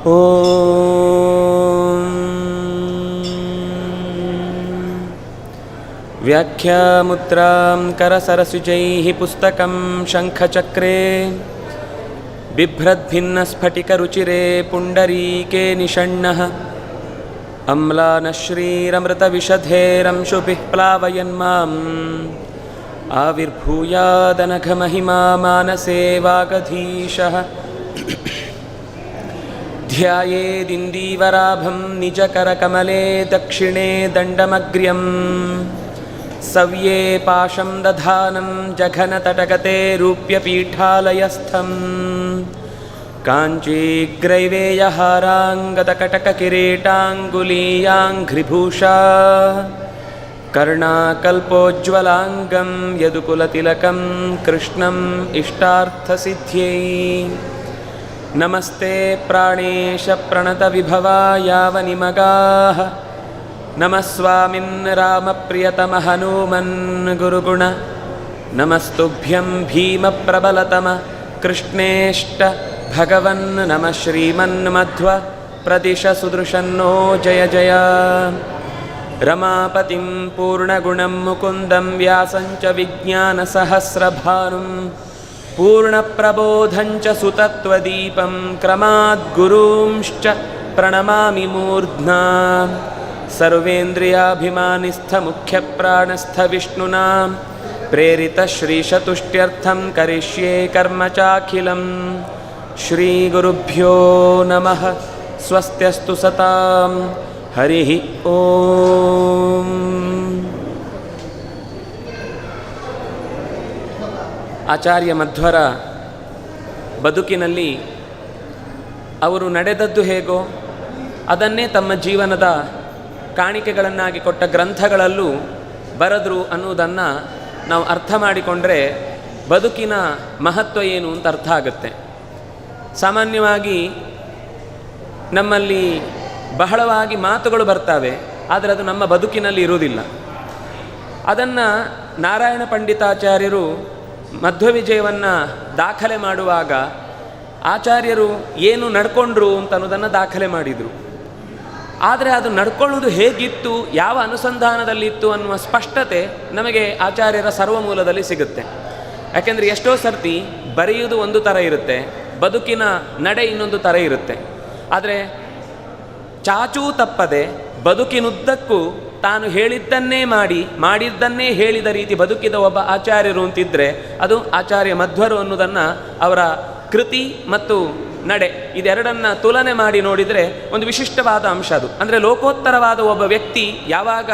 ಓಂ ವ್ಯಾಖ್ಯಾಮುದ್ರಾಂ ಕರಸರಸುಜೈಃ ಪುಸ್ತಕಂ ಶಂಖಚಕ್ರೆ ಬಿಭ್ರದ್ಭಿನ್ನಸ್ಫಟಿಕರುಚಿರೆ ಪುಂಡರೀಕೆ ನಿಷಣ್ಣಃ ಅಮ್ಲಾನಶ್ರೀರಮೃತವಿಷಧೇರಂಶುಭಿಃ ಪ್ಲಾವಯನ್ಮಾಂ ಆವಿರ್ಭೂಯಾದನಘಮಹಿಮಾ ಮಾನಸೇ ವಾಗಧೀಶಃ ಧ್ಯಾಯೇದಿಂದೀವರಾಭಂ ನಿಜಕರಕಮಲೆ ದಕ್ಷಿಣೆ ದಂಡಮಗ್ರ್ಯಂ ಸವ್ಯೇ ಪಾಶಂ ದಧಾನಂ ಜಘನತಟಗತೆ ರೂಪ್ಯಪೀಠಾಲಯಸ್ಥಂ ಕಾಂಚೀಗ್ರೈವೇಯಹಾರಾಂಗದಕಟಕಕಿರೀಟಾಂಗುಲೀಯಾಂಘ್ರಿಭೂಷಾ ಕರ್ಣಾಕಲ್ಪೋಜ್ವಲಾಂಗಂ ಯದುಕುಲತಿಲಕಂ ಕೃಷ್ಣಂ ಇಷ್ಟಾರ್ಥಸಿದ್ಧ್ಯೈ ನಮಸ್ತೆ ಪ್ರಾಣೇಶ ಪ್ರಣತವಿಭವಾಯಾವನಿಮಗಾಃ ನಮಃ ಸ್ವಾಮಿನ್ ರಾಮಪ್ರಿಯತಮ ಹನುಮನ್ ಗುರುಗುಣ ನಮಸ್ತುಭ್ಯಂ ಭೀಮಪ್ರಬಲತಮ ಕೃಷ್ಣೇಷ್ಟ ಭಗವನ್ ನಮಃ ಶ್ರೀಮನ್ಮಧ್ವ ಪ್ರದಿಶ ಸುದೃಶನ್ನೋ ಜಯ ಜಯ ರಮಾಪತಿಂ ಪೂರ್ಣಗುಣಂ ಮುಕುಂದಂ ವ್ಯಾಸಂಚ ವಿಜ್ಞಾನಸಹಸ್ರಭಾನುಂ ಪೂರ್ಣಪ್ರಬೋಧಂಚ ಸುತತ್ವದೀಪಂ ಕ್ರಮಾದ್ಗುರೂಂಶ್ಚ ಪ್ರಣಮಾಮಿ ಮೂರ್ಧ್ನಾ ಸರ್ವೇಂದ್ರಿಯಾಭಿಮಾನಿಸ್ಥಮುಖ್ಯಪ್ರಾಣಸ್ಥ ವಿಷ್ಣುನಾ ಪ್ರೇರಿತಶ್ರೀಶತುಷ್ಟ್ಯರ್ಥಂ ಕರಿಷ್ಯೇ ಕರ್ಮ ಚಾಖಿಲಂ ಶ್ರೀಗುರುಭ್ಯೋ ನಮಃ ಸ್ವಸ್ತ್ಯಸ್ತು ಸತಾಂ ಹರಿ ಓಂ. ಆಚಾರ್ಯ ಮಧ್ವರ ಬದುಕಿನಲ್ಲಿ ಅವರು ನಡೆದದ್ದು ಹೇಗೋ ಅದನ್ನೇ ತಮ್ಮ ಜೀವನದ ಕಾಣಿಕೆಗಳನ್ನಾಗಿ ಕೊಟ್ಟ ಗ್ರಂಥಗಳಲ್ಲೂ ಬರೆದರು ಅನ್ನುವುದನ್ನು ನಾವು ಅರ್ಥ ಮಾಡಿಕೊಂಡ್ರೆ ಬದುಕಿನ ಮಹತ್ವ ಏನು ಅಂತ ಅರ್ಥ ಆಗುತ್ತೆ. ಸಾಮಾನ್ಯವಾಗಿ ನಮ್ಮಲ್ಲಿ ಬಹಳವಾಗಿ ಮಾತುಗಳು ಬರ್ತವೆ, ಆದರೆ ಅದು ನಮ್ಮ ಬದುಕಿನಲ್ಲಿ ಇರುವುದಿಲ್ಲ. ಅದನ್ನು ನಾರಾಯಣ ಪಂಡಿತಾಚಾರ್ಯರು ಮಧ್ವವಿಜಯವನ್ನು ದಾಖಲೆ ಮಾಡುವಾಗ ಆಚಾರ್ಯರು ಏನು ನಡ್ಕೊಂಡ್ರು ಅಂತ ಅನ್ನೋದನ್ನು ದಾಖಲೆ ಮಾಡಿದರು. ಆದರೆ ಅದು ನಡ್ಕೊಳ್ಳೋದು ಹೇಗಿತ್ತು, ಯಾವ ಅನುಸಂಧಾನದಲ್ಲಿತ್ತು ಅನ್ನುವ ಸ್ಪಷ್ಟತೆ ನಮಗೆ ಆಚಾರ್ಯರ ಸರ್ವಮೂಲದಲ್ಲಿ ಸಿಗುತ್ತೆ. ಯಾಕೆಂದರೆ ಎಷ್ಟೋ ಸರ್ತಿ ಬರೆಯುವುದು ಒಂದು ಥರ ಇರುತ್ತೆ, ಬದುಕಿನ ನಡೆ ಇನ್ನೊಂದು ಥರ ಇರುತ್ತೆ. ಆದರೆ ಚಾಚೂ ತಪ್ಪದೆ ಬದುಕಿನುದ್ದಕ್ಕೂ ತಾನು ಹೇಳಿದ್ದನ್ನೇ ಮಾಡಿದ್ದನ್ನೇ ಹೇಳಿದ ರೀತಿ ಬದುಕಿದ ಒಬ್ಬ ಆಚಾರ್ಯರು ಅಂತಿದ್ದರೆ ಅದು ಆಚಾರ್ಯ ಮಧ್ವರು ಅನ್ನೋದನ್ನು ಅವರ ಕೃತಿ ಮತ್ತು ನಡೆ ಇದೆರಡನ್ನು ತುಲನೆ ಮಾಡಿ ನೋಡಿದರೆ ಒಂದು ವಿಶಿಷ್ಟವಾದ ಅಂಶ ಅದು. ಅಂದರೆ ಲೋಕೋತ್ತರವಾದ ಒಬ್ಬ ವ್ಯಕ್ತಿ ಯಾವಾಗ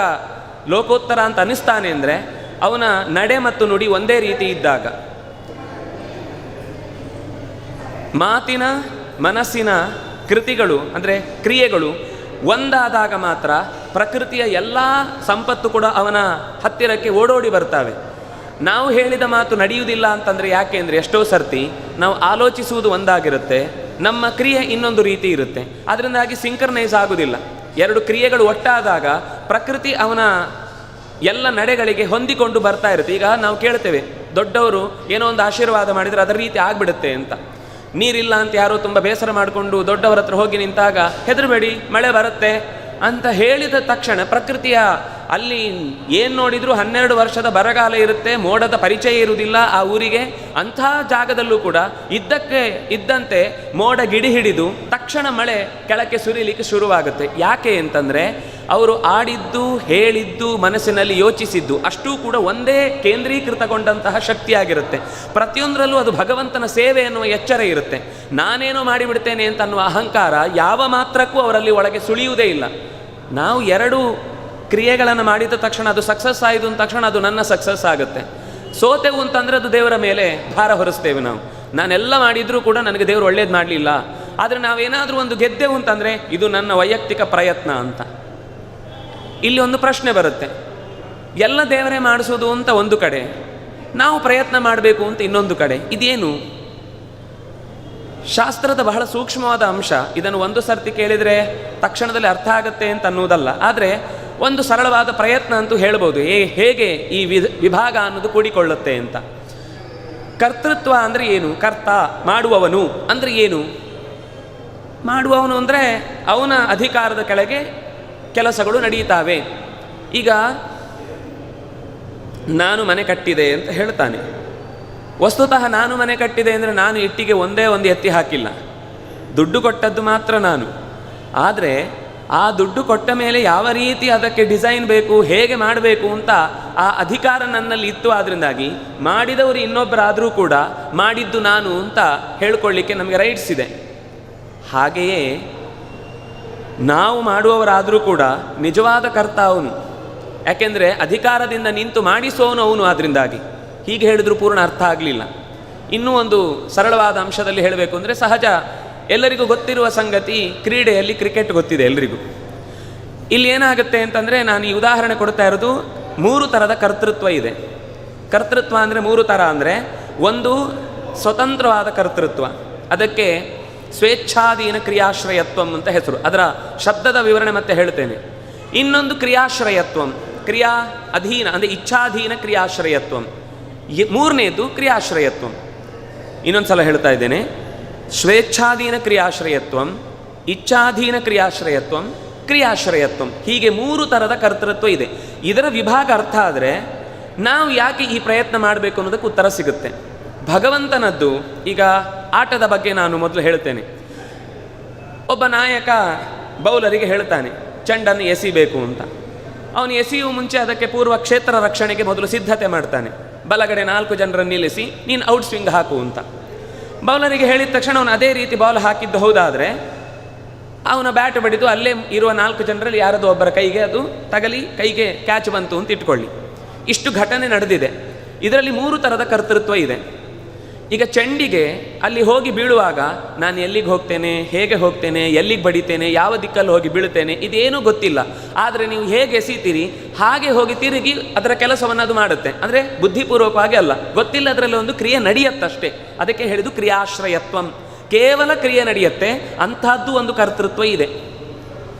ಲೋಕೋತ್ತರ ಅಂತ ಅನ್ನಿಸ್ತಾನೆ ಅಂದರೆ ಅವನ ನಡೆ ಮತ್ತು ನುಡಿ ಒಂದೇ ರೀತಿ ಇದ್ದಾಗ, ಮಾತಿನ ಮನಸ್ಸಿನ ಕೃತಿಗಳು ಅಂದರೆ ಕ್ರಿಯೆಗಳು ಒಂದಾದಾಗ ಮಾತ್ರ ಪ್ರಕೃತಿಯ ಎಲ್ಲ ಸಂಪತ್ತು ಕೂಡ ಅವನ ಹತ್ತಿರಕ್ಕೆ ಓಡೋಡಿ ಬರ್ತವೆ. ನಾವು ಹೇಳಿದ ಮಾತು ನಡೆಯುವುದಿಲ್ಲ ಅಂತಂದರೆ ಯಾಕೆ ಅಂದರೆ ಎಷ್ಟೋ ಸರ್ತಿ ನಾವು ಆಲೋಚಿಸುವುದು ಒಂದಾಗಿರುತ್ತೆ, ನಮ್ಮ ಕ್ರಿಯೆ ಇನ್ನೊಂದು ರೀತಿ ಇರುತ್ತೆ. ಅದರಿಂದಾಗಿ ಸಿಂಕ್ರನೈಸ್ ಆಗೋದಿಲ್ಲ. ಎರಡು ಕ್ರಿಯೆಗಳು ಒಟ್ಟಾದಾಗ ಪ್ರಕೃತಿ ಅವನ ಎಲ್ಲ ನಡೆಗಳಿಗೆ ಹೊಂದಿಕೊಂಡು ಬರ್ತಾ ಇರುತ್ತೆ. ಈಗ ನಾವು ಕೇಳ್ತೇವೆ, ದೊಡ್ಡವರು ಏನೋ ಒಂದು ಆಶೀರ್ವಾದ ಮಾಡಿದರೆ ಅದರ ರೀತಿ ಆಗಿಬಿಡುತ್ತೆ ಅಂತ. ನೀರಿಲ್ಲ ಅಂತ ಯಾರೋ ತುಂಬ ಬೇಸರ ಮಾಡಿಕೊಂಡು ದೊಡ್ಡವರ ಹತ್ರ ಹೋಗಿ ನಿಂತಾಗ ಹೆದರಬೇಡಿ ಮಳೆ ಬರುತ್ತೆ ಅಂತ ಹೇಳಿದ ತಕ್ಷಣ ಪ್ರಕೃತಿಯ ಅಲ್ಲಿ ಏನು ನೋಡಿದರೂ 12 ವರ್ಷದ ಬರಗಾಲ ಇರುತ್ತೆ, ಮೋಡದ ಪರಿಚಯ ಇರುವುದಿಲ್ಲ ಆ ಊರಿಗೆ. ಅಂಥ ಜಾಗದಲ್ಲೂ ಕೂಡ ಇದ್ದಂತೆ ಮೋಡ ಗಿಡಿ ಹಿಡಿದು ತಕ್ಷಣ ಮಳೆ ಕೆಳಕ್ಕೆ ಸುರಿಲಿಕ್ಕೆ ಶುರುವಾಗುತ್ತೆ. ಯಾಕೆ ಅಂತಂದರೆ ಅವರು ಆಡಿದ್ದು ಹೇಳಿದ್ದು ಮನಸ್ಸಿನಲ್ಲಿ ಯೋಚಿಸಿದ್ದು ಅಷ್ಟೂ ಕೂಡ ಒಂದೇ ಕೇಂದ್ರೀಕೃತಗೊಂಡಂತಹ ಶಕ್ತಿಯಾಗಿರುತ್ತೆ. ಪ್ರತಿಯೊಂದರಲ್ಲೂ ಅದು ಭಗವಂತನ ಸೇವೆ ಎನ್ನುವ ಎಚ್ಚರ ಇರುತ್ತೆ. ನಾನೇನೋ ಮಾಡಿಬಿಡ್ತೇನೆ ಅಂತ ಅನ್ನುವ ಅಹಂಕಾರ ಯಾವ ಮಾತ್ರಕ್ಕೂ ಅವರಲ್ಲಿ ಒಳಗೆ ಸುಳಿಯುವುದೇ ಇಲ್ಲ. ನಾವು ಎರಡು ಕ್ರಿಯೆಗಳನ್ನು ಮಾಡಿದ ತಕ್ಷಣ ಅದು ಸಕ್ಸಸ್ ಆಯಿತು ಅಂದ ತಕ್ಷಣ ಅದು ನನ್ನ ಸಕ್ಸಸ್ ಆಗುತ್ತೆ. ಸೋತೆವು ಅಂತಂದರೆ ಅದು ದೇವರ ಮೇಲೆ ಭಾರ ಹೊರಿಸ್ತೇವೆ ನಾವು. ನಾನೆಲ್ಲ ಮಾಡಿದರೂ ಕೂಡ ನನಗೆ ದೇವರು ಒಳ್ಳೇದು ಮಾಡಲಿಲ್ಲ. ಆದರೆ ನಾವೇನಾದರೂ ಒಂದು ಗೆದ್ದೆವು ಅಂತಂದರೆ ಇದು ನನ್ನ ವೈಯಕ್ತಿಕ ಪ್ರಯತ್ನ ಅಂತ. ಇಲ್ಲಿ ಒಂದು ಪ್ರಶ್ನೆ ಬರುತ್ತೆ, ಎಲ್ಲ ದೇವರೇ ಮಾಡಿಸೋದು ಅಂತ ಒಂದು ಕಡೆ, ನಾವು ಪ್ರಯತ್ನ ಮಾಡಬೇಕು ಅಂತ ಇನ್ನೊಂದು ಕಡೆ. ಇದೇನು? ಶಾಸ್ತ್ರದ ಬಹಳ ಸೂಕ್ಷ್ಮವಾದ ಅಂಶ. ಇದನ್ನು ಒಂದು ಸರ್ತಿ ಕೇಳಿದರೆ ತಕ್ಷಣದಲ್ಲಿ ಅರ್ಥ ಆಗುತ್ತೆ ಅಂತ ಅನ್ನೋದಲ್ಲ, ಆದರೆ ಒಂದು ಸರಳವಾದ ಪ್ರಯತ್ನ ಅಂತೂ ಹೇಳ್ಬೋದು ಹೇಗೆ ಈ ವಿಭಾಗ ಅನ್ನೋದು ಕೂಡಿಕೊಳ್ಳುತ್ತೆ ಅಂತ. ಕರ್ತೃತ್ವ ಅಂದರೆ ಏನು? ಕರ್ತ ಮಾಡುವವನು ಅಂದರೆ ಏನು? ಮಾಡುವವನು ಅಂದರೆ ಅವನ ಅಧಿಕಾರದ ಕೆಳಗೆ ಕೆಲಸಗಳು ನಡೆಯುತ್ತಾವೆ. ಈಗ ನಾನು ಮನೆ ಕಟ್ಟಿದೆ ಅಂತ ಹೇಳ್ತಾನೆ. ವಸ್ತುತಃ ನಾನು ಮನೆ ಕಟ್ಟಿದೆ ಅಂದರೆ ನಾನು ಇಟ್ಟಿಗೆ ಒಂದೇ ಒಂದು ಎತ್ತಿ ಹಾಕಿಲ್ಲ, ದುಡ್ಡು ಕೊಟ್ಟದ್ದು ಮಾತ್ರ ನಾನು. ಆದರೆ ಆ ದುಡ್ಡು ಕೊಟ್ಟ ಮೇಲೆ ಯಾವ ರೀತಿ ಅದಕ್ಕೆ ಡಿಸೈನ್ ಬೇಕು, ಹೇಗೆ ಮಾಡಬೇಕು ಅಂತ ಆ ಅಧಿಕಾರ ನನ್ನಲ್ಲಿ ಇತ್ತು. ಆದ್ದರಿಂದಾಗಿ ಮಾಡಿದವರು ಇನ್ನೊಬ್ಬರಾದರೂ ಕೂಡ ಮಾಡಿದ್ದು ನಾನು ಅಂತ ಹೇಳ್ಕೊಳ್ಳಿಕ್ಕೆ ನಮಗೆ ರೈಟ್ಸ್ ಇದೆ. ಹಾಗೆಯೇ ನಾವು ಮಾಡುವವರಾದರೂ ಕೂಡ ನಿಜವಾದ ಕರ್ತ ಅವನು, ಯಾಕೆಂದರೆ ಅಧಿಕಾರದಿಂದ ನಿಂತು ಮಾಡಿಸೋನು ಅವನು. ಆದ್ದರಿಂದಾಗಿ ಹೀಗೆ ಹೇಳಿದರೂ ಪೂರ್ಣ ಅರ್ಥ ಆಗಲಿಲ್ಲ. ಇನ್ನೂ ಒಂದು ಸರಳವಾದ ಅಂಶದಲ್ಲಿ ಹೇಳಬೇಕು ಅಂದರೆ, ಸಹಜ ಎಲ್ಲರಿಗೂ ಗೊತ್ತಿರುವ ಸಂಗತಿ, ಕ್ರೀಡೆಯಲ್ಲಿ ಕ್ರಿಕೆಟ್ ಗೊತ್ತಿದೆ ಎಲ್ರಿಗೂ. ಇಲ್ಲಿ ಏನಾಗುತ್ತೆ ಅಂತಂದರೆ, ನಾನು ಈ ಉದಾಹರಣೆ ಕೊಡ್ತಾ ಇರೋದು 3 ಥರದ ಕರ್ತೃತ್ವ ಇದೆ. ಕರ್ತೃತ್ವ ಅಂದರೆ 3 ಥರ ಅಂದರೆ, ಒಂದು ಸ್ವತಂತ್ರವಾದ ಕರ್ತೃತ್ವ, ಅದಕ್ಕೆ ಸ್ವೇಚ್ಛಾಧೀನ ಕ್ರಿಯಾಶ್ರಯತ್ವಂ ಅಂತ ಹೆಸರು. ಅದರ ಶಬ್ದದ ವಿವರಣೆ ಮತ್ತೆ ಹೇಳ್ತೇನೆ. ಇನ್ನೊಂದು ಕ್ರಿಯಾಶ್ರಯತ್ವಂ, ಕ್ರಿಯಾ ಅಧೀನ ಅಂದರೆ ಇಚ್ಛಾಧೀನ ಕ್ರಿಯಾಶ್ರಯತ್ವಂ. ಮೂರನೇದು ಕ್ರಿಯಾಶ್ರಯತ್ವಂ. ಇನ್ನೊಂದು ಸಲ ಹೇಳ್ತಾ ಇದ್ದೇನೆ, ಸ್ವೇಚ್ಛಾಧೀನ ಕ್ರಿಯಾಶ್ರಯತ್ವಂ, ಇಚ್ಛಾಧೀನ ಕ್ರಿಯಾಶ್ರಯತ್ವಂ, ಕ್ರಿಯಾಶ್ರಯತ್ವಂ. ಹೀಗೆ 3 ಥರದ ಕರ್ತೃತ್ವ ಇದೆ. ಇದರ ವಿಭಾಗ ಅರ್ಥ ಆದರೆ ನಾವು ಯಾಕೆ ಈ ಪ್ರಯತ್ನ ಮಾಡಬೇಕು ಅನ್ನೋದಕ್ಕೆ ಉತ್ತರ ಸಿಗುತ್ತೆ. ಭಗವಂತನದ್ದು ಈಗ ಆಟದ ಬಗ್ಗೆ ನಾನು ಮೊದಲು ಹೇಳ್ತೇನೆ. ಒಬ್ಬ ನಾಯಕ ಬೌಲರಿಗೆ ಹೇಳ್ತಾನೆ ಚೆಂಡನ್ನು ಎಸಿಬೇಕು ಅಂತ. ಅವನು ಎಸೆಯುವ ಮುಂಚೆ ಅದಕ್ಕೆ ಪೂರ್ವ ಕ್ಷೇತ್ರ ರಕ್ಷಣೆಗೆ ಮೊದಲು ಸಿದ್ಧತೆ ಮಾಡ್ತಾನೆ. ಬಲಗಡೆ 4 ಜನರನ್ನು ನಿಲ್ಲಿಸಿ ನೀನು ಔಟ್ ಸ್ವಿಂಗ್ ಹಾಕು ಅಂತ. ಬೌಲರಿಗೆ ಹೇಳಿದ ತಕ್ಷಣ ಅವನು ಅದೇ ರೀತಿ ಬಾಲ್ ಹಾಕಿದ್ದು ಹೌದಾದರೆ ಅವನ ಬ್ಯಾಟ್ ಬಡಿದು ಅಲ್ಲೇ ಇರುವ 4 ಜನರಲ್ಲಿ ಯಾರದು ಒಬ್ಬರ ಕೈಗೆ ಅದು ತಗಲಿ, ಕೈಗೆ ಕ್ಯಾಚ್ ಬಂತು ಅಂತ ಇಟ್ಕೊಳ್ಳಿ. ಇಷ್ಟು ಘಟನೆ ನಡೆದಿದೆ. ಇದರಲ್ಲಿ 3 ಥರದ ಕರ್ತೃತ್ವ ಇದೆ. ಈಗ ಚೆಂಡಿಗೆ ಅಲ್ಲಿ ಹೋಗಿ ಬೀಳುವಾಗ ನಾನು ಎಲ್ಲಿಗೆ ಹೋಗ್ತೇನೆ, ಹೇಗೆ ಹೋಗ್ತೇನೆ, ಎಲ್ಲಿಗೆ ಬಡಿತೇನೆ, ಯಾವ ದಿಕ್ಕಲ್ಲಿ ಹೋಗಿ ಬೀಳುತ್ತೇನೆ, ಇದೇನೂ ಗೊತ್ತಿಲ್ಲ. ಆದರೆ ನೀವು ಹೇಗೆ ಎಸಿತೀರಿ ಹಾಗೆ ಹೋಗಿ ತಿರುಗಿ ಅದರ ಕೆಲಸವನ್ನು ಅದು ಮಾಡುತ್ತೆ. ಅಂದರೆ ಬುದ್ಧಿಪೂರ್ವಕವಾಗಿ ಅಲ್ಲ, ಗೊತ್ತಿಲ್ಲ, ಅದರಲ್ಲಿ ಒಂದು ಕ್ರಿಯೆ ನಡೆಯುತ್ತಷ್ಟೇ. ಅದಕ್ಕೆ ಹೇಳಿದು ಕ್ರಿಯಾಶ್ರಯತ್ವಂ. ಕೇವಲ ಕ್ರಿಯೆ ನಡೆಯುತ್ತೆ, ಅಂಥದ್ದು ಒಂದು ಕರ್ತೃತ್ವ ಇದೆ.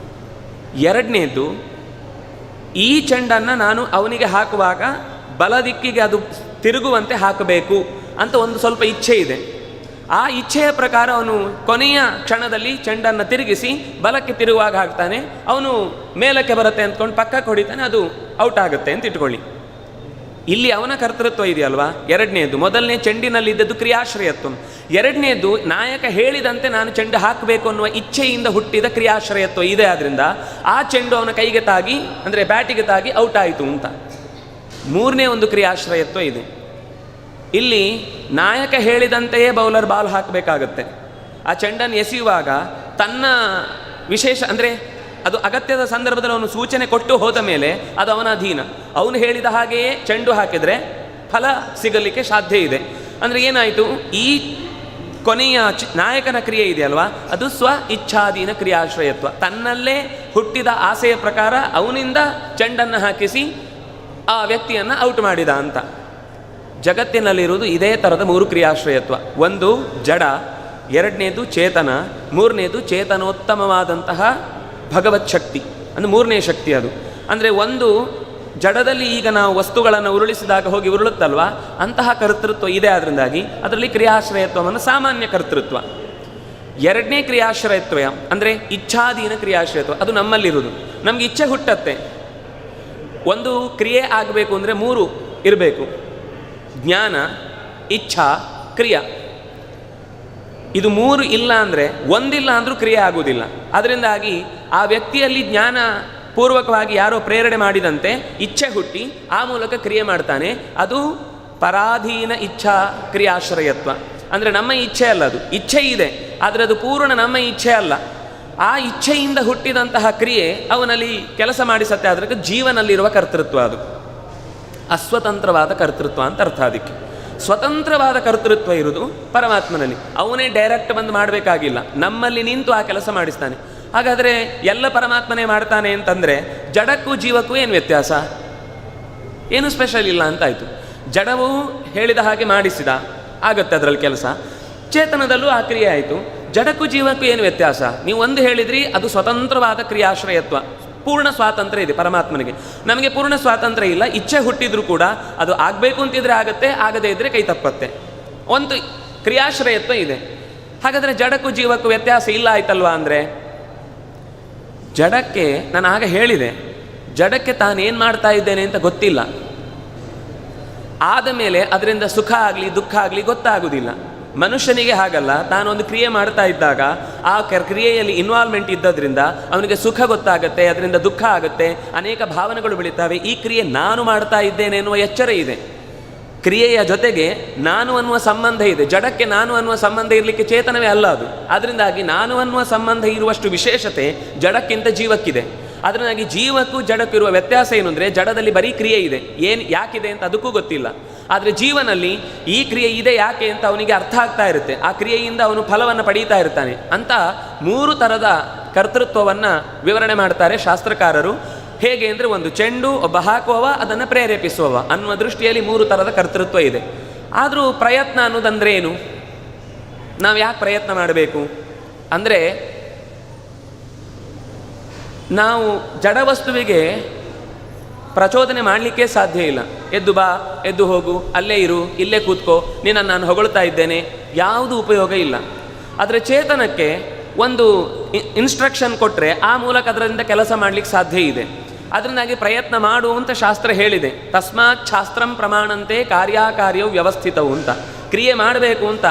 ಎರಡನೇದು, ಈ ಚೆಂಡನ್ನು ನಾನು ಅವನಿಗೆ ಹಾಕುವಾಗ ಬಲ ದಿಕ್ಕಿಗೆ ಅದು ತಿರುಗುವಂತೆ ಹಾಕಬೇಕು ಅಂತ ಒಂದು ಸ್ವಲ್ಪ ಇಚ್ಛೆ ಇದೆ. ಆ ಇಚ್ಛೆಯ ಪ್ರಕಾರ ಅವನು ಕೊನೆಯ ಕ್ಷಣದಲ್ಲಿ ಚೆಂಡನ್ನು ತಿರುಗಿಸಿ ಬಲಕ್ಕೆ ತಿರುಗುವಾಗ ಹಾಕ್ತಾನೆ. ಅವನು ಮೇಲಕ್ಕೆ ಬರುತ್ತೆ ಅಂದ್ಕೊಂಡು ಪಕ್ಕಕ್ಕೆ ಹೊಡಿತಾನೆ, ಅದು ಔಟ್ ಆಗುತ್ತೆ ಅಂತ ಇಟ್ಕೊಳ್ಳಿ. ಇಲ್ಲಿ ಅವನ ಕರ್ತೃತ್ವ ಇದೆಯಲ್ವಾ ಎರಡನೇದು. ಮೊದಲನೇ ಚೆಂಡಿನಲ್ಲಿದ್ದದ್ದು ಕ್ರಿಯಾಶ್ರಯತ್ವ. ಎರಡನೇದು ನಾಯಕ ಹೇಳಿದಂತೆ ನಾನು ಚೆಂಡು ಹಾಕಬೇಕು ಅನ್ನುವ ಇಚ್ಛೆಯಿಂದ ಹುಟ್ಟಿದ ಕ್ರಿಯಾಶ್ರಯತ್ವ ಇದೆ. ಆದ್ದರಿಂದ ಆ ಚೆಂಡು ಅವನ ಕೈಗೆ ತಾಗಿ, ಅಂದರೆ ಬ್ಯಾಟಿಗೆ ತಾಗಿ ಔಟ್ ಆಯಿತು ಅಂತ. ಮೂರನೇ ಒಂದು ಕ್ರಿಯಾಶ್ರಯತ್ವ ಇದೆ. ಇಲ್ಲಿ ನಾಯಕ ಹೇಳಿದಂತೆಯೇ ಬೌಲರ್ ಬಾಲ್ ಹಾಕಬೇಕಾಗತ್ತೆ. ಆ ಚೆಂಡನ್ನು ಎಸೆಯುವಾಗ ತನ್ನ ವಿಶೇಷ, ಅಂದರೆ ಅದು ಅಗತ್ಯದ ಸಂದರ್ಭದಲ್ಲಿ ಅವನು ಸೂಚನೆ ಕೊಟ್ಟು ಹೋದ ಮೇಲೆ ಅದು ಅವನ ಅಧೀನ. ಅವನು ಹೇಳಿದ ಹಾಗೆಯೇ ಚೆಂಡು ಹಾಕಿದರೆ ಫಲ ಸಿಗಲಿಕ್ಕೆ ಸಾಧ್ಯ ಇದೆ. ಅಂದರೆ ಏನಾಯಿತು, ಈ ಕೊನೆಯ ನಾಯಕನ ಕ್ರಿಯೆ ಇದೆಯಲ್ವಾ, ಅದು ಸ್ವ ಇಚ್ಛಾಧೀನ ಕ್ರಿಯಾಶ್ರಯತ್ವ. ತನ್ನಲ್ಲೇ ಹುಟ್ಟಿದ ಆಸೆಯ ಪ್ರಕಾರ ಅವನಿಂದ ಚೆಂಡನ್ನು ಹಾಕಿಸಿ ಆ ವ್ಯಕ್ತಿಯನ್ನು ಔಟ್ ಮಾಡಿದ ಅಂತ. ಜಗತ್ತಿನಲ್ಲಿರುವುದು ಇದೇ ಥರದ 3 ಕ್ರಿಯಾಶ್ರಯತ್ವ. ಒಂದು ಜಡ, ಎರಡನೇದು ಚೇತನ, ಮೂರನೇದು ಚೇತನೋತ್ತಮವಾದಂತಹ ಭಗವತ್ ಶಕ್ತಿ, ಅಂದರೆ 3ನೇ ಶಕ್ತಿ ಅದು. ಅಂದರೆ ಒಂದು ಜಡದಲ್ಲಿ ಈಗ ನಾವು ವಸ್ತುಗಳನ್ನು ಉರುಳಿಸಿದಾಗ ಹೋಗಿ ಉರುಳುತ್ತಲ್ವ, ಅಂತಹ ಕರ್ತೃತ್ವ ಇದೆ. ಅದರಿಂದಾಗಿ ಅದರಲ್ಲಿ ಕ್ರಿಯಾಶ್ರಯತ್ವವನ್ನು ಸಾಮಾನ್ಯ ಕರ್ತೃತ್ವ. ಎರಡನೇ ಕ್ರಿಯಾಶ್ರಯತ್ವ ಅಂದರೆ ಇಚ್ಛಾಧೀನ ಕ್ರಿಯಾಶ್ರಯತ್ವ. ಅದು ನಮ್ಮಲ್ಲಿರುವುದು. ನಮಗೆ ಇಚ್ಛೆ ಹುಟ್ಟತ್ತೆ. ಒಂದು ಕ್ರಿಯೆ ಆಗಬೇಕು ಅಂದರೆ 3 ಇರಬೇಕು: ಜ್ಞಾನ, ಇಚ್ಛಾ, ಕ್ರಿಯಾ. ಇದು 3 ಇಲ್ಲ ಅಂದರೆ, ಒಂದಿಲ್ಲ ಅಂದರೂ ಕ್ರಿಯೆ ಆಗುವುದಿಲ್ಲ. ಅದರಿಂದಾಗಿ ಆ ವ್ಯಕ್ತಿಯಲ್ಲಿ ಜ್ಞಾನ ಪೂರ್ವಕವಾಗಿ ಯಾರೋ ಪ್ರೇರಣೆ ಮಾಡಿದಂತೆ ಇಚ್ಛೆ ಹುಟ್ಟಿ ಆ ಮೂಲಕ ಕ್ರಿಯೆ ಮಾಡ್ತಾನೆ. ಅದು ಪರಾಧೀನ ಇಚ್ಛಾ ಕ್ರಿಯಾಶ್ರಯತ್ವ. ಅಂದರೆ ನಮ್ಮ ಇಚ್ಛೆ ಅಲ್ಲ, ಅದು ಇಚ್ಛೆ ಇದೆ, ಆದರೆ ಅದು ಪೂರ್ಣ ನಮ್ಮ ಇಚ್ಛೆ ಅಲ್ಲ. ಆ ಇಚ್ಛೆಯಿಂದ ಹುಟ್ಟಿದಂತಹ ಕ್ರಿಯೆ ಅವನಲ್ಲಿ ಕೆಲಸ ಮಾಡಿಸತ್ತೆ. ಅದಕ್ಕೆ ಜೀವನಲ್ಲಿರುವ ಕರ್ತೃತ್ವ ಅದು ಅಸ್ವತಂತ್ರವಾದ ಕರ್ತೃತ್ವ ಅಂತ ಅರ್ಥ. ಅದಕ್ಕೆ ಸ್ವತಂತ್ರವಾದ ಕರ್ತೃತ್ವ ಇರುವುದು ಪರಮಾತ್ಮನಲ್ಲಿ. ಅವನೇ ಡೈರೆಕ್ಟ್ ಬಂದು ಮಾಡಬೇಕಾಗಿಲ್ಲ, ನಮ್ಮಲ್ಲಿ ನಿಂತು ಆ ಕೆಲಸ ಮಾಡಿಸ್ತಾನೆ. ಹಾಗಾದರೆ ಎಲ್ಲ ಪರಮಾತ್ಮನೇ ಮಾಡ್ತಾನೆ ಅಂತಂದರೆ ಜಡಕ್ಕೂ ಜೀವಕ್ಕೂ ಏನು ವ್ಯತ್ಯಾಸ? ಏನು ಸ್ಪೆಷಲ್ ಇಲ್ಲ ಅಂತಾಯಿತು. ಜಡವು ಹೇಳಿದ ಹಾಗೆ ಮಾಡಿಸಿದ, ಆಗುತ್ತೆ ಅದರಲ್ಲಿ ಕೆಲಸ. ಚೇತನದಲ್ಲೂ ಆ ಕ್ರಿಯೆ ಆಯಿತು. ಜಡಕ್ಕೂ ಜೀವಕ್ಕೂ ಏನು ವ್ಯತ್ಯಾಸ? ನೀವು ಒಂದು ಹೇಳಿದ್ರಿ, ಅದು ಸ್ವತಂತ್ರವಾದ ಕ್ರಿಯಾಶ್ರಯತ್ವ. ಪೂರ್ಣ ಸ್ವಾತಂತ್ರ್ಯ ಇದೆ ಪರಮಾತ್ಮನಿಗೆ. ನಮಗೆ ಪೂರ್ಣ ಸ್ವಾತಂತ್ರ್ಯ ಇಲ್ಲ. ಇಚ್ಛೆ ಹುಟ್ಟಿದ್ರೂ ಕೂಡ ಅದು ಆಗಬೇಕು ಅಂತಿದ್ರೆ ಆಗುತ್ತೆ, ಆಗದೇ ಇದ್ದರೆ ಕೈ ತಪ್ಪತ್ತೆ. ಒಂದು ಕ್ರಿಯಾಶ್ರಯತ್ವ ಇದೆ. ಹಾಗಾದರೆ ಜಡಕ್ಕೂ ಜೀವಕ್ಕೂ ವ್ಯತ್ಯಾಸ ಇಲ್ಲ ಆಯ್ತಲ್ವಾ ಅಂದರೆ, ಜಡಕ್ಕೆ ನಾನು ಆಗ ಹೇಳಿದೆ, ಜಡಕ್ಕೆ ತಾನೇನು ಮಾಡ್ತಾ ಇದ್ದೇನೆ ಅಂತ ಗೊತ್ತಿಲ್ಲ. ಆದ ಮೇಲೆ ಅದರಿಂದ ಸುಖ ಆಗಲಿ ದುಃಖ ಆಗಲಿ ಗೊತ್ತಾಗುವುದಿಲ್ಲ. ಮನುಷ್ಯನಿಗೆ ಹಾಗಲ್ಲ, ತಾನೊಂದು ಕ್ರಿಯೆ ಮಾಡ್ತಾ ಇದ್ದಾಗ ಆ ಕ್ರಿಯೆಯಲ್ಲಿ ಇನ್ವಾಲ್ವ್ಮೆಂಟ್ ಇದ್ದದ್ರಿಂದ ಅವನಿಗೆ ಸುಖ ಗೊತ್ತಾಗುತ್ತೆ, ಅದರಿಂದ ದುಃಖ ಆಗುತ್ತೆ, ಅನೇಕ ಭಾವನೆಗಳು ಬೆಳೀತವೆ. ಈ ಕ್ರಿಯೆ ನಾನು ಮಾಡ್ತಾ ಇದ್ದೇನೆ ಎನ್ನುವ ಎಚ್ಚರ ಇದೆ. ಕ್ರಿಯೆಯ ಜೊತೆಗೆ ನಾನು ಅನ್ನುವ ಸಂಬಂಧ ಇದೆ. ಜಡಕ್ಕೆ ನಾನು ಅನ್ನುವ ಸಂಬಂಧ ಇರಲಿಕ್ಕೆ ಚೇತನವೇ ಅಲ್ಲ ಅದು. ಅದರಿಂದಾಗಿ ನಾನು ಅನ್ನುವ ಸಂಬಂಧ ಇರುವಷ್ಟು ವಿಶೇಷತೆ ಜಡಕ್ಕಿಂತ ಜೀವಕ್ಕಿದೆ. ಅದರಿಂದಾಗಿ ಜೀವಕ್ಕೂ ಜಡಕ್ಕೂ ಇರುವ ವ್ಯತ್ಯಾಸ ಏನು ಅಂದರೆ, ಜಡದಲ್ಲಿ ಬರೀ ಕ್ರಿಯೆ ಇದೆ, ಏನು ಯಾಕಿದೆ ಅಂತ ಅದಕ್ಕೂ ಗೊತ್ತಿಲ್ಲ. ಆದರೆ ಜೀವನಲ್ಲಿ ಈ ಕ್ರಿಯೆ ಇದೆ ಯಾಕೆ ಅಂತ ಅವನಿಗೆ ಅರ್ಥ ಆಗ್ತಾ ಇರುತ್ತೆ. ಆ ಕ್ರಿಯೆಯಿಂದ ಅವನು ಫಲವನ್ನು ಪಡೀತಾ ಇರ್ತಾನೆ ಅಂತ 3 ಥರದ ಕರ್ತೃತ್ವವನ್ನು ವಿವರಣೆ ಮಾಡ್ತಾರೆ ಶಾಸ್ತ್ರಕಾರರು. ಹೇಗೆ ಅಂದರೆ, ಒಂದು ಚೆಂಡು, ಒಬ್ಬ ಹಾಕುವವ, ಅದನ್ನು ಪ್ರೇರೇಪಿಸುವವ ಅನ್ನುವ ದೃಷ್ಟಿಯಲ್ಲಿ 3 ಥರದ ಕರ್ತೃತ್ವ ಇದೆ. ಆದರೂ ಪ್ರಯತ್ನ ಅನ್ನೋದಂದ್ರೆ ಏನು? ನಾವು ಯಾಕೆ ಪ್ರಯತ್ನ ಮಾಡಬೇಕು ಅಂದರೆ, ನಾವು ಜಡವಸ್ತುವಿಗೆ ಪ್ರಚೋದನೆ ಮಾಡಲಿಕ್ಕೆ ಸಾಧ್ಯ ಇಲ್ಲ. ಎದ್ದು ಬಾ, ಎದ್ದು ಹೋಗು, ಅಲ್ಲೇ ಇರು, ಇಲ್ಲೇ ಕೂತ್ಕೋ, ನಿನ್ನನ್ನು ನಾನು ಹೊಗಳ್ತಾ ಇದ್ದೇನೆ, ಯಾವುದು ಉಪಯೋಗ ಇಲ್ಲ. ಆದರೆ ಚೇತನಕ್ಕೆ ಒಂದು ಇನ್ಸ್ಟ್ರಕ್ಷನ್ ಕೊಟ್ಟರೆ ಆ ಮೂಲಕ ಅದರಿಂದ ಕೆಲಸ ಮಾಡಲಿಕ್ಕೆ ಸಾಧ್ಯ ಇದೆ. ಅದರಿಂದಾಗಿ ಪ್ರಯತ್ನ ಮಾಡು ಅಂತ ಶಾಸ್ತ್ರ ಹೇಳಿದೆ. ತಸ್ಮಾತ್ ಶಾಸ್ತ್ರಂ ಪ್ರಮಾಣಂತೆ ಕಾರ್ಯಕಾರ್ಯವು ವ್ಯವಸ್ಥಿತವು ಅಂತ. ಕ್ರಿಯೆ ಮಾಡಬೇಕು ಅಂತ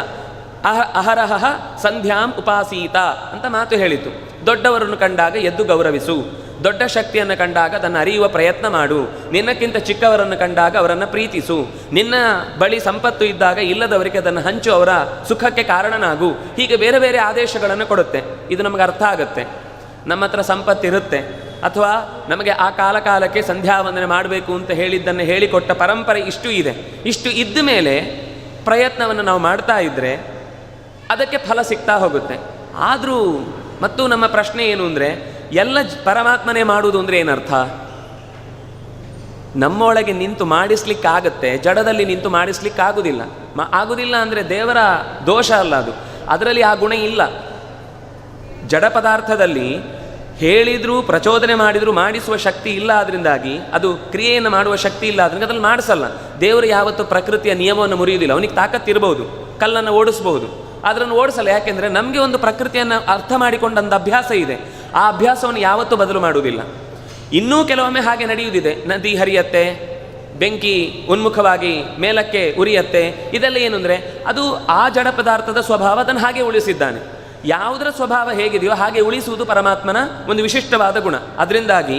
ಅಹರಹ ಸಂಧ್ಯಾಂ ಉಪಾಸೀತ ಅಂತ ಮಾತು ಹೇಳಿತು. ದೊಡ್ಡವರನ್ನು ಕಂಡಾಗ ಎದ್ದು ಗೌರವಿಸು, ದೊಡ್ಡ ಶಕ್ತಿಯನ್ನು ಕಂಡಾಗ ಅದನ್ನು ಅರಿಯುವ ಪ್ರಯತ್ನ ಮಾಡು, ನಿನ್ನಕ್ಕಿಂತ ಚಿಕ್ಕವರನ್ನು ಕಂಡಾಗ ಅವರನ್ನು ಪ್ರೀತಿಸು, ನಿನ್ನ ಬಳಿ ಸಂಪತ್ತು ಇದ್ದಾಗ ಇಲ್ಲದವರಿಗೆ ಅದನ್ನು ಹಂಚು, ಅವರ ಸುಖಕ್ಕೆ ಕಾರಣನಾಗು. ಹೀಗೆ ಬೇರೆ ಬೇರೆ ಆದೇಶಗಳನ್ನು ಕೊಡುತ್ತೆ. ಇದು ನಮಗೆ ಅರ್ಥ ಆಗುತ್ತೆ. ನಮ್ಮ ಹತ್ರ ಸಂಪತ್ತಿರುತ್ತೆ, ಅಥವಾ ನಮಗೆ ಆ ಕಾಲಕ್ಕೆ ಸಂಧ್ಯಾವಂದನೆ ಮಾಡಬೇಕು ಅಂತ ಹೇಳಿದ್ದನ್ನು ಹೇಳಿಕೊಟ್ಟ ಪರಂಪರೆ ಇಷ್ಟು ಇದೆ. ಇಷ್ಟು ಇದ್ದ ಮೇಲೆ ಪ್ರಯತ್ನವನ್ನು ನಾವು ಮಾಡ್ತಾ ಇದ್ದರೆ ಅದಕ್ಕೆ ಫಲ ಸಿಗ್ತಾ ಹೋಗುತ್ತೆ. ಆದರೂ ಮತ್ತು ನಮ್ಮ ಪ್ರಶ್ನೆ ಏನು ಅಂದರೆ, ಎಲ್ಲ ಪರಮಾತ್ಮನೇ ಮಾಡುವುದು ಅಂದರೆ ಏನರ್ಥ? ನಮ್ಮೊಳಗೆ ನಿಂತು ಮಾಡಿಸ್ಲಿಕ್ಕಾಗತ್ತೆ, ಜಡದಲ್ಲಿ ನಿಂತು ಮಾಡಿಸ್ಲಿಕ್ಕಾಗುವುದಿಲ್ಲ. ಆಗುವುದಿಲ್ಲ ಅಂದರೆ ದೇವರ ದೋಷ ಅಲ್ಲ, ಅದು ಅದರಲ್ಲಿ ಆ ಗುಣ ಇಲ್ಲ. ಜಡ ಪದಾರ್ಥದಲ್ಲಿ ಹೇಳಿದರೂ ಪ್ರಚೋದನೆ ಮಾಡಿದರೂ ಮಾಡಿಸುವ ಶಕ್ತಿ ಇಲ್ಲ. ಅದರಿಂದಾಗಿ ಅದು ಕ್ರಿಯೆಯನ್ನು ಮಾಡುವ ಶಕ್ತಿ ಇಲ್ಲ, ಅದರಿಂದ ಅದ್ರಲ್ಲಿ ಮಾಡಿಸಲ್ಲ. ದೇವರು ಯಾವತ್ತೂ ಪ್ರಕೃತಿಯ ನಿಯಮವನ್ನು ಮುರಿಯುವುದಿಲ್ಲ. ಅವನಿಗೆ ತಾಕತ್ತಿರಬಹುದು, ಕಲ್ಲನ್ನು ಓಡಿಸ್ಬಹುದು, ಅದನ್ನು ಓಡಿಸಲ್ಲ. ಯಾಕೆಂದರೆ ನಮಗೆ ಒಂದು ಪ್ರಕೃತಿಯನ್ನು ಅರ್ಥ ಮಾಡಿಕೊಂಡಂಥ ಅಭ್ಯಾಸ ಇದೆ. ಆ ಅಭ್ಯಾಸವನ್ನು ಯಾವತ್ತೂ ಬದಲು ಮಾಡುವುದಿಲ್ಲ. ಇನ್ನೂ ಕೆಲವೊಮ್ಮೆ ಹಾಗೆ ನಡೆಯುವುದಿದೆ. ನದಿ ಹರಿಯತ್ತೆ, ಬೆಂಕಿ ಉನ್ಮುಖವಾಗಿ ಮೇಲಕ್ಕೆ ಉರಿಯತ್ತೆ. ಇದೆಲ್ಲ ಏನು ಅಂದರೆ, ಅದು ಆ ಜಡ ಪದಾರ್ಥದ ಸ್ವಭಾವ, ಅದನ್ನು ಹಾಗೆ ಉಳಿಸಿದ್ದಾನೆ. ಯಾವುದರ ಸ್ವಭಾವ ಹೇಗಿದೆಯೋ ಹಾಗೆ ಉಳಿಸುವುದು ಪರಮಾತ್ಮನ ಒಂದು ವಿಶಿಷ್ಟವಾದ ಗುಣ. ಅದರಿಂದಾಗಿ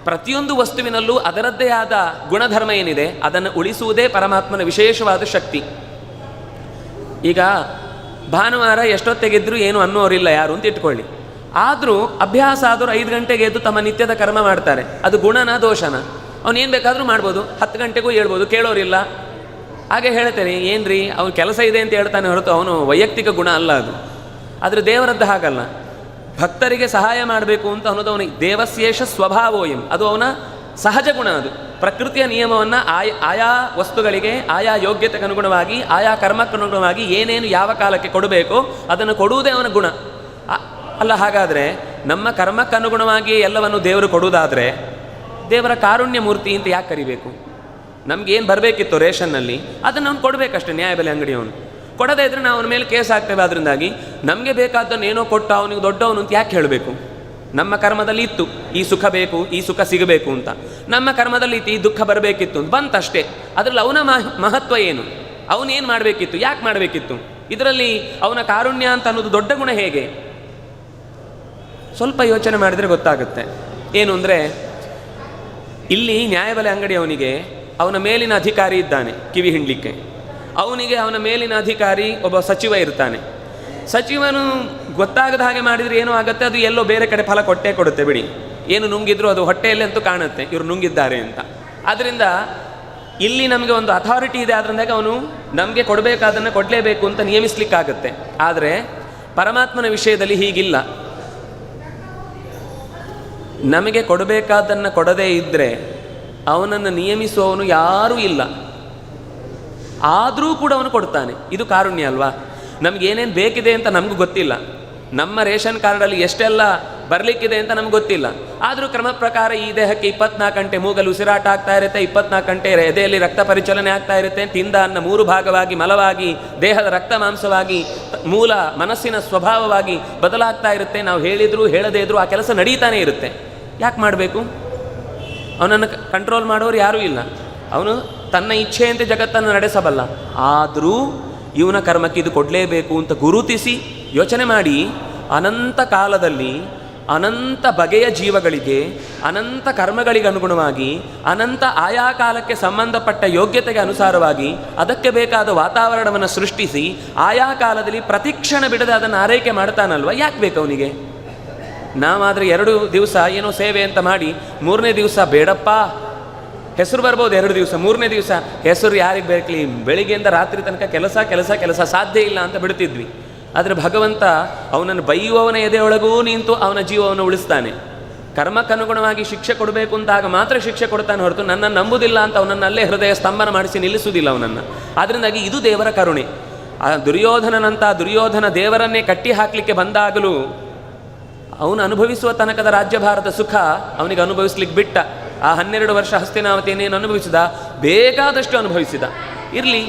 ಪ್ರತಿಯೊಂದು ವಸ್ತುವಿನಲ್ಲೂ ಅದರದ್ದೇ ಆದ ಗುಣಧರ್ಮ ಏನಿದೆ ಅದನ್ನು ಉಳಿಸುವುದೇ ಪರಮಾತ್ಮನ ವಿಶೇಷವಾದ ಶಕ್ತಿ. ಈಗ ಭಾನುವಾರ ಎಷ್ಟೊತ್ತೆಗೆದ್ದರೂ ಏನು ಅನ್ನೋರಿಲ್ಲ ಯಾರು ಅಂತ ಇಟ್ಕೊಳ್ಳಿ. ಆದರೂ ಅಭ್ಯಾಸ ಆದರೂ 5 ಗಂಟೆಗೆ ಎದ್ದು ತಮ್ಮ ನಿತ್ಯದ ಕರ್ಮ ಮಾಡ್ತಾರೆ. ಅದು ಗುಣನ ದೋಷನ? ಅವನೇನು ಬೇಕಾದರೂ ಮಾಡ್ಬೋದು, 10 ಗಂಟೆಗೂ ಹೇಳ್ಬೋದು, ಕೇಳೋರಿಲ್ಲ. ಹಾಗೆ ಹೇಳ್ತೇನೆ, ಏನ್ರಿ ಅವ್ನು ಕೆಲಸ ಇದೆ ಅಂತ ಹೇಳ್ತಾನೆ ಹೊರತು ಅವನು ವೈಯಕ್ತಿಕ ಗುಣ ಅಲ್ಲ ಅದು. ಆದರೆ ದೇವರದ್ದು ಹಾಗಲ್ಲ. ಭಕ್ತರಿಗೆ ಸಹಾಯ ಮಾಡಬೇಕು ಅಂತ ಅನ್ನೋದು ಅವನಿಗೆ ದೇವಸ್ಯೇಷ ಸ್ವಭಾವೋಯಂ, ಅದು ಅವನ ಸಹಜ ಗುಣ. ಅದು ಪ್ರಕೃತಿಯ ನಿಯಮವನ್ನು ಆಯಾ ವಸ್ತುಗಳಿಗೆ ಆಯಾ ಯೋಗ್ಯತೆಗೆ ಅನುಗುಣವಾಗಿ ಆಯಾ ಕರ್ಮಕ್ಕನುಗುಣವಾಗಿ ಏನೇನು ಯಾವ ಕಾಲಕ್ಕೆ ಕೊಡಬೇಕೋ ಅದನ್ನು ಕೊಡುವುದೇ ಅವನ ಗುಣ ಅಲ್ಲ. ಹಾಗಾದರೆ ನಮ್ಮ ಕರ್ಮಕ್ಕನುಗುಣವಾಗಿ ಎಲ್ಲವನ್ನು ದೇವರು ಕೊಡುವುದಾದರೆ ದೇವರ ಕಾರುಣ್ಯ ಮೂರ್ತಿ ಅಂತ ಯಾಕೆ ಕರಿಬೇಕು? ನಮಗೇನು ಬರಬೇಕಿತ್ತು ರೇಷನ್ನಲ್ಲಿ ಅದನ್ನು ಅವ್ನು ಕೊಡಬೇಕಷ್ಟೇ. ನ್ಯಾಯಬೆಲೆ ಅಂಗಡಿಯವನು ಕೊಡದೇ ಇದ್ದರೆ ನಾವು ಅವನ ಮೇಲೆ ಕೇಸ್ ಹಾಕ್ತೇವೆ. ಅದರಿಂದಾಗಿ ನಮಗೆ ಬೇಕಾದ್ದನ್ನು ಏನೋ ಕೊಟ್ಟು ಅವನಿಗೆ ದೊಡ್ಡವನು ಅಂತ ಯಾಕೆ ಹೇಳಬೇಕು? ನಮ್ಮ ಕರ್ಮದಲ್ಲಿ ಇತ್ತು ಈ ಸುಖ ಬೇಕು, ಈ ಸುಖ ಸಿಗಬೇಕು ಅಂತ. ನಮ್ಮ ಕರ್ಮದಲ್ಲಿ ಇತ್ತು ಈ ದುಃಖ ಬರಬೇಕಿತ್ತು ಅಂತ ಬಂತಷ್ಟೇ. ಅದರಲ್ಲಿ ಅವನ ಮಹತ್ವ ಏನು? ಅವನೇನು ಮಾಡಬೇಕಿತ್ತು, ಯಾಕೆ ಮಾಡಬೇಕಿತ್ತು? ಇದರಲ್ಲಿ ಅವನ ಕಾರುಣ್ಯ ಅಂತ ಅನ್ನೋದು ದೊಡ್ಡ ಗುಣ ಹೇಗೆ? ಸ್ವಲ್ಪ ಯೋಚನೆ ಮಾಡಿದರೆ ಗೊತ್ತಾಗುತ್ತೆ. ಏನು ಅಂದರೆ, ಇಲ್ಲಿ ನ್ಯಾಯಬೆಲೆ ಅಂಗಡಿಯವನಿಗೆ ಅವನ ಮೇಲಿನ ಅಧಿಕಾರಿ ಇದ್ದಾನೆ ಕಿವಿ ಹಿಂಡಲಿಕ್ಕೆ. ಅವನಿಗೆ ಅವನ ಮೇಲಿನ ಅಧಿಕಾರಿ ಒಬ್ಬ ಸಚಿವ ಇರ್ತಾನೆ. ಸಚಿವನು ಗೊತ್ತಾಗದ ಹಾಗೆ ಮಾಡಿದರೆ ಏನೋ ಆಗುತ್ತೆ, ಅದು ಎಲ್ಲೋ ಬೇರೆ ಕಡೆ ಫಲ ಕೊಟ್ಟೇ ಕೊಡುತ್ತೆ ಬಿಡಿ. ಏನು ನುಂಗಿದ್ರು ಅದು ಹೊಟ್ಟೆಯಲ್ಲಿ ಅಂತೂ ಕಾಣುತ್ತೆ ಇವರು ನುಂಗಿದ್ದಾರೆ ಅಂತ. ಆದ್ದರಿಂದ ಇಲ್ಲಿ ನಮಗೆ ಒಂದು ಅಥಾರಿಟಿ ಇದೆ. ಅದರಿಂದಾಗ ಅವನು ನಮಗೆ ಕೊಡಬೇಕಾದನ್ನು ಕೊಡಲೇಬೇಕು ಅಂತ ನಿಯಮಿಸಲಿಕ್ಕಾಗತ್ತೆ. ಆದರೆ ಪರಮಾತ್ಮನ ವಿಷಯದಲ್ಲಿ ಹೀಗಿಲ್ಲ. ನಮಗೆ ಕೊಡಬೇಕಾದನ್ನು ಕೊಡದೇ ಇದ್ದರೆ ಅವನನ್ನು ನಿಯಮಿಸುವವನು ಯಾರೂ ಇಲ್ಲ. ಆದರೂ ಕೂಡ ಅವನು ಕೊಡ್ತಾನೆ. ಇದು ಕಾರುಣ್ಯ ಅಲ್ವಾ? ನಮಗೇನೇನು ಬೇಕಿದೆ ಅಂತ ನಮಗೂ ಗೊತ್ತಿಲ್ಲ. ನಮ್ಮ ರೇಷನ್ ಕಾರ್ಡಲ್ಲಿ ಎಷ್ಟೆಲ್ಲ ಬರಲಿಕ್ಕಿದೆ ಅಂತ ನಮ್ಗೆ ಗೊತ್ತಿಲ್ಲ. ಆದರೂ ಕ್ರಮ ಪ್ರಕಾರ ಈ ದೇಹಕ್ಕೆ 24 ಗಂಟೆ ಮೂಗಲು ಉಸಿರಾಟ ಆಗ್ತಾ ಇರುತ್ತೆ, 24 ಗಂಟೆ ಎದೆಯಲ್ಲಿ ರಕ್ತ ಪರಿಚಲನೆ ಆಗ್ತಾ ಇರುತ್ತೆ, ತಿಂದ ಅನ್ನ 3 ಭಾಗವಾಗಿ ಮಲವಾಗಿ ದೇಹದ ರಕ್ತ ಮಾಂಸವಾಗಿ ಮೂಲ ಮನಸ್ಸಿನ ಸ್ವಭಾವವಾಗಿ ಬದಲಾಗ್ತಾ ಇರುತ್ತೆ. ನಾವು ಹೇಳಿದ್ರು ಹೇಳದೇ ಇದ್ರು ಆ ಕೆಲಸ ನಡೀತಾನೆ ಇರುತ್ತೆ. ಯಾಕೆ ಮಾಡಬೇಕು? ಅವನನ್ನು ಕಂಟ್ರೋಲ್ ಮಾಡೋರು ಯಾರೂ ಇಲ್ಲ. ಅವನು ತನ್ನ ಇಚ್ಛೆಯಂತೆ ಜಗತ್ತನ್ನು ನಡೆಸಬಲ್ಲ. ಆದರೂ ಇವನ ಕರ್ಮಕ್ಕೆ ಇದು ಕೊಡಲೇಬೇಕು ಅಂತ ಗುರುತಿಸಿ ಯೋಚನೆ ಮಾಡಿ ಅನಂತ ಕಾಲದಲ್ಲಿ ಅನಂತ ಬಗೆಯ ಜೀವಗಳಿಗೆ ಅನಂತ ಕರ್ಮಗಳಿಗೆ ಅನುಗುಣವಾಗಿ ಅನಂತ ಆಯಾ ಕಾಲಕ್ಕೆ ಸಂಬಂಧಪಟ್ಟ ಯೋಗ್ಯತೆಗೆ ಅನುಸಾರವಾಗಿ ಅದಕ್ಕೆ ಬೇಕಾದ ವಾತಾವರಣವನ್ನು ಸೃಷ್ಟಿಸಿ ಆಯಾ ಕಾಲದಲ್ಲಿ ಪ್ರತಿಕ್ಷಣ ಬಿಡದೆ ಅದನ್ನು ಆರೈಕೆ ಮಾಡ್ತಾನಲ್ವ. ಯಾಕೆ ಬೇಕು ಅವನಿಗೆ? ನಾವಾದರೆ 2 ದಿವಸ ಏನೋ ಸೇವೆ ಅಂತ ಮಾಡಿ 3ನೇ ದಿವಸ ಬೇಡಪ್ಪ, ಹೆಸರು ಬರ್ಬೋದು 2 ದಿವಸ, 3ನೇ ದಿವಸ ಹೆಸರು ಯಾರಿಗೆ ಬೇಕಲಿ, ಬೆಳಿಗ್ಗೆಯಿಂದ ರಾತ್ರಿ ತನಕ ಕೆಲಸ ಕೆಲಸ ಕೆಲಸ ಸಾಧ್ಯ ಇಲ್ಲ ಅಂತ ಬಿಡ್ತಿದ್ವಿ. ಆದರೆ ಭಗವಂತ ಅವನನ್ನು ಬೈಯುವವನ ಎದೆಯೊಳಗೂ ನಿಂತು ಅವನ ಜೀವವನ್ನು ಉಳಿಸ್ತಾನೆ. ಕರ್ಮಕ್ಕನುಗುಣವಾಗಿ ಶಿಕ್ಷೆ ಕೊಡಬೇಕು ಅಂತಾಗ ಮಾತ್ರ ಶಿಕ್ಷೆ ಕೊಡ್ತಾನೆ ಹೊರತು ನನ್ನನ್ನು ನಂಬುದಿಲ್ಲ ಅಂತ ಅವನನ್ನಲ್ಲೇ ಹೃದಯ ಸ್ತಂಭನ ಮಾಡಿಸಿ ನಿಲ್ಲಿಸುವುದಿಲ್ಲ ಅವನನ್ನು. ಆದ್ದರಿಂದಾಗಿ ಇದು ದೇವರ ಕರುಣೆ. ಆ ದುರ್ಯೋಧನ ದೇವರನ್ನೇ ಕಟ್ಟಿ ಹಾಕಲಿಕ್ಕೆ ಬಂದಾಗಲೂ ಅವನು ಅನುಭವಿಸುವ ತನಕದ ರಾಜ್ಯಭಾರದ ಸುಖ ಅವನಿಗೆ ಅನುಭವಿಸ್ಲಿಕ್ಕೆ ಬಿಟ್ಟ. ಆ 12 ವರ್ಷ ಹಸ್ತಿನಾವತಿಯನ್ನೇನು ಅನುಭವಿಸಿದ, ಬೇಕಾದಷ್ಟು ಅನುಭವಿಸಿದ. ಇರಲಿ,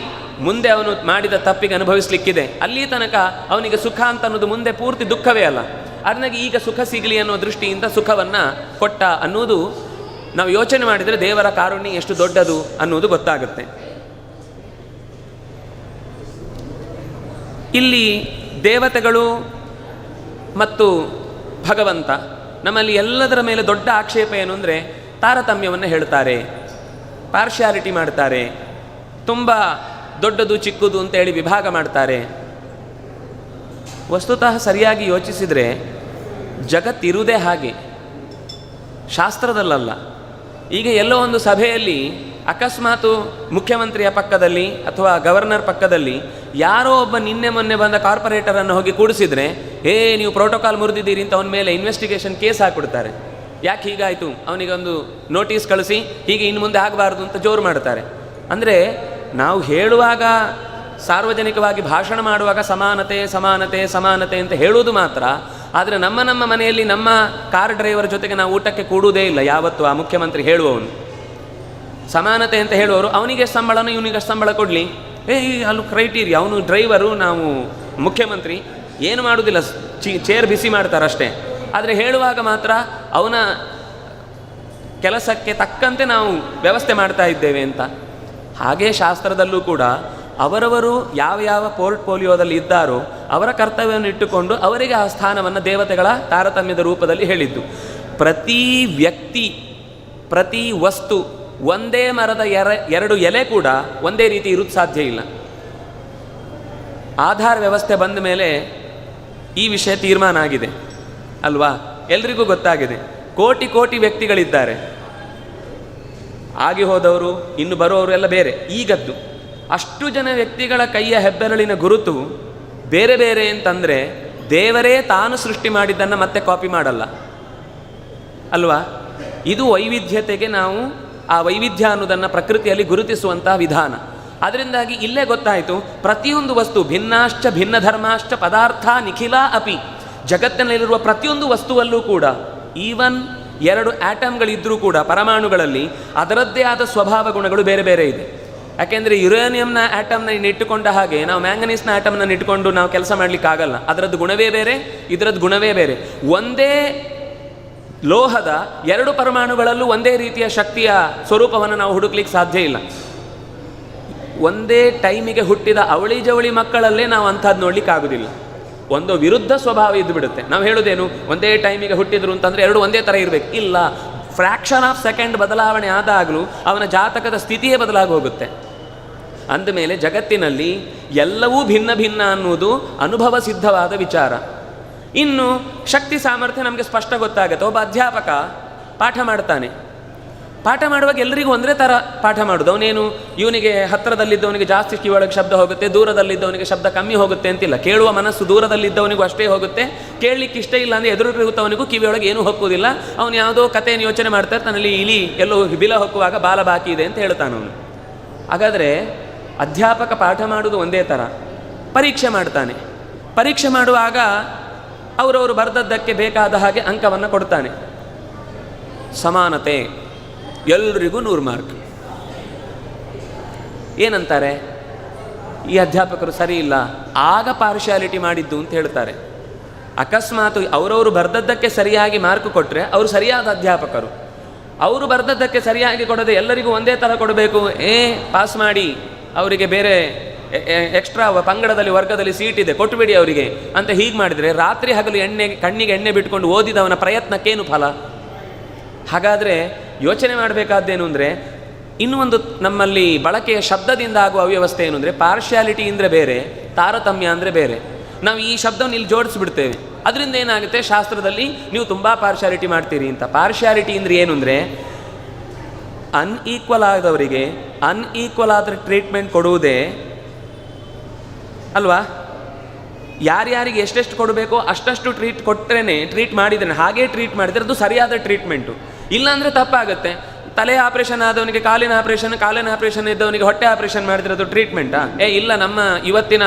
ಮುಂದೆ ಅವನು ಮಾಡಿದ ತಪ್ಪಿಗೆ ಅನುಭವಿಸ್ಲಿಕ್ಕಿದೆ. ಅಲ್ಲಿ ತನಕ ಅವನಿಗೆ ಸುಖ ಅಂತ ಅನ್ನೋದು ಮುಂದೆ ಪೂರ್ತಿ ದುಃಖವೇ ಅಲ್ಲ. ಅದನ್ನಾಗಿ ಈಗ ಸುಖ ಸಿಗಲಿ ಅನ್ನೋ ದೃಷ್ಟಿಯಿಂದ ಸುಖವನ್ನು ಕೊಟ್ಟ ಅನ್ನೋದು ನಾವು ಯೋಚನೆ ಮಾಡಿದರೆ ದೇವರ ಕಾರುಣ್ಯ ಎಷ್ಟು ದೊಡ್ಡದು ಅನ್ನೋದು ಗೊತ್ತಾಗುತ್ತೆ. ಇಲ್ಲಿ ದೇವತೆಗಳು ಮತ್ತು ಭಗವಂತ ನಮ್ಮಲ್ಲಿ ಎಲ್ಲದರ ಮೇಲೆ ದೊಡ್ಡ ಆಕ್ಷೇಪ ಏನು ಅಂದರೆ ತಾರತಮ್ಯವನ್ನು ಹೇಳ್ತಾರೆ, ಪಾರ್ಶಿಯಾಲಿಟಿ ಮಾಡ್ತಾರೆ, ತುಂಬ ದೊಡ್ಡದು ಚಿಕ್ಕದು ಅಂತೇಳಿ ವಿಭಾಗ ಮಾಡ್ತಾರೆ. ವಸ್ತುತಃ ಸರಿಯಾಗಿ ಯೋಚಿಸಿದರೆ ಜಗತ್ತಿರುವುದೇ ಹಾಗೆ, ಶಾಸ್ತ್ರದಲ್ಲಲ್ಲ. ಈಗ ಎಲ್ಲೋ ಒಂದು ಸಭೆಯಲ್ಲಿ ಅಕಸ್ಮಾತು ಮುಖ್ಯಮಂತ್ರಿಯ ಪಕ್ಕದಲ್ಲಿ ಅಥವಾ ಗವರ್ನರ್ ಪಕ್ಕದಲ್ಲಿ ಯಾರೋ ಒಬ್ಬ ನಿನ್ನೆ ಮೊನ್ನೆ ಬಂದ ಕಾರ್ಪೊರೇಟರನ್ನು ಹೋಗಿ ಕೂಡಿಸಿದ್ರೆ, ನೀವು ಪ್ರೋಟೋಕಾಲ್ ಮುರಿದಿದ್ದೀರಿ ಅಂತ ಅವನ ಮೇಲೆ ಇನ್ವೆಸ್ಟಿಗೇಷನ್ ಕೇಸ್ ಹಾಕ್ಬಿಡ್ತಾರೆ. ಯಾಕೆ ಹೀಗಾಯಿತು, ಅವನಿಗೊಂದು ನೋಟಿಸ್ ಕಳಿಸಿ ಹೀಗೆ ಇನ್ನು ಮುಂದೆ ಆಗಬಾರ್ದು ಅಂತ ಜೋರು ಮಾಡ್ತಾರೆ. ಅಂದರೆ ನಾವು ಹೇಳುವಾಗ, ಸಾರ್ವಜನಿಕವಾಗಿ ಭಾಷಣ ಮಾಡುವಾಗ ಸಮಾನತೆ ಸಮಾನತೆ ಸಮಾನತೆ ಅಂತ ಹೇಳುವುದು ಮಾತ್ರ. ಆದರೆ ನಮ್ಮ ಮನೆಯಲ್ಲಿ ನಮ್ಮ ಕಾರ್ ಡ್ರೈವರ್ ಜೊತೆಗೆ ನಾವು ಊಟಕ್ಕೆ ಕೂಡುವುದೇ ಇಲ್ಲ ಯಾವತ್ತು. ಆ ಮುಖ್ಯಮಂತ್ರಿ ಹೇಳುವವನು ಸಮಾನತೆ ಅಂತ ಹೇಳುವವರು ಅವನಿಗೆ ಸಂಬಳನೂ ಇವನಿಗೆ ಸಂಬಳ ಕೊಡಲಿ, ಅಲ್ಲಿ ಕ್ರೈಟೀರಿಯಾ, ಅವನು ಡ್ರೈವರು, ನಾವು ಮುಖ್ಯಮಂತ್ರಿ, ಏನು ಮಾಡೋದಿಲ್ಲ, ಚೇರ್ ಬಿಸಿ ಮಾಡ್ತಾರಷ್ಟೇ. ಆದರೆ ಹೇಳುವಾಗ ಮಾತ್ರ ಅವನ ಕೆಲಸಕ್ಕೆ ತಕ್ಕಂತೆ ನಾವು ವ್ಯವಸ್ಥೆ ಮಾಡ್ತಾ ಇದ್ದೇವೆ ಅಂತ. ಹಾಗೇ ಶಾಸ್ತ್ರದಲ್ಲೂ ಕೂಡ ಅವರವರು ಯಾವ ಪೋರ್ಟ್ಫೋಲಿಯೋದಲ್ಲಿ ಇದ್ದಾರೋ ಅವರ ಕರ್ತವ್ಯವನ್ನು ಇಟ್ಟುಕೊಂಡು ಅವರಿಗೆ ಆ ಸ್ಥಾನವನ್ನು ದೇವತೆಗಳ ತಾರತಮ್ಯದ ರೂಪದಲ್ಲಿ ಹೇಳಿದ್ದು. ಪ್ರತಿ ವ್ಯಕ್ತಿ, ಪ್ರತಿ ವಸ್ತು, ಒಂದೇ ಮರದ 2 ಎಲೆ ಕೂಡ ಒಂದೇ ರೀತಿ ಇರೋದು ಸಾಧ್ಯ ಇಲ್ಲ. ಆಧಾರ ವ್ಯವಸ್ಥೆ ಬಂದ ಮೇಲೆ ಈ ವಿಷಯ ತೀರ್ಮಾನ ಆಗಿದೆ ಅಲ್ವಾ? ಎಲ್ರಿಗೂ ಗೊತ್ತಾಗಿದೆ. ಕೋಟಿ ವ್ಯಕ್ತಿಗಳಿದ್ದಾರೆ, ಆಗಿ ಹೋದವರು, ಇನ್ನು ಬರುವವರು ಎಲ್ಲ ಬೇರೆ. ಈಗದ್ದು ಅಷ್ಟು ಜನ ವ್ಯಕ್ತಿಗಳ ಕೈಯ ಹೆಬ್ಬೆರಳಿನ ಗುರುತು ಬೇರೆ ಬೇರೆ ಅಂತಂದರೆ ದೇವರೇ ತಾನು ಸೃಷ್ಟಿ ಮಾಡಿದ್ದನ್ನು ಮತ್ತೆ ಕಾಪಿ ಮಾಡಲ್ಲ ಅಲ್ವಾ? ಇದು ವೈವಿಧ್ಯತೆಗೆ ನಾವು ಆ ವೈವಿಧ್ಯ ಅನ್ನೋದನ್ನು ಪ್ರಕೃತಿಯಲ್ಲಿ ಗುರುತಿಸುವಂತಹ ವಿಧಾನ. ಅದರಿಂದಾಗಿ ಇಲ್ಲೇ ಗೊತ್ತಾಯಿತು, ಪ್ರತಿಯೊಂದು ವಸ್ತು ಭಿನ್ನಾಶ್ಚ ಭಿನ್ನ ಧರ್ಮಾಶ್ಚ ಪದಾರ್ಥ ನಿಖಿಲ ಅಪಿ, ಜಗತ್ತಿನಲ್ಲಿರುವ ಪ್ರತಿಯೊಂದು ವಸ್ತುವಲ್ಲೂ ಕೂಡ ಈವನ್ 2 ಆಟಮ್ಗಳಿದ್ದರೂ ಕೂಡ ಪರಮಾಣುಗಳಲ್ಲಿ ಅದರದ್ದೇ ಆದ ಸ್ವಭಾವ ಗುಣಗಳು ಬೇರೆ ಬೇರೆ ಇದೆ. ಯಾಕೆಂದರೆ ಯುರೇನಿಯಂನ ಆಟಮ್ನ ಇಟ್ಟುಕೊಂಡ ಹಾಗೆ ನಾವು ಮ್ಯಾಂಗನೀಸ್ನ ಆಟಮ್ನ ಇಟ್ಟುಕೊಂಡು ನಾವು ಕೆಲಸ ಮಾಡಲಿಕ್ಕಾಗಲ್ಲ. ಅದರದ್ದು ಗುಣವೇ ಬೇರೆ, ಇದರದ್ದು ಗುಣವೇ ಬೇರೆ. ಒಂದೇ ಲೋಹದ 2 ಪರಮಾಣುಗಳಲ್ಲೂ ಒಂದೇ ರೀತಿಯ ಶಕ್ತಿಯ ಸ್ವರೂಪವನ್ನು ನಾವು ಹುಡುಕ್ಲಿಕ್ಕೆ ಸಾಧ್ಯ ಇಲ್ಲ. ಒಂದೇ ಟೈಮಿಗೆ ಹುಟ್ಟಿದ ಅವಳಿ ಜವಳಿ ಮಕ್ಕಳಲ್ಲೇ ನಾವು ಅಂಥದ್ದು ನೋಡ್ಲಿಕ್ಕಾಗೋದಿಲ್ಲ. ಒಂದು ವಿರುದ್ಧ ಸ್ವಭಾವ ಇದ್ದು ಬಿಡುತ್ತೆ. ನಾವು ಹೇಳೋದೇನು, ಒಂದೇ ಟೈಮಿಗೆ ಹುಟ್ಟಿದ್ರು ಅಂತಂದರೆ 2 ಒಂದೇ ಥರ ಇರಬೇಕು. ಇಲ್ಲ, ಫ್ರ್ಯಾಕ್ಷನ್ ಆಫ್ ಸೆಕೆಂಡ್ ಬದಲಾವಣೆ ಆದಾಗಲೂ ಅವನ ಜಾತಕದ ಸ್ಥಿತಿಯೇ ಬದಲಾಗಿ ಹೋಗುತ್ತೆ. ಅಂದಮೇಲೆ ಜಗತ್ತಿನಲ್ಲಿ ಎಲ್ಲವೂ ಭಿನ್ನ ಭಿನ್ನ ಅನ್ನುವುದು ಅನುಭವ ಸಿದ್ಧವಾದ ವಿಚಾರ. ಇನ್ನು ಶಕ್ತಿ ಸಾಮರ್ಥ್ಯ ನಮಗೆ ಸ್ಪಷ್ಟ ಗೊತ್ತಾಗುತ್ತೆ. ಒಬ್ಬ ಅಧ್ಯಾಪಕ ಪಾಠ ಮಾಡ್ತಾನೆ, ಪಾಠ ಮಾಡುವಾಗ ಎಲ್ಲರಿಗೂ ಒಂದೇ ಥರ ಪಾಠ ಮಾಡೋದು. ಅವನೇನು ಇವನಿಗೆ ಹತ್ತಿರದಲ್ಲಿದ್ದವನಿಗೆ ಜಾಸ್ತಿ ಕಿವಿಯೊಳಗೆ ಶಬ್ದ ಹೋಗುತ್ತೆ, ದೂರದಲ್ಲಿದ್ದವನಿಗೆ ಶಬ್ದ ಕಮ್ಮಿ ಹೋಗುತ್ತೆ ಅಂತಿಲ್ಲ. ಕೇಳುವ ಮನಸ್ಸು ದೂರದಲ್ಲಿದ್ದವನಿಗೂ ಅಷ್ಟೇ ಹೋಗುತ್ತೆ, ಕೇಳಲಿಕ್ಕೆ ಇಷ್ಟ ಇಲ್ಲ ಅಂದರೆ ಎದುರಿಗುತ್ತವನಿಗೂ ಕಿವಿಯೊಳಗೆ ಏನೂ ಹೊಕ್ಕುವುದಿಲ್ಲ. ಅವನು ಯಾವುದೋ ಕಥೆಯನ್ನು ಯೋಚನೆ ಮಾಡ್ತಾರೆ, ತನ್ನಲ್ಲಿ ಇಲಿ ಎಲ್ಲೋ ಬಿಲ ಹೊಕ್ಕುವಾಗ ಬಾಲ ಬಾಕಿ ಇದೆ ಅಂತ ಹೇಳ್ತಾನವನು. ಹಾಗಾದರೆ ಅಧ್ಯಾಪಕ ಪಾಠ ಮಾಡೋದು ಒಂದೇ ಥರ, ಪರೀಕ್ಷೆ ಮಾಡ್ತಾನೆ. ಪರೀಕ್ಷೆ ಮಾಡುವಾಗ ಅವರವರು ಬರೆದದ್ದಕ್ಕೆ ಬೇಕಾದ ಹಾಗೆ ಅಂಕವನ್ನು ಕೊಡ್ತಾನೆ. ಸಮಾನತೆ, ಎಲ್ರಿಗೂ 100 ಮಾರ್ಕ್. ಏನಂತಾರೆ, ಈ ಅಧ್ಯಾಪಕರು ಸರಿ ಇಲ್ಲ, ಆಗ ಪಾರ್ಶಿಯಾಲಿಟಿ ಮಾಡಿದ್ದು ಅಂತ ಹೇಳ್ತಾರೆ. ಅಕಸ್ಮಾತ್ ಅವರವರು ಬರೆದದ್ದಕ್ಕೆ ಸರಿಯಾಗಿ ಮಾರ್ಕ್ ಕೊಟ್ಟರೆ ಅವರು ಸರಿಯಾದ ಅಧ್ಯಾಪಕರು. ಅವರು ಬರೆದದ್ದಕ್ಕೆ ಸರಿಯಾಗಿ ಕೊಡದೆ ಎಲ್ಲರಿಗೂ ಒಂದೇ ಥರ ಕೊಡಬೇಕು, ಪಾಸ್ ಮಾಡಿ, ಅವರಿಗೆ ಬೇರೆ ಎಕ್ಸ್ಟ್ರಾ ಪಂಗಡದಲ್ಲಿ ವರ್ಗದಲ್ಲಿ ಸೀಟ್ ಇದೆ ಕೊಟ್ಟುಬಿಡಿ ಅವರಿಗೆ ಅಂತ ಹೀಗೆ ಮಾಡಿದರೆ ರಾತ್ರಿ ಹಗಲು ಕಣ್ಣಿಗೆ ಎಣ್ಣೆ ಬಿಟ್ಕೊಂಡು ಓದಿದವನ ಪ್ರಯತ್ನಕ್ಕೇನು ಫಲ? ಹಾಗಾದರೆ ಯೋಚನೆ ಮಾಡಬೇಕಾದ್ದೇನು ಅಂದರೆ, ಇನ್ನೂ ಒಂದು ನಮ್ಮಲ್ಲಿ ಬಳಕೆಯ ಶಬ್ದದಿಂದ ಆಗುವ ಅವ್ಯವಸ್ಥೆ ಏನು ಅಂದರೆ, ಪಾರ್ಶಿಯಾಲಿಟಿ ಅಂದರೆ ಬೇರೆ, ತಾರತಮ್ಯ ಅಂದರೆ ಬೇರೆ. ನಾವು ಈ ಶಬ್ದವನ್ನು ಇಲ್ಲಿ ಜೋಡಿಸ್ಬಿಡ್ತೇವೆ. ಅದರಿಂದ ಏನಾಗುತ್ತೆ, ಶಾಸ್ತ್ರದಲ್ಲಿ ನೀವು ತುಂಬ ಪಾರ್ಶಿಯಾಲಿಟಿ ಮಾಡ್ತೀರಿ ಅಂತ. ಪಾರ್ಶಿಯಾಲಿಟಿ ಅಂದರೆ ಏನು ಅಂದರೆ, ಅನ್ಈಕ್ವಲ್ ಆದವರಿಗೆ ಅನ್ಈಕ್ವಲ್ ಆದ ಟ್ರೀಟ್ಮೆಂಟ್ ಕೊಡುವುದೇ ಅಲ್ವಾ? ಯಾರ್ಯಾರಿಗೆ ಎಷ್ಟೆಷ್ಟು ಕೊಡಬೇಕೋ ಅಷ್ಟಷ್ಟು ಟ್ರೀಟ್ ಮಾಡಿದ್ರೆ, ಹಾಗೇ ಟ್ರೀಟ್ ಮಾಡಿದರೆ ಅದು ಸರಿಯಾದ ಟ್ರೀಟ್ಮೆಂಟು. ಇಲ್ಲಾಂದರೆ ತಪ್ಪಾಗುತ್ತೆ. ತಲೆ ಆಪ್ರೇಷನ್ ಆದವನಿಗೆ ಕಾಲಿನ ಆಪ್ರೇಷನ್ ಇದ್ದವನಿಗೆ ಹೊಟ್ಟೆ ಆಪ್ರೇಷನ್ ಮಾಡಿದ್ರೆ ಅದು ಟ್ರೀಟ್ಮೆಂಟಾ? ಇಲ್ಲ, ನಮ್ಮ ಇವತ್ತಿನ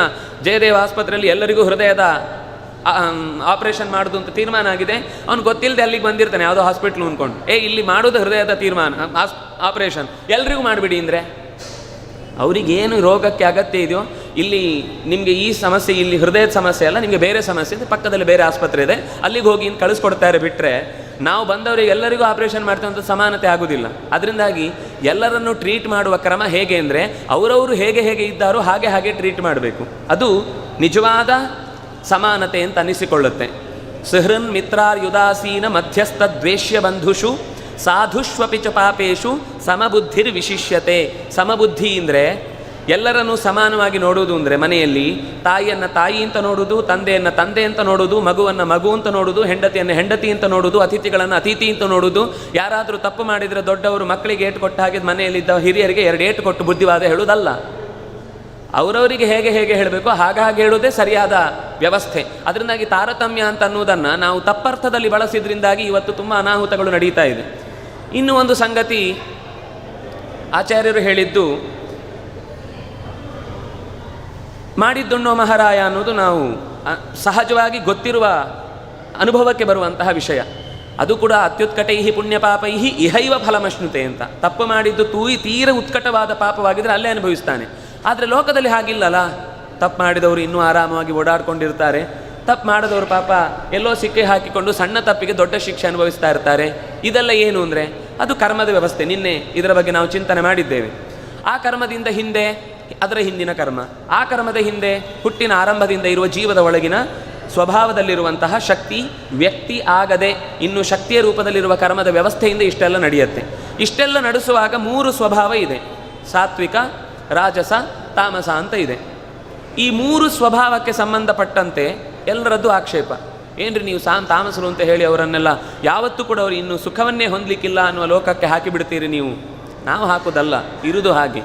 ಜಯದೇವ ಆಸ್ಪತ್ರೆಯಲ್ಲಿ ಎಲ್ಲರಿಗೂ ಹೃದಯದ ಆಪ್ರೇಷನ್ ಮಾಡೋದು ಅಂತ ತೀರ್ಮಾನ ಆಗಿದೆ. ಅವ್ನು ಗೊತ್ತಿಲ್ಲದೆ ಅಲ್ಲಿಗೆ ಬಂದಿರ್ತಾನೆ ಯಾವುದೋ ಹಾಸ್ಪಿಟ್ಲು ಅಂದ್ಕೊಂಡು, ಇಲ್ಲಿ ಮಾಡೋದು ಹೃದಯದ ತೀರ್ಮಾನ ಆಪ್ರೇಷನ್, ಎಲ್ರಿಗೂ ಮಾಡಿಬಿಡಿ ಅಂದರೆ ಅವರಿಗೇನು ರೋಗಕ್ಕೆ ಅಗತ್ಯ ಇದೆಯೋ, ಇಲ್ಲಿ ನಿಮಗೆ ಈ ಸಮಸ್ಯೆ, ಇಲ್ಲಿ ಹೃದಯದ ಸಮಸ್ಯೆ ಅಲ್ಲ, ನಿಮಗೆ ಬೇರೆ ಸಮಸ್ಯೆ ಇದೆ, ಪಕ್ಕದಲ್ಲಿ ಬೇರೆ ಆಸ್ಪತ್ರೆ ಇದೆ, ಅಲ್ಲಿಗೆ ಹೋಗಿ ಅಂತ ಕಳಿಸ್ಕೊಡ್ತಾರೆ. ಬಿಟ್ಟರೆ ನಾವು ಬಂದವರಿಗೆ ಎಲ್ಲರಿಗೂ ಆಪ್ರೇಷನ್ ಮಾಡ್ತೇವೆ ಅಂತ ಸಮಾನತೆ ಆಗೋದಿಲ್ಲ. ಅದರಿಂದಾಗಿ ಎಲ್ಲರನ್ನು ಟ್ರೀಟ್ ಮಾಡುವ ಕ್ರಮ ಹೇಗೆ ಅಂದರೆ, ಅವರವರು ಹೇಗೆ ಇದ್ದಾರೋ ಹಾಗೆ ಟ್ರೀಟ್ ಮಾಡಬೇಕು. ಅದು ನಿಜವಾದ ಸಮಾನತೆ ಅಂತ ಅನ್ನಿಸಿಕೊಳ್ಳುತ್ತೆ. ಸುಹೃನ್ ಮಿತ್ರಾರ್ಯುದಾಸೀನ ಮಧ್ಯಸ್ಥ ದ್ವೇಷ್ಯ ಬಂಧುಷು ಸಾಧುಷ್ವಪಿ ಚ ಪಾಪೇಶು ಸಮಬುದ್ಧಿರ್ ವಿಶಿಷ್ಯತೆ. ಸಮಬುದ್ಧಿ ಅಂದರೆ ಎಲ್ಲರನ್ನೂ ಸಮಾನವಾಗಿ ನೋಡುವುದು. ಅಂದರೆ ಮನೆಯಲ್ಲಿ ತಾಯಿಯನ್ನು ತಾಯಿ ಅಂತ ನೋಡುವುದು, ತಂದೆಯನ್ನು ತಂದೆ ಅಂತ ನೋಡುವುದು, ಮಗುವನ್ನು ಮಗು ಅಂತ ನೋಡುವುದು, ಹೆಂಡತಿಯನ್ನು ಹೆಂಡತಿ ಅಂತ ನೋಡುವುದು, ಅತಿಥಿಗಳನ್ನು ಅತಿಥಿ ಅಂತ ನೋಡುವುದು. ಯಾರಾದರೂ ತಪ್ಪು ಮಾಡಿದರೆ ದೊಡ್ಡವರು ಮಕ್ಕಳಿಗೆ ಏಟು ಕೊಟ್ಟ ಹಾಗೆ ಮನೆಯಲ್ಲಿದ್ದ ಹಿರಿಯರಿಗೆ 2 ಏಟು ಕೊಟ್ಟು ಬುದ್ಧಿವಾದ ಹೇಳುವುದಲ್ಲ. ಅವರವರಿಗೆ ಹೇಗೆ ಹೇಳಬೇಕು ಹಾಗೆ ಹೇಳುವುದೇ ಸರಿಯಾದ ವ್ಯವಸ್ಥೆ. ಅದರಿಂದಾಗಿ ತಾರತಮ್ಯ ಅಂತ ಅನ್ನುವುದನ್ನು ನಾವು ತಪ್ಪರ್ಥದಲ್ಲಿ ಬಳಸಿದ್ರಿಂದಾಗಿ ಇವತ್ತು ತುಂಬ ಅನಾಹುತಗಳು ನಡೀತಾ ಇದೆ. ಇನ್ನೂ ಒಂದು ಸಂಗತಿ ಆಚಾರ್ಯರು ಹೇಳಿದ್ದು, ಮಾಡಿದ್ದುಣ್ಣೋ ಮಹಾರಾಯ ಅನ್ನೋದು ನಾವು ಸಹಜವಾಗಿ ಗೊತ್ತಿರುವ ಅನುಭವಕ್ಕೆ ಬರುವಂತಹ ವಿಷಯ. ಅದು ಕೂಡ ಅತ್ಯುತ್ಕಟೈಹಿ ಪುಣ್ಯಪಾಪೈಹಿ ಇಹೈವ ಫಲಮಶ್ನುತೆ ಅಂತ. ತಪ್ಪು ಮಾಡಿದ್ದು ತೀರ ಉತ್ಕಟವಾದ ಪಾಪವಾಗಿದ್ದರೆ ಅಲ್ಲೇ ಅನುಭವಿಸ್ತಾನೆ. ಆದರೆ ಲೋಕದಲ್ಲಿ ಹಾಗಿಲ್ಲಲ್ಲ. ತಪ್ಪು ಮಾಡಿದವರು ಇನ್ನೂ ಆರಾಮವಾಗಿ ಓಡಾಡ್ಕೊಂಡಿರ್ತಾರೆ. ತಪ್ಪು ಮಾಡಿದವರು ಪಾಪ ಎಲ್ಲೋ ಸಿಕ್ಕಿ ಹಾಕಿಕೊಂಡು ಸಣ್ಣ ತಪ್ಪಿಗೆ ದೊಡ್ಡ ಶಿಕ್ಷೆ ಅನುಭವಿಸ್ತಾ ಇರ್ತಾರೆ. ಇದೆಲ್ಲ ಏನು ಅಂದರೆ ಅದು ಕರ್ಮದ ವ್ಯವಸ್ಥೆ. ನಿನ್ನೆ ಇದರ ಬಗ್ಗೆ ನಾವು ಚಿಂತನೆ ಮಾಡಿದ್ದೇವೆ. ಆ ಕರ್ಮದಿಂದ ಹಿಂದೆ ಅದರ ಹಿಂದಿನ ಕರ್ಮ, ಆ ಕರ್ಮದ ಹಿಂದೆ ಹುಟ್ಟಿನ ಆರಂಭದಿಂದ ಇರುವ ಜೀವದ ಒಳಗಿನ ಸ್ವಭಾವದಲ್ಲಿರುವಂತಹ ಶಕ್ತಿ ವ್ಯಕ್ತಿ ಆಗದೆ ಇನ್ನು ಶಕ್ತಿಯ ರೂಪದಲ್ಲಿರುವ ಕರ್ಮದ ವ್ಯವಸ್ಥೆಯಿಂದ ಇಷ್ಟೆಲ್ಲ ನಡೆಯುತ್ತೆ. ಇಷ್ಟೆಲ್ಲ ನಡೆಸುವಾಗ 3 ಸ್ವಭಾವ ಇದೆ, ಸಾತ್ವಿಕ, ರಾಜಸ, ತಾಮಸ ಅಂತ ಇದೆ. ಈ 3 ಸ್ವಭಾವಕ್ಕೆ ಸಂಬಂಧಪಟ್ಟಂತೆ ಎಲ್ಲರದ್ದು ಆಕ್ಷೇಪ. ಏನ್ರಿ ನೀವು ತಾಮಸರು ಅಂತ ಹೇಳಿ ಅವರನ್ನೆಲ್ಲ ಯಾವತ್ತೂ ಕೂಡ ಅವರು ಇನ್ನು ಸುಖವನ್ನೇ ಹೊಂದಲಿಕ್ಕಿಲ್ಲ ಅನ್ನುವ ಲೋಕಕ್ಕೆ ಹಾಕಿಬಿಡ್ತೀರಿ ನೀವು. ನಾವು ಹಾಕೋದಲ್ಲ, ಇರುವುದು ಹಾಗೆ.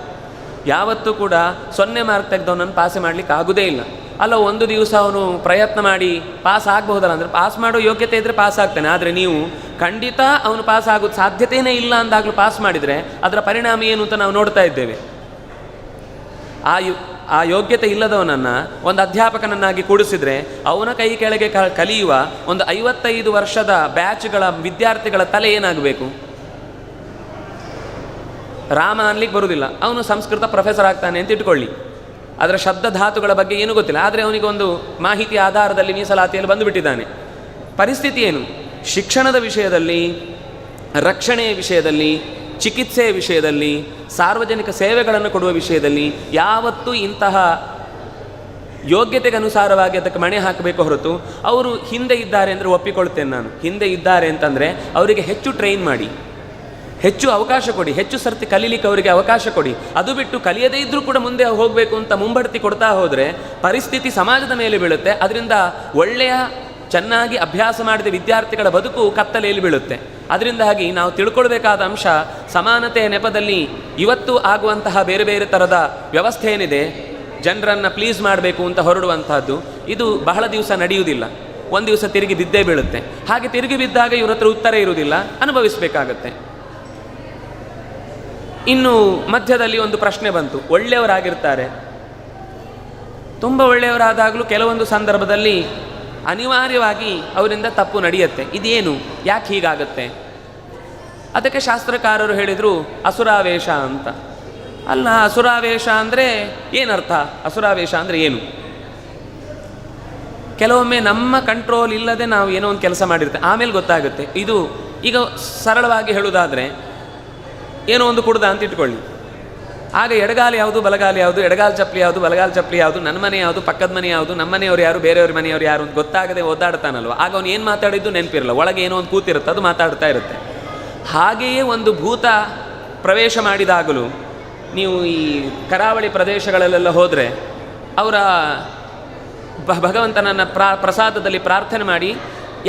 ಯಾವತ್ತೂ ಕೂಡ 0 ಮಾರ್ಕ್ ತೆಗೆದವನನ್ನು ಪಾಸ್ ಮಾಡಲಿಕ್ಕೆ ಆಗೋದೇ ಇಲ್ಲ. ಅಲ್ಲ, ಒಂದು ದಿವಸ ಅವನು ಪ್ರಯತ್ನ ಮಾಡಿ ಪಾಸ್ ಆಗಬಹುದಲ್ಲ ಅಂದರೆ ಪಾಸ್ ಮಾಡೋ ಯೋಗ್ಯತೆ ಇದ್ದರೆ ಪಾಸ್ ಆಗ್ತಾನೆ. ಆದರೆ ನೀವು ಖಂಡಿತ ಅವನು ಪಾಸ್ ಆಗೋದು ಸಾಧ್ಯತೆಯೇ ಇಲ್ಲ ಅಂದಾಗಲೂ ಪಾಸ್ ಮಾಡಿದರೆ ಅದರ ಪರಿಣಾಮ ಏನು ಅಂತ ನಾವು ನೋಡ್ತಾ ಇದ್ದೇವೆ. ಆ ಯೋಗ್ಯತೆ ಇಲ್ಲದವನನ್ನು ಒಂದು ಅಧ್ಯಾಪಕನನ್ನಾಗಿ ಕೂಡಿಸಿದರೆ ಅವನ ಕೈ ಕೆಳಗೆ ಕಲಿಯುವ ಒಂದು 55 ವರ್ಷದ ಬ್ಯಾಚ್ಗಳ ವಿದ್ಯಾರ್ಥಿಗಳ ತಲೆ ಏನಾಗಬೇಕು? ರಾಮ ಅನ್ಲಿಕ್ಕೆ ಬರುವುದಿಲ್ಲ, ಅವನು ಸಂಸ್ಕೃತ ಪ್ರೊಫೆಸರ್ ಆಗ್ತಾನೆ ಅಂತ ಇಟ್ಕೊಳ್ಳಿ. ಅದರ ಶಬ್ದ ಧಾತುಗಳ ಬಗ್ಗೆ ಏನೂ ಗೊತ್ತಿಲ್ಲ, ಆದರೆ ಅವನಿಗೆ ಒಂದು ಮಾಹಿತಿ ಆಧಾರದಲ್ಲಿ ಮೀಸಲಾತಿಯಲ್ಲಿ ಬಂದುಬಿಟ್ಟಿದ್ದಾನೆ. ಪರಿಸ್ಥಿತಿ ಏನು? ಶಿಕ್ಷಣದ ವಿಷಯದಲ್ಲಿ, ರಕ್ಷಣೆಯ ವಿಷಯದಲ್ಲಿ, ಚಿಕಿತ್ಸೆಯ ವಿಷಯದಲ್ಲಿ, ಸಾರ್ವಜನಿಕ ಸೇವೆಗಳನ್ನು ಕೊಡುವ ವಿಷಯದಲ್ಲಿ ಯಾವತ್ತೂ ಇಂತಹ ಯೋಗ್ಯತೆಗೆ ಅನುಸಾರವಾಗಿ ಅದಕ್ಕೆ ಮಣೆ ಹಾಕಬೇಕು ಹೊರತು ಅವರು ಹಿಂದೆ ಇದ್ದಾರೆ ಅಂದರೆ ಒಪ್ಪಿಕೊಳ್ತೇನೆ ನಾನು. ಹಿಂದೆ ಇದ್ದಾರೆ ಅಂತಂದರೆ ಅವರಿಗೆ ಹೆಚ್ಚು ಟ್ರೈನ್ ಮಾಡಿ, ಹೆಚ್ಚು ಅವಕಾಶ ಕೊಡಿ, ಹೆಚ್ಚು ಸರ್ತಿ ಕಲೀಲಿಕ್ಕೆ ಅವರಿಗೆ ಅವಕಾಶ ಕೊಡಿ. ಅದು ಬಿಟ್ಟು ಕಲಿಯದೇ ಇದ್ದರೂ ಕೂಡ ಮುಂದೆ ಹೋಗಬೇಕು ಅಂತ ಮುಂಬಡ್ತಿ ಕೊಡ್ತಾ ಹೋದರೆ ಪರಿಸ್ಥಿತಿ ಸಮಾಜದ ಮೇಲೆ ಬೀಳುತ್ತೆ. ಅದರಿಂದ ಒಳ್ಳೆಯ ಚೆನ್ನಾಗಿ ಅಭ್ಯಾಸ ಮಾಡಿದ ವಿದ್ಯಾರ್ಥಿಗಳ ಬದುಕು ಕತ್ತಲೆಯಲ್ಲಿ ಬೀಳುತ್ತೆ. ಅದರಿಂದಾಗಿ ನಾವು ತಿಳ್ಕೊಳ್ಬೇಕಾದ ಅಂಶ, ಸಮಾನತೆಯ ನೆಪದಲ್ಲಿ ಇವತ್ತು ಆಗುವಂತಹ ಬೇರೆ ಬೇರೆ ಥರದ ವ್ಯವಸ್ಥೆ ಏನಿದೆ, ಜನರನ್ನು ಪ್ಲೀಸ್ ಮಾಡಬೇಕು ಅಂತ ಹೊರಡುವಂತಹದ್ದು, ಇದು ಬಹಳ ದಿವಸ ನಡೆಯುವುದಿಲ್ಲ. ಒಂದು ದಿವಸ ತಿರುಗಿ ಬಿದ್ದೇ ಬೀಳುತ್ತೆ. ಹಾಗೆ ತಿರುಗಿ ಬಿದ್ದಾಗ ಇವ್ರ ಹತ್ರ ಉತ್ತರ ಇರುವುದಿಲ್ಲ, ಅನುಭವಿಸಬೇಕಾಗತ್ತೆ. ಇನ್ನು ಮಧ್ಯದಲ್ಲಿ ಒಂದು ಪ್ರಶ್ನೆ ಬಂತು, ಒಳ್ಳೆಯವರಾಗಿರ್ತಾರೆ, ತುಂಬ ಒಳ್ಳೆಯವರಾದಾಗಲೂ ಕೆಲವೊಂದು ಸಂದರ್ಭದಲ್ಲಿ ಅನಿವಾರ್ಯವಾಗಿ ಅವರಿಂದ ತಪ್ಪು ನಡೆಯುತ್ತೆ. ಇದೇನು, ಯಾಕೆ ಹೀಗಾಗತ್ತೆ? ಅದಕ್ಕೆ ಶಾಸ್ತ್ರಕಾರರು ಹೇಳಿದರು ಅಸುರಾವೇಶ ಅಂತ. ಅಲ್ಲ, ಅಸುರಾವೇಶ ಅಂದರೆ ಏನರ್ಥ? ಅಸುರಾವೇಶ ಅಂದರೆ ಏನು? ಕೆಲವೊಮ್ಮೆ ನಮ್ಮ ಕಂಟ್ರೋಲ್ ಇಲ್ಲದೆ ನಾವು ಏನೋ ಒಂದು ಕೆಲಸ ಮಾಡಿರ್ತೇವೆ, ಆಮೇಲೆ ಗೊತ್ತಾಗುತ್ತೆ. ಇದು ಈಗ ಸರಳವಾಗಿ ಹೇಳುವುದಾದರೆ, ಏನೋ ಒಂದು ಕುಡ್ದ ಅಂತ ಇಟ್ಕೊಳ್ಳಿ. ಆಗ ಎಡಗಾಲು ಯಾವುದು ಬಲಗಾಲು ಯಾವುದು, ಎಡಗಾಲು ಚಪ್ಪಲಿ ಯಾವುದು ಬಲಗಾಲು ಚಪ್ಪಲಿ ಯಾವುದು, ನನ್ನ ಮನೆ ಯಾವುದು ಪಕ್ಕದ ಮನೆ ಯಾವುದು, ನಮ್ಮ ಮನೆಯವರು ಯಾರು ಬೇರೆಯವ್ರ ಮನೆಯವರು ಯಾರು ಅಂತ ಗೊತ್ತಾಗದೆ ಓದಾಡ್ತಾನಲ್ವ, ಆಗ ಅವನು ಏನು ಮಾತಾಡಿದ್ದು ನೆನಪಿರಲ್ಲ, ಒಳಗೆ ಏನೋ ಒಂದು ಕೂತಿರುತ್ತೆ, ಅದು ಮಾತಾಡ್ತಾ ಇರುತ್ತೆ. ಹಾಗೆಯೇ ಒಂದು ಭೂತ ಪ್ರವೇಶ ಮಾಡಿದಾಗಲೂ ನೀವು ಈ ಕರಾವಳಿ ಪ್ರದೇಶಗಳಲ್ಲೆಲ್ಲ ಹೋದರೆ ಅವರ ಭಗವಂತನನ್ನು ಪ್ರಸಾದದಲ್ಲಿ ಪ್ರಾರ್ಥನೆ ಮಾಡಿ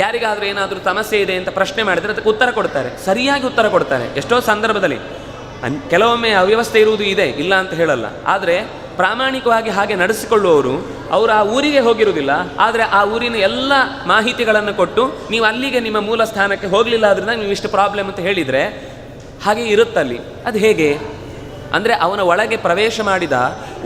ಯಾರಿಗಾದರೂ ಏನಾದರೂ ಸಮಸ್ಯೆ ಇದೆ ಅಂತ ಪ್ರಶ್ನೆ ಮಾಡಿದರೆ ಅದಕ್ಕೆ ಉತ್ತರ ಕೊಡ್ತಾರೆ, ಸರಿಯಾಗಿ ಉತ್ತರ ಕೊಡ್ತಾರೆ. ಎಷ್ಟೋ ಸಂದರ್ಭದಲ್ಲಿ ಕೆಲವೊಮ್ಮೆ ಅವ್ಯವಸ್ಥೆ ಇರುವುದು ಇದೆ, ಇಲ್ಲ ಅಂತ ಹೇಳಲ್ಲ, ಆದರೆ ಪ್ರಾಮಾಣಿಕವಾಗಿ ಹಾಗೆ ನಡೆಸಿಕೊಳ್ಳುವವರು ಅವರು ಆ ಊರಿಗೆ ಹೋಗಿರುವುದಿಲ್ಲ, ಆದರೆ ಆ ಊರಿನ ಎಲ್ಲ ಮಾಹಿತಿಗಳನ್ನು ಕೊಟ್ಟು ನೀವು ಅಲ್ಲಿಗೆ ನಿಮ್ಮ ಮೂಲ ಸ್ಥಾನಕ್ಕೆ ಹೋಗಲಿಲ್ಲ ಆದ್ರಿಂದ ನೀವು ಇಷ್ಟು ಪ್ರಾಬ್ಲಮ್ ಅಂತ ಹೇಳಿದರೆ ಹಾಗೆ ಇರುತ್ತಲ್ಲಿ. ಅದು ಹೇಗೆ ಅಂದರೆ ಅವನ ಒಳಗೆ ಪ್ರವೇಶ ಮಾಡಿದ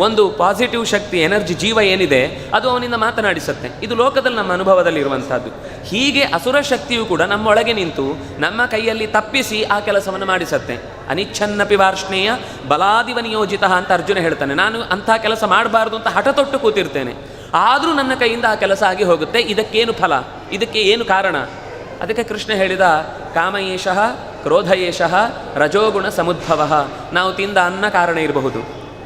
ಒಂದು ಪಾಸಿಟಿವ್ ಶಕ್ತಿ, ಎನರ್ಜಿ, ಜೀವ ಏನಿದೆ ಅದು ಅವನಿಂದ ಮಾತನಾಡಿಸುತ್ತೆ. ಇದು ಲೋಕದಲ್ಲಿ ನಮ್ಮ ಅನುಭವದಲ್ಲಿ ಇರುವಂಥದ್ದು. ಹೀಗೆ ಅಸುರ ಶಕ್ತಿಯು ಕೂಡ ನಮ್ಮೊಳಗೆ ನಿಂತು ನಮ್ಮ ಕೈಯಲ್ಲಿ ತಪ್ಪಿಸಿ ಆ ಕೆಲಸವನ್ನು ಮಾಡಿಸುತ್ತೆ. ಅನಿಚ್ಛನ್ನಪಿ ವಾರ್ಷ್ಣೇಯ ಬಲಾದಿವ ನಿಯೋಜಿತ ಅಂತ ಅರ್ಜುನ ಹೇಳ್ತಾನೆ. ನಾನು ಅಂಥ ಕೆಲಸ ಮಾಡಬಾರ್ದು ಅಂತ ಹಠ ತೊಟ್ಟು ಕೂತಿರ್ತೇನೆ, ಆದರೂ ನನ್ನ ಕೈಯಿಂದ ಆ ಕೆಲಸ ಆಗಿ ಹೋಗುತ್ತೆ. ಇದಕ್ಕೇನು ಫಲ? ಇದಕ್ಕೆ ಏನು ಕಾರಣ? ಅದಕ್ಕೆ ಕೃಷ್ಣ ಹೇಳಿದ, ಕಾಮಯೇಷಃ ಕ್ರೋಧಯೇಷಃ ರಜೋಗುಣ ಸಮುದ್ಭವ. ನಾವು ತಿಂದ ಅನ್ನ ಕಾರಣ ಇರಬಹುದು,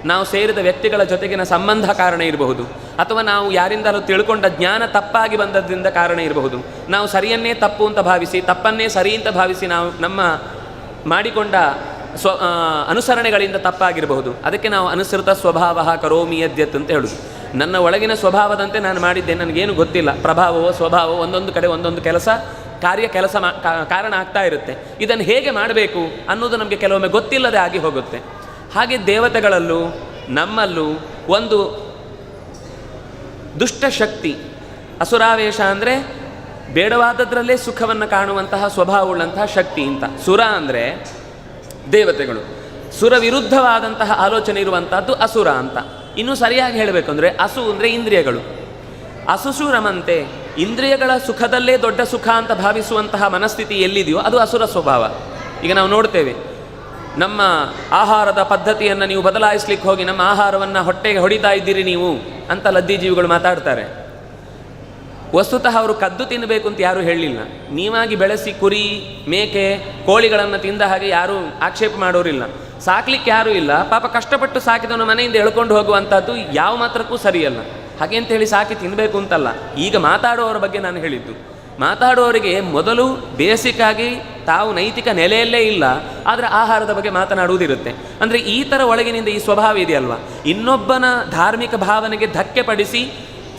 ನಾವು ಸೇರಿದ ವ್ಯಕ್ತಿಗಳ ಜೊತೆಗಿನ ಸಂಬಂಧ ಕಾರಣ ಇರಬಹುದು, ಅಥವಾ ನಾವು ಯಾರಿಂದಲೂ ತಿಳ್ಕೊಂಡ ಜ್ಞಾನ ತಪ್ಪಾಗಿ ಬಂದದ್ರಿಂದ ಕಾರಣ ಇರಬಹುದು. ನಾವು ಸರಿಯನ್ನೇ ತಪ್ಪು ಅಂತ ಭಾವಿಸಿ, ತಪ್ಪನ್ನೇ ಸರಿ ಅಂತ ಭಾವಿಸಿ ನಾವು ನಮ್ಮ ಮಾಡಿಕೊಂಡ ಅನುಸರಣೆಗಳಿಂದ ತಪ್ಪಾಗಿರಬಹುದು. ಅದಕ್ಕೆ ನಾವು ಅನುಸೃತ ಸ್ವಭಾವ ಕರೋಮಿ ಯದ್ಯತ್ ಅಂತ ಹೇಳುದು. ನನ್ನ ಒಳಗಿನ ಸ್ವಭಾವದಂತೆ ನಾನು ಮಾಡಿದ್ದೆ, ನನಗೇನು ಗೊತ್ತಿಲ್ಲ. ಪ್ರಭಾವವೋ ಸ್ವಭಾವವೋ ಒಂದೊಂದು ಕಡೆ ಒಂದೊಂದು ಕೆಲಸ ಕಾರಣ ಆಗ್ತಾ ಇರುತ್ತೆ. ಇದನ್ನು ಹೇಗೆ ಮಾಡಬೇಕು ಅನ್ನೋದು ನಮಗೆ ಕೆಲವೊಮ್ಮೆ ಗೊತ್ತಿಲ್ಲದೆ ಆಗಿ ಹೋಗುತ್ತೆ. ಹಾಗೆ ದೇವತೆಗಳಲ್ಲೂ ನಮ್ಮಲ್ಲೂ ಒಂದು ದುಷ್ಟಶಕ್ತಿ, ಅಸುರಾವೇಶ ಅಂದರೆ ಬೇಡವಾದದ್ರಲ್ಲೇ ಸುಖವನ್ನು ಕಾಣುವಂತಹ ಸ್ವಭಾವವುಳ್ಳಂತಹ ಶಕ್ತಿ ಅಂತ. ಸುರ ಅಂದರೆ ದೇವತೆಗಳು, ಸುರ ವಿರುದ್ಧವಾದಂತಹ ಆಲೋಚನೆ ಇರುವಂಥದ್ದು ಅಸುರ ಅಂತ. ಇನ್ನೂ ಸರಿಯಾಗಿ ಹೇಳಬೇಕು ಅಂದರೆ ಅಸು ಅಂದರೆ ಇಂದ್ರಿಯಗಳು. ಅಸುಸು ರಮಂತೆ, ಇಂದ್ರಿಯಗಳ ಸುಖದಲ್ಲೇ ದೊಡ್ಡ ಸುಖ ಅಂತ ಭಾವಿಸುವಂತಹ ಮನಸ್ಥಿತಿ ಎಲ್ಲಿದೆಯೋ ಅದು ಅಸುರ ಸ್ವಭಾವ. ಈಗ ನಾವು ನೋಡ್ತೇವೆ, ನಮ್ಮ ಆಹಾರದ ಪದ್ಧತಿಯನ್ನು ನೀವು ಬದಲಾಯಿಸ್ಲಿಕ್ಕೆ ಹೋಗಿ ನಮ್ಮ ಆಹಾರವನ್ನು ಹೊಟ್ಟೆಗೆ ಹೊಡಿತಾ ಇದ್ದೀರಿ ನೀವು ಅಂತ ಲದ್ದಿಜೀವಿಗಳು ಮಾತಾಡ್ತಾರೆ. ವಸ್ತುತಃ ಅವರು ಕದ್ದು ತಿನ್ನಬೇಕು ಅಂತ ಯಾರೂ ಹೇಳಲಿಲ್ಲ. ನೀವಾಗಿ ಬೆಳೆಸಿ ಕುರಿ, ಮೇಕೆ, ಕೋಳಿಗಳನ್ನು ತಿಂದ ಹಾಗೆ ಯಾರೂ ಆಕ್ಷೇಪ ಮಾಡೋರಿಲ್ಲ. ಸಾಕ್ಲಿಕ್ಕೆ ಯಾರೂ ಇಲ್ಲ, ಪಾಪ ಕಷ್ಟಪಟ್ಟು ಸಾಕಿದವನು ಮನೆಯಿಂದ ಎಳ್ಕೊಂಡು ಹೋಗುವಂಥದ್ದು ಯಾವ ಮಾತ್ರಕ್ಕೂ ಸರಿಯಲ್ಲ. ಹಾಗೆ ಅಂತೇಳಿ ಸಾಕಿ ತಿನ್ನಬೇಕು ಅಂತಲ್ಲ. ಈಗ ಮಾತಾಡುವವರ ಬಗ್ಗೆ ನಾನು ಹೇಳಿದ್ದು, ಮಾತಾಡುವವರಿಗೆ ಮೊದಲು ಬೇಸಿಕ್ಕಾಗಿ ತಾವು ನೈತಿಕ ನೆಲೆಯಲ್ಲೇ ಇಲ್ಲ, ಆದರೆ ಆಹಾರದ ಬಗ್ಗೆ ಮಾತನಾಡುವುದಿರುತ್ತೆ. ಅಂದರೆ ಈ ಥರ ಒಳಗಿನಿಂದ ಈ ಸ್ವಭಾವ ಇದೆಯಲ್ವ, ಇನ್ನೊಬ್ಬನ ಧಾರ್ಮಿಕ ಭಾವನೆಗೆ ಧಕ್ಕೆ ಪಡಿಸಿ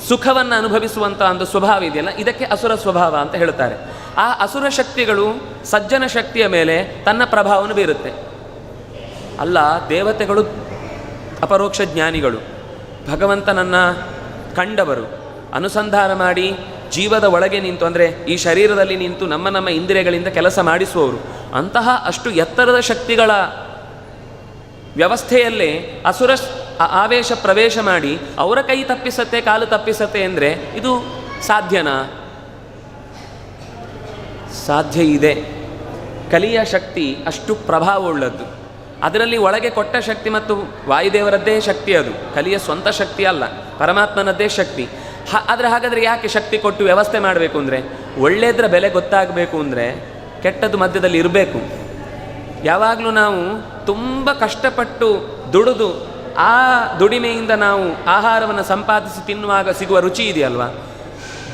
ಸುಖವನ್ನು ಅನುಭವಿಸುವಂಥ ಒಂದು ಸ್ವಭಾವ ಇದೆಯಲ್ಲ, ಇದಕ್ಕೆ ಅಸುರ ಸ್ವಭಾವ ಅಂತ ಹೇಳ್ತಾರೆ. ಆ ಅಸುರ ಶಕ್ತಿಗಳು ಸಜ್ಜನ ಶಕ್ತಿಯ ಮೇಲೆ ತನ್ನ ಪ್ರಭಾವವನ್ನು ಬೀರುತ್ತೆ. ಅಲ್ಲ, ದೇವತೆಗಳು ಅಪರೋಕ್ಷ ಜ್ಞಾನಿಗಳು, ಭಗವಂತನನ್ನು ಕಂಡವರು, ಅನುಸಂಧಾನ ಮಾಡಿ ಜೀವದ ಒಳಗೆ ನಿಂತು, ಅಂದರೆ ಈ ಶರೀರದಲ್ಲಿ ನಿಂತು ನಮ್ಮ ಇಂದ್ರಿಯಗಳಿಂದ ಕೆಲಸ ಮಾಡಿಸುವವರು. ಅಂತಹ ಅಷ್ಟು ಎತ್ತರದ ಶಕ್ತಿಗಳ ವ್ಯವಸ್ಥೆಯಲ್ಲೇ ಅಸುರ ಆವೇಶ ಪ್ರವೇಶ ಮಾಡಿ ಅವರ ಕೈ ತಪ್ಪಿಸತ್ತೆ, ಕಾಲು ತಪ್ಪಿಸತ್ತೆ ಅಂದರೆ ಇದು ಸಾಧ್ಯನಾ? ಸಾಧ್ಯ ಇದೆ. ಕಲಿಯ ಶಕ್ತಿ ಅಷ್ಟು ಪ್ರಭಾವವುಳ್ಳದ್ದು. ಅದರಲ್ಲಿ ಒಳಗೆ ಕೊಟ್ಟ ಶಕ್ತಿ ಮತ್ತು ವಾಯುದೇವರದ್ದೇ ಶಕ್ತಿ, ಅದು ಕಲಿಯ ಸ್ವಂತ ಶಕ್ತಿ ಅಲ್ಲ, ಪರಮಾತ್ಮನದ್ದೇ ಶಕ್ತಿ. ಆದರೆ ಹಾಗಾದರೆ ಯಾಕೆ ಶಕ್ತಿ ಕೊಟ್ಟು ವ್ಯವಸ್ಥೆ ಮಾಡಬೇಕು ಅಂದರೆ, ಒಳ್ಳೆಯದರ ಬೆಲೆ ಗೊತ್ತಾಗಬೇಕು ಅಂದರೆ ಕೆಟ್ಟದ್ದು ಮಧ್ಯದಲ್ಲಿ ಇರಬೇಕು. ಯಾವಾಗಲೂ ನಾವು ತುಂಬ ಕಷ್ಟಪಟ್ಟು ದುಡಿದು ಆ ದುಡಿಮೆಯಿಂದ ನಾವು ಆಹಾರವನ್ನು ಸಂಪಾದಿಸಿ ತಿನ್ನುವಾಗ ಸಿಗುವ ರುಚಿ ಇದೆಯಲ್ವ,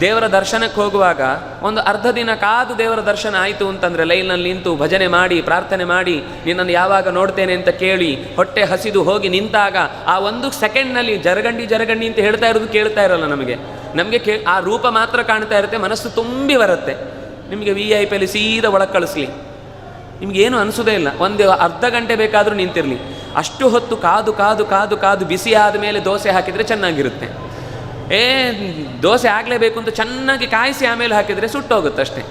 ದೇವರ ದರ್ಶನಕ್ಕೆ ಹೋಗುವಾಗ ಒಂದು ಅರ್ಧ ದಿನ ಕಾದು ದೇವರ ದರ್ಶನ ಆಯಿತು ಅಂತಂದರೆ ಲೈನಲ್ಲಿ ನಿಂತು ಭಜನೆ ಮಾಡಿ ಪ್ರಾರ್ಥನೆ ಮಾಡಿ ನಿನ್ನನ್ನು ಯಾವಾಗ ನೋಡ್ತೇನೆ ಅಂತ ಕೇಳಿ ಹೊಟ್ಟೆ ಹಸಿದು ಹೋಗಿ ನಿಂತಾಗ ಆ ಒಂದು ಸೆಕೆಂಡ್ನಲ್ಲಿ ಜರಗಂಡಿ ಅಂತ ಹೇಳ್ತಾ ಇರೋದು ಕೇಳ್ತಾ ಇರಲ್ಲ ನಮಗೆ ಆ ರೂಪ ಮಾತ್ರ ಕಾಣ್ತಾ ಇರುತ್ತೆ, ಮನಸ್ಸು ತುಂಬಿ ಬರುತ್ತೆ. ನಿಮಗೆ VIP ಸೀದಾ ಒಳಗೆ ಕಳಿಸ್ಲಿ, ನಿಮಗೇನು ಅನಿಸೋದೇ ಇಲ್ಲ. ಒಂದು ಅರ್ಧ ಗಂಟೆ ಬೇಕಾದರೂ ನಿಂತಿರಲಿ, ಅಷ್ಟು ಹೊತ್ತು ಕಾದು ಬಿಸಿ ಆದ ಮೇಲೆ ದೋಸೆ ಹಾಕಿದರೆ ಚೆನ್ನಾಗಿರುತ್ತೆ. ದೋಸೆ ಆಗಲೇಬೇಕು ಅಂತ ಚೆನ್ನಾಗಿ ಕಾಯಿಸಿ ಆಮೇಲೆ ಹಾಕಿದರೆ ಸುಟ್ಟೋಗುತ್ತಷ್ಟೇ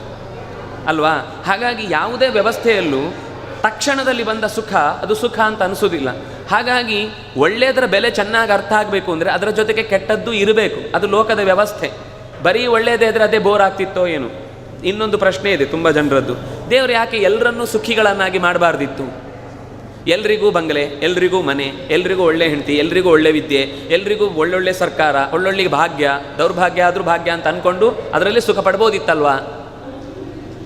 ಅಲ್ವಾ? ಹಾಗಾಗಿ ಯಾವುದೇ ವ್ಯವಸ್ಥೆಯಲ್ಲೂ ತಕ್ಷಣದಲ್ಲಿ ಬಂದ ಸುಖ ಅದು ಸುಖ ಅಂತ ಅನಿಸೋದಿಲ್ಲ. ಹಾಗಾಗಿ ಒಳ್ಳೆಯದರ ಬೆಲೆ ಚೆನ್ನಾಗಿ ಅರ್ಥ ಆಗಬೇಕು ಅಂದರೆ ಅದರ ಜೊತೆಗೆ ಕೆಟ್ಟದ್ದು ಇರಬೇಕು. ಅದು ಲೋಕದ ವ್ಯವಸ್ಥೆ. ಬರೀ ಒಳ್ಳೆಯದೇ ಇದ್ರೆ ಅದೇ ಬೋರ್ ಆಗ್ತಿತ್ತೋ ಏನು. ಇನ್ನೊಂದು ಪ್ರಶ್ನೆ ಇದೆ ತುಂಬ ಜನರದ್ದು, ದೇವರು ಯಾಕೆ ಎಲ್ಲರನ್ನೂ ಸುಖಿಗಳನ್ನಾಗಿ ಮಾಡಬಾರ್ದಿತ್ತು? ಎಲ್ರಿಗೂ ಬಂಗಲೆ, ಎಲ್ರಿಗೂ ಮನೆ, ಎಲ್ರಿಗೂ ಒಳ್ಳೆ ಹೆಂಡತಿ, ಎಲ್ರಿಗೂ ಒಳ್ಳೆ ವಿದ್ಯೆ, ಎಲ್ರಿಗೂ ಒಳ್ಳೊಳ್ಳೆ ಸರ್ಕಾರ, ಒಳ್ಳೊಳ್ಳೆ ಭಾಗ್ಯ, ದೌರ್ಭಾಗ್ಯ ಆದರೂ ಭಾಗ್ಯ ಅಂತ ಅಂದ್ಕೊಂಡು ಅದರಲ್ಲಿ ಸುಖ ಪಡ್ಬೋದಿತ್ತಲ್ವಾ?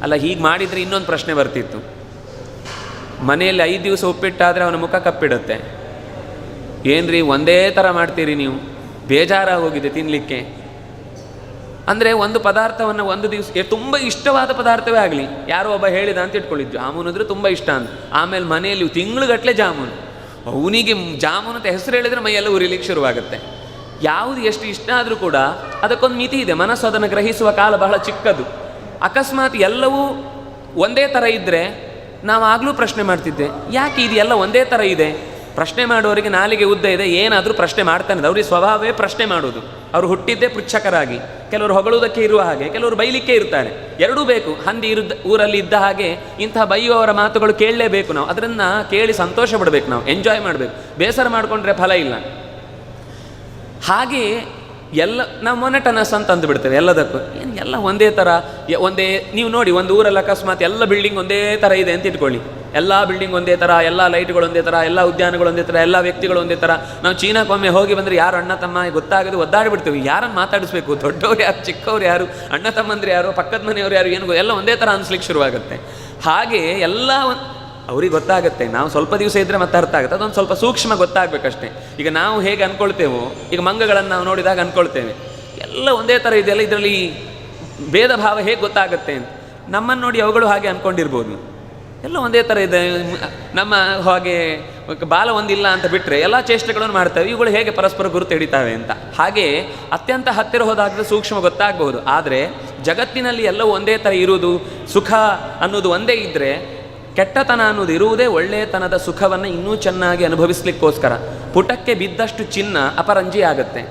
ಅಲ್ಲ, ಹೀಗೆ ಮಾಡಿದರೆ ಇನ್ನೊಂದು ಪ್ರಶ್ನೆ ಬರ್ತಿತ್ತು. ಮನೆಯಲ್ಲಿ 5 ದಿವಸ ಉಪ್ಪಿಟ್ಟಾದರೆ ಅವನ ಮುಖ ಕಪ್ಪಿಡುತ್ತೆ. ಏನ್ರಿ ಒಂದೇ ಥರ ಮಾಡ್ತೀರಿ ನೀವು, ಬೇಜಾರಾಗಿ ಹೋಗಿದೆ ತಿನ್ನಲಿಕ್ಕೆ. ಅಂದರೆ ಒಂದು ಪದಾರ್ಥವನ್ನು ಒಂದು ದಿವಸ ತುಂಬ ಇಷ್ಟವಾದ ಪದಾರ್ಥವೇ ಆಗಲಿ, ಯಾರೋ ಒಬ್ಬ ಹೇಳಿದ ಅಂತ ಇಟ್ಕೊಳ್ಳಿ, ಜಾಮೂನು ಅಂದರೆ ತುಂಬ ಇಷ್ಟ ಅಂತ. ಆಮೇಲೆ ಮನೆಯಲ್ಲಿ ತಿಂಗಳುಗಟ್ಟಲೆ ಜಾಮೂನು, ಅವನಿಗೆ ಜಾಮೂನು ಅಂತ ಹೆಸರು ಹೇಳಿದರೆ ಮೈಯೆಲ್ಲ ಉರಿಲಿಕ್ಕೆ ಶುರುವಾಗುತ್ತೆ. ಯಾವುದು ಎಷ್ಟು ಇಷ್ಟ ಆದರೂ ಕೂಡ ಅದಕ್ಕೊಂದು ಮಿತಿ ಇದೆ. ಮನಸ್ಸು ಅದನ್ನು ಗ್ರಹಿಸುವ ಕಾಲ ಬಹಳ ಚಿಕ್ಕದು. ಅಕಸ್ಮಾತ್ ಎಲ್ಲವೂ ಒಂದೇ ಥರ ಇದ್ದರೆ ನಾವು ಆಗಲೂ ಪ್ರಶ್ನೆ ಮಾಡ್ತಿದ್ದೆ, ಯಾಕೆ ಇದು ಎಲ್ಲ ಒಂದೇ ಥರ ಇದೆ? ಪ್ರಶ್ನೆ ಮಾಡುವವರಿಗೆ ನಾಲಿಗೆ ಉದ್ದ ಇದೆ, ಏನಾದರೂ ಪ್ರಶ್ನೆ ಮಾಡ್ತಾನೆ. ಅವ್ರಿಗೆ ಸ್ವಭಾವವೇ ಪ್ರಶ್ನೆ ಮಾಡೋದು. ಅವರು ಹುಟ್ಟಿದ್ದೇ ಪೃಚ್ಛಕರಾಗಿ, ಕೆಲವರು ಹೊಗಳುವುದಕ್ಕೆ ಇರುವ ಹಾಗೆ, ಕೆಲವರು ಬೈಲಿಕ್ಕೆ ಇರ್ತಾರೆ. ಎರಡೂ ಬೇಕು. ಹಂದಿ ಊರಲ್ಲಿ ಇದ್ದ ಹಾಗೆ ಇಂತಹ ಬೈಯುವವರ ಮಾತುಗಳು ಕೇಳಲೇಬೇಕು. ನಾವು ಅದನ್ನು ಕೇಳಿ ಸಂತೋಷ ಪಡಬೇಕು, ನಾವು ಎಂಜಾಯ್ ಮಾಡಬೇಕು. ಬೇಸರ ಮಾಡಿಕೊಂಡ್ರೆ ಫಲ ಇಲ್ಲ. ಹಾಗೆಯೇ ಎಲ್ಲ ನಾವು ಮೊನಟನಸ್ ಅಂತ ಅಂದುಬಿಡ್ತೇವೆ ಎಲ್ಲದಕ್ಕೂ. ಏನು ಎಲ್ಲ ಒಂದೇ ಥರ, ಒಂದೇ. ನೀವು ನೋಡಿ, ಒಂದು ಊರಲ್ಲಿ ಅಕಸ್ಮಾತ್ ಎಲ್ಲ ಬಿಲ್ಡಿಂಗ್ ಒಂದೇ ಥರ ಇದೆ ಅಂತ ಇಟ್ಕೊಳ್ಳಿ. ಎಲ್ಲ ಬಿಲ್ಡಿಂಗ್ ಒಂದೇ ಥರ, ಎಲ್ಲ ಲೈಟ್ಗಳು ಒಂದೇ ಥರ, ಎಲ್ಲ ಉದ್ಯಾನಗಳು ಒಂದೇ ಥರ, ಎಲ್ಲ ವ್ಯಕ್ತಿಗಳು ಒಂದೇ ಥರ. ನಾವು ಚೀನಾಕ್ಕೊಮ್ಮೆ ಹೋಗಿ ಬಂದರೆ ಯಾರು ಅಣ್ಣ ತಮ್ಮ ಗೊತ್ತಾಗೋದು, ಒದ್ದಾಡಿಬಿಡ್ತೀವಿ. ಯಾರನ್ನು ಮಾತಾಡಿಸ್ಬೇಕು, ದೊಡ್ಡವ್ರು ಯಾರು, ಚಿಕ್ಕವ್ರು ಯಾರು, ಅಣ್ಣ ತಮ್ಮಂದ್ರೆ ಯಾರು, ಪಕ್ಕದ ಮನೆಯವ್ರು ಯಾರು, ಏನು ಎಲ್ಲ ಒಂದೇ ಥರ ಅನಿಸ್ಲಿಕ್ಕೆ ಶುರುವಾಗುತ್ತೆ. ಹಾಗೆ ಎಲ್ಲ ಅವ್ರಿಗೆ ಗೊತ್ತಾಗುತ್ತೆ. ನಾವು ಸ್ವಲ್ಪ ದಿವಸ ಇದ್ದರೆ ಮತ್ತೆ ಅರ್ಥ ಆಗುತ್ತೆ. ಅದೊಂದು ಸ್ವಲ್ಪ ಸೂಕ್ಷ್ಮ ಗೊತ್ತಾಗಬೇಕಷ್ಟೇ. ಈಗ ನಾವು ಹೇಗೆ ಅಂದ್ಕೊಳ್ತೇವೋ, ಈಗ ಮಂಗಗಳನ್ನು ನಾವು ನೋಡಿದಾಗ ಅಂದ್ಕೊಳ್ತೇವೆ ಎಲ್ಲ ಒಂದೇ ಥರ ಇದೆಯಲ್ಲ, ಇದರಲ್ಲಿ ಭೇದ ಭಾವ ಹೇಗೆ ಗೊತ್ತಾಗುತ್ತೆ ಅಂತ. ನಮ್ಮನ್ನು ನೋಡಿ ಅವುಗಳು ಹಾಗೆ ಅಂದ್ಕೊಂಡಿರ್ಬೋದು, ಎಲ್ಲ ಒಂದೇ ಥರ ಇದೆ, ನಮ್ಮ ಹಾಗೆ ಬಾಲ ಒಂದಿಲ್ಲ ಅಂತ ಬಿಟ್ಟರೆ ಎಲ್ಲ ಚೇಷ್ಟೆಗಳನ್ನು ಮಾಡ್ತೇವೆ, ಇವುಗಳು ಹೇಗೆ ಪರಸ್ಪರ ಗುರುತು ಹಿಡಿತಾವೆ ಅಂತ. ಹಾಗೆ ಅತ್ಯಂತ ಹತ್ತಿರ ಹೋದಾಗಲೂ ಸೂಕ್ಷ್ಮ ಗೊತ್ತಾಗಬಹುದು. ಆದರೆ ಜಗತ್ತಿನಲ್ಲಿ ಎಲ್ಲವೂ ಒಂದೇ ಥರ ಇರುವುದು, ಸುಖ ಅನ್ನೋದು ಒಂದೇ ಇದ್ದರೆ, ಕೆಟ್ಟತನ ಅನ್ನೋದು ಇರುವುದೇ ಒಳ್ಳೆಯತನದ ಸುಖವನ್ನು ಇನ್ನೂ ಚೆನ್ನಾಗಿ ಅನುಭವಿಸ್ಲಿಕ್ಕೋಸ್ಕರ. ಪುಟಕ್ಕೆ ಬಿದ್ದಷ್ಟು ಚಿನ್ನ ಅಪರಂಜಿ ಆಗುತ್ತೆ.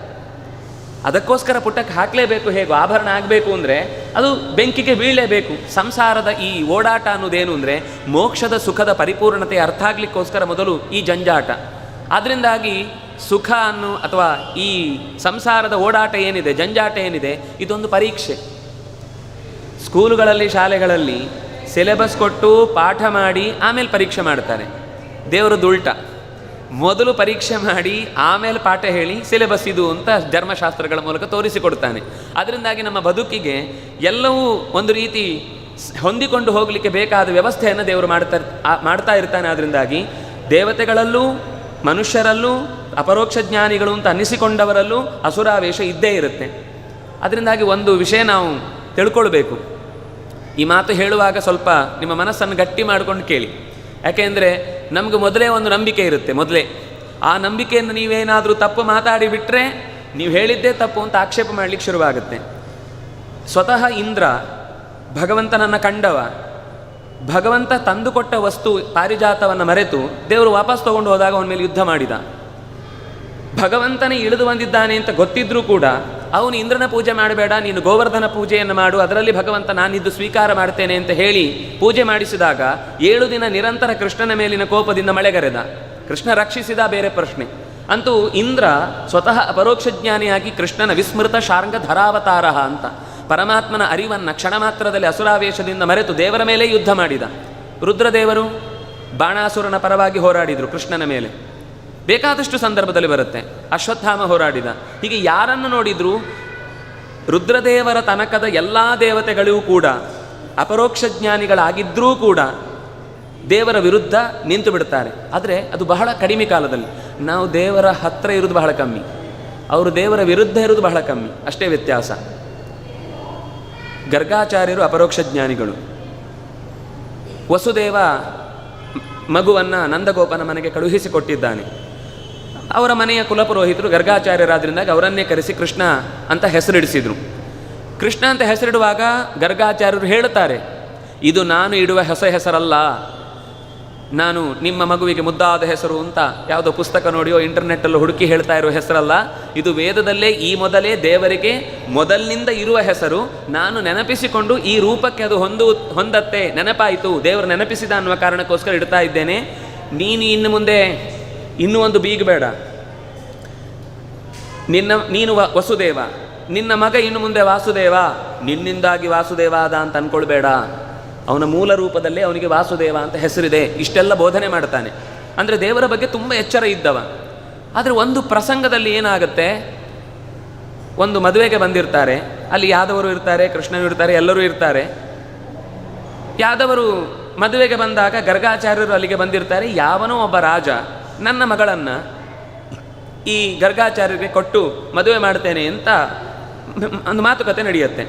ಅದಕ್ಕೋಸ್ಕರ ಪುಟಕ್ಕೆ ಹಾಕಲೇಬೇಕು. ಹೇಗೂ ಆಭರಣ ಆಗಬೇಕು ಅಂದರೆ ಅದು ಬೆಂಕಿಗೆ ಬೀಳಲೇಬೇಕು. ಸಂಸಾರದ ಈ ಓಡಾಟ ಅನ್ನೋದೇನು ಅಂದರೆ ಮೋಕ್ಷದ ಸುಖದ ಪರಿಪೂರ್ಣತೆ ಅರ್ಥ ಆಗಲಿಕ್ಕೋಸ್ಕರ ಮೊದಲು ಈ ಜಂಜಾಟ. ಅದರಿಂದಾಗಿ ಸುಖ ಅಥವಾ ಈ ಸಂಸಾರದ ಓಡಾಟ ಏನಿದೆ, ಜಂಜಾಟ ಏನಿದೆ, ಇದೊಂದು ಪರೀಕ್ಷೆ. ಸ್ಕೂಲುಗಳಲ್ಲಿ, ಶಾಲೆಗಳಲ್ಲಿ ಸಿಲೆಬಸ್ ಕೊಟ್ಟು ಪಾಠ ಮಾಡಿ ಆಮೇಲೆ ಪರೀಕ್ಷೆ ಮಾಡ್ತಾರೆ. ದೇವರದ್ದು ಉಲ್ಟ, ಮೊದಲು ಪರೀಕ್ಷೆ ಮಾಡಿ ಆಮೇಲೆ ಪಾಠ ಹೇಳಿ ಸಿಲೆಬಸ್ ಇದು ಅಂತ ಧರ್ಮಶಾಸ್ತ್ರಗಳ ಮೂಲಕ ತೋರಿಸಿಕೊಡ್ತಾನೆ. ಅದರಿಂದಾಗಿ ನಮ್ಮ ಬದುಕಿಗೆ ಎಲ್ಲವೂ ಒಂದು ರೀತಿ ಹೊಂದಿಕೊಂಡು ಹೋಗಲಿಕ್ಕೆ ಬೇಕಾದ ವ್ಯವಸ್ಥೆಯನ್ನು ದೇವರು ಮಾಡ್ತಾ ಇರ್ತಾನೆ. ಅದರಿಂದಾಗಿ ದೇವತೆಗಳಲ್ಲೂ ಮನುಷ್ಯರಲ್ಲೂ ಅಪರೋಕ್ಷ ಜ್ಞಾನಿಗಳು ಅಂತ ಅನ್ನಿಸಿಕೊಂಡವರಲ್ಲೂ ಅಸುರಾವೇಶ ಇದ್ದೇ ಇರುತ್ತೆ. ಅದರಿಂದಾಗಿ ಒಂದು ವಿಷಯ ನಾವು ತಿಳ್ಕೊಳ್ಬೇಕು. ಈ ಮಾತು ಹೇಳುವಾಗ ಸ್ವಲ್ಪ ನಿಮ್ಮ ಮನಸ್ಸನ್ನು ಗಟ್ಟಿ ಮಾಡ್ಕೊಂಡು ಕೇಳಿ. ಯಾಕೆಂದರೆ ನಮಗೆ ಮೊದಲೇ ಒಂದು ನಂಬಿಕೆ ಇರುತ್ತೆ. ಮೊದಲೇ ಆ ನಂಬಿಕೆಯನ್ನು ನೀವೇನಾದರೂ ತಪ್ಪು ಮಾತಾಡಿಬಿಟ್ರೆ ನೀವು ಹೇಳಿದ್ದೇ ತಪ್ಪು ಅಂತ ಆಕ್ಷೇಪ ಮಾಡಲಿಕ್ಕೆ ಶುರುವಾಗುತ್ತೆ. ಸ್ವತಃ ಇಂದ್ರ ಭಗವಂತನನ್ನು ಕಂಡವ, ಭಗವಂತ ತಂದುಕೊಟ್ಟ ವಸ್ತು ಪಾರಿಜಾತವನ್ನು ಮರೆತು ದೇವರು ವಾಪಸ್ ತೊಗೊಂಡು ಹೋದಾಗ ಅವನ ಮೇಲೆ ಯುದ್ಧ ಮಾಡಿದ. ಭಗವಂತನೇ ಇಳಿದು ಬಂದಿದ್ದಾನೆ ಅಂತ ಗೊತ್ತಿದ್ರೂ ಕೂಡ ಅವನು ಇಂದ್ರನ ಪೂಜೆ ಮಾಡಬೇಡ, ನೀನು ಗೋವರ್ಧನ ಪೂಜೆಯನ್ನು ಮಾಡು, ಅದರಲ್ಲಿ ಭಗವಂತ ನಾನಿದ್ದು ಸ್ವೀಕಾರ ಮಾಡ್ತೇನೆ ಅಂತ ಹೇಳಿ ಪೂಜೆ ಮಾಡಿಸಿದಾಗ 7 ದಿನ ನಿರಂತರ ಕೃಷ್ಣನ ಮೇಲಿನ ಕೋಪದಿಂದ ಮಳೆಗರೆದ. ಕೃಷ್ಣ ರಕ್ಷಿಸಿದ, ಬೇರೆ ಪ್ರಶ್ನೆ. ಅಂತೂ ಇಂದ್ರ ಸ್ವತಃ ಅಪರೋಕ್ಷ ಜ್ಞಾನಿಯಾಗಿ ಕೃಷ್ಣನ ವಿಸ್ಮೃತ ಶಾರ್ಂಗ ಧರಾವತಾರ ಅಂತ ಪರಮಾತ್ಮನ ಅರಿವನ್ನು ಕ್ಷಣ ಮಾತ್ರದಲ್ಲಿ ಅಸುರಾವೇಶದಿಂದ ಮರೆತು ದೇವರ ಮೇಲೆ ಯುದ್ಧ ಮಾಡಿದ. ರುದ್ರದೇವರು ಬಾಣಾಸುರನ ಪರವಾಗಿ ಹೋರಾಡಿದರು ಕೃಷ್ಣನ ಮೇಲೆ. ಬೇಕಾದಷ್ಟು ಸಂದರ್ಭದಲ್ಲಿ ಬರುತ್ತೆ. ಅಶ್ವತ್ಥಾಮ ಹೋರಾಡಿದ. ಹೀಗೆ ಯಾರನ್ನು ನೋಡಿದರೂ ರುದ್ರದೇವರ ತನಕದ ಎಲ್ಲ ದೇವತೆಗಳಿಗೂ ಕೂಡ ಅಪರೋಕ್ಷ ಜ್ಞಾನಿಗಳಾಗಿದ್ದರೂ ಕೂಡ ದೇವರ ವಿರುದ್ಧ ನಿಂತು ಬಿಡ್ತಾರೆ. ಆದರೆ ಅದು ಬಹಳ ಕಡಿಮೆ ಕಾಲದಲ್ಲಿ. ನಾವು ದೇವರ ಹತ್ತಿರ ಇರೋದು ಬಹಳ ಕಮ್ಮಿ, ಅವರು ದೇವರ ವಿರುದ್ಧ ಇರೋದು ಬಹಳ ಕಮ್ಮಿ, ಅಷ್ಟೇ ವ್ಯತ್ಯಾಸ. ಗರ್ಗಾಚಾರ್ಯರು ಅಪರೋಕ್ಷ ಜ್ಞಾನಿಗಳು. ವಸುದೇವ ಮಗುವನ್ನು ನಂದಗೋಪನ ಮನೆಗೆ ಕಳುಹಿಸಿಕೊಟ್ಟಿದ್ದಾನೆ. ಅವರ ಮನೆಯ ಕುಲಪುರೋಹಿತರು ಗರ್ಗಾಚಾರ್ಯರಾದ್ರಿಂದಾಗಿ ಅವರನ್ನೇ ಕರೆಸಿ ಕೃಷ್ಣ ಅಂತ ಹೆಸರಿಡಿಸಿದರು. ಕೃಷ್ಣ ಅಂತ ಹೆಸರಿಡುವಾಗ ಗರ್ಗಾಚಾರ್ಯರು ಹೇಳುತ್ತಾರೆ, ಇದು ನಾನು ಇಡುವ ಹೆಸರಲ್ಲ, ನಾನು ನಿಮ್ಮ ಮಗುವಿಗೆ ಮುದ್ದಾದ ಹೆಸರು ಅಂತ ಯಾವುದೋ ಪುಸ್ತಕ ನೋಡಿಯೋ ಇಂಟರ್ನೆಟ್ಟಲ್ಲೂ ಹುಡುಕಿ ಹೇಳ್ತಾ ಇರುವ ಹೆಸರಲ್ಲ, ಇದು ವೇದದಲ್ಲೇ ಈ ಮೊದಲೇ ದೇವರಿಗೆ ಮೊದಲಿನಿಂದ ಇರುವ ಹೆಸರು. ನಾನು ನೆನಪಿಸಿಕೊಂಡು ಈ ರೂಪಕ್ಕೆ ಅದು ಹೊಂದತ್ತೆ, ನೆನಪಾಯಿತು, ದೇವರು ನೆನಪಿಸಿದ ಅನ್ನುವ ಕಾರಣಕ್ಕೋಸ್ಕರ ಇಡ್ತಾ ಇದ್ದೇನೆ. ನೀನು ಇನ್ನು ಮುಂದೆ ಇನ್ನೂ ಒಂದು ಬೀಗಬೇಡ. ನೀನು ವಸುದೇವ, ನಿನ್ನ ಮಗ ಇನ್ನು ಮುಂದೆ ವಾಸುದೇವ, ನಿನ್ನಿಂದಾಗಿ ವಾಸುದೇವ ಆದ ಅಂತ ಅಂದ್ಕೊಳ್ಬೇಡ, ಅವನ ಮೂಲ ರೂಪದಲ್ಲೇ ಅವನಿಗೆ ವಾಸುದೇವ ಅಂತ ಹೆಸರಿದೆ. ಇಷ್ಟೆಲ್ಲ ಬೋಧನೆ ಮಾಡ್ತಾನೆ. ಅಂದರೆ ದೇವರ ಬಗ್ಗೆ ತುಂಬ ಎಚ್ಚರ ಇದ್ದವ. ಆದರೆ ಒಂದು ಪ್ರಸಂಗದಲ್ಲಿ ಏನಾಗುತ್ತೆ, ಒಂದು ಮದುವೆಗೆ ಬಂದಿರ್ತಾರೆ, ಅಲ್ಲಿ ಯಾದವರು ಇರ್ತಾರೆ, ಕೃಷ್ಣನು ಇರ್ತಾರೆ, ಎಲ್ಲರೂ ಇರ್ತಾರೆ. ಯಾದವರು ಮದುವೆಗೆ ಬಂದಾಗ ಗರ್ಗಾಚಾರ್ಯರು ಅಲ್ಲಿಗೆ ಬಂದಿರ್ತಾರೆ. ಯಾವನೋ ಒಬ್ಬ ರಾಜ ನನ್ನ ಮಗಳನ್ನು ಈ ಗರ್ಗಾಚಾರ್ಯರಿಗೆ ಕೊಟ್ಟು ಮದುವೆ ಮಾಡ್ತೇನೆ ಅಂತ ಒಂದು ಮಾತುಕತೆ ನಡೆಯುತ್ತೆ.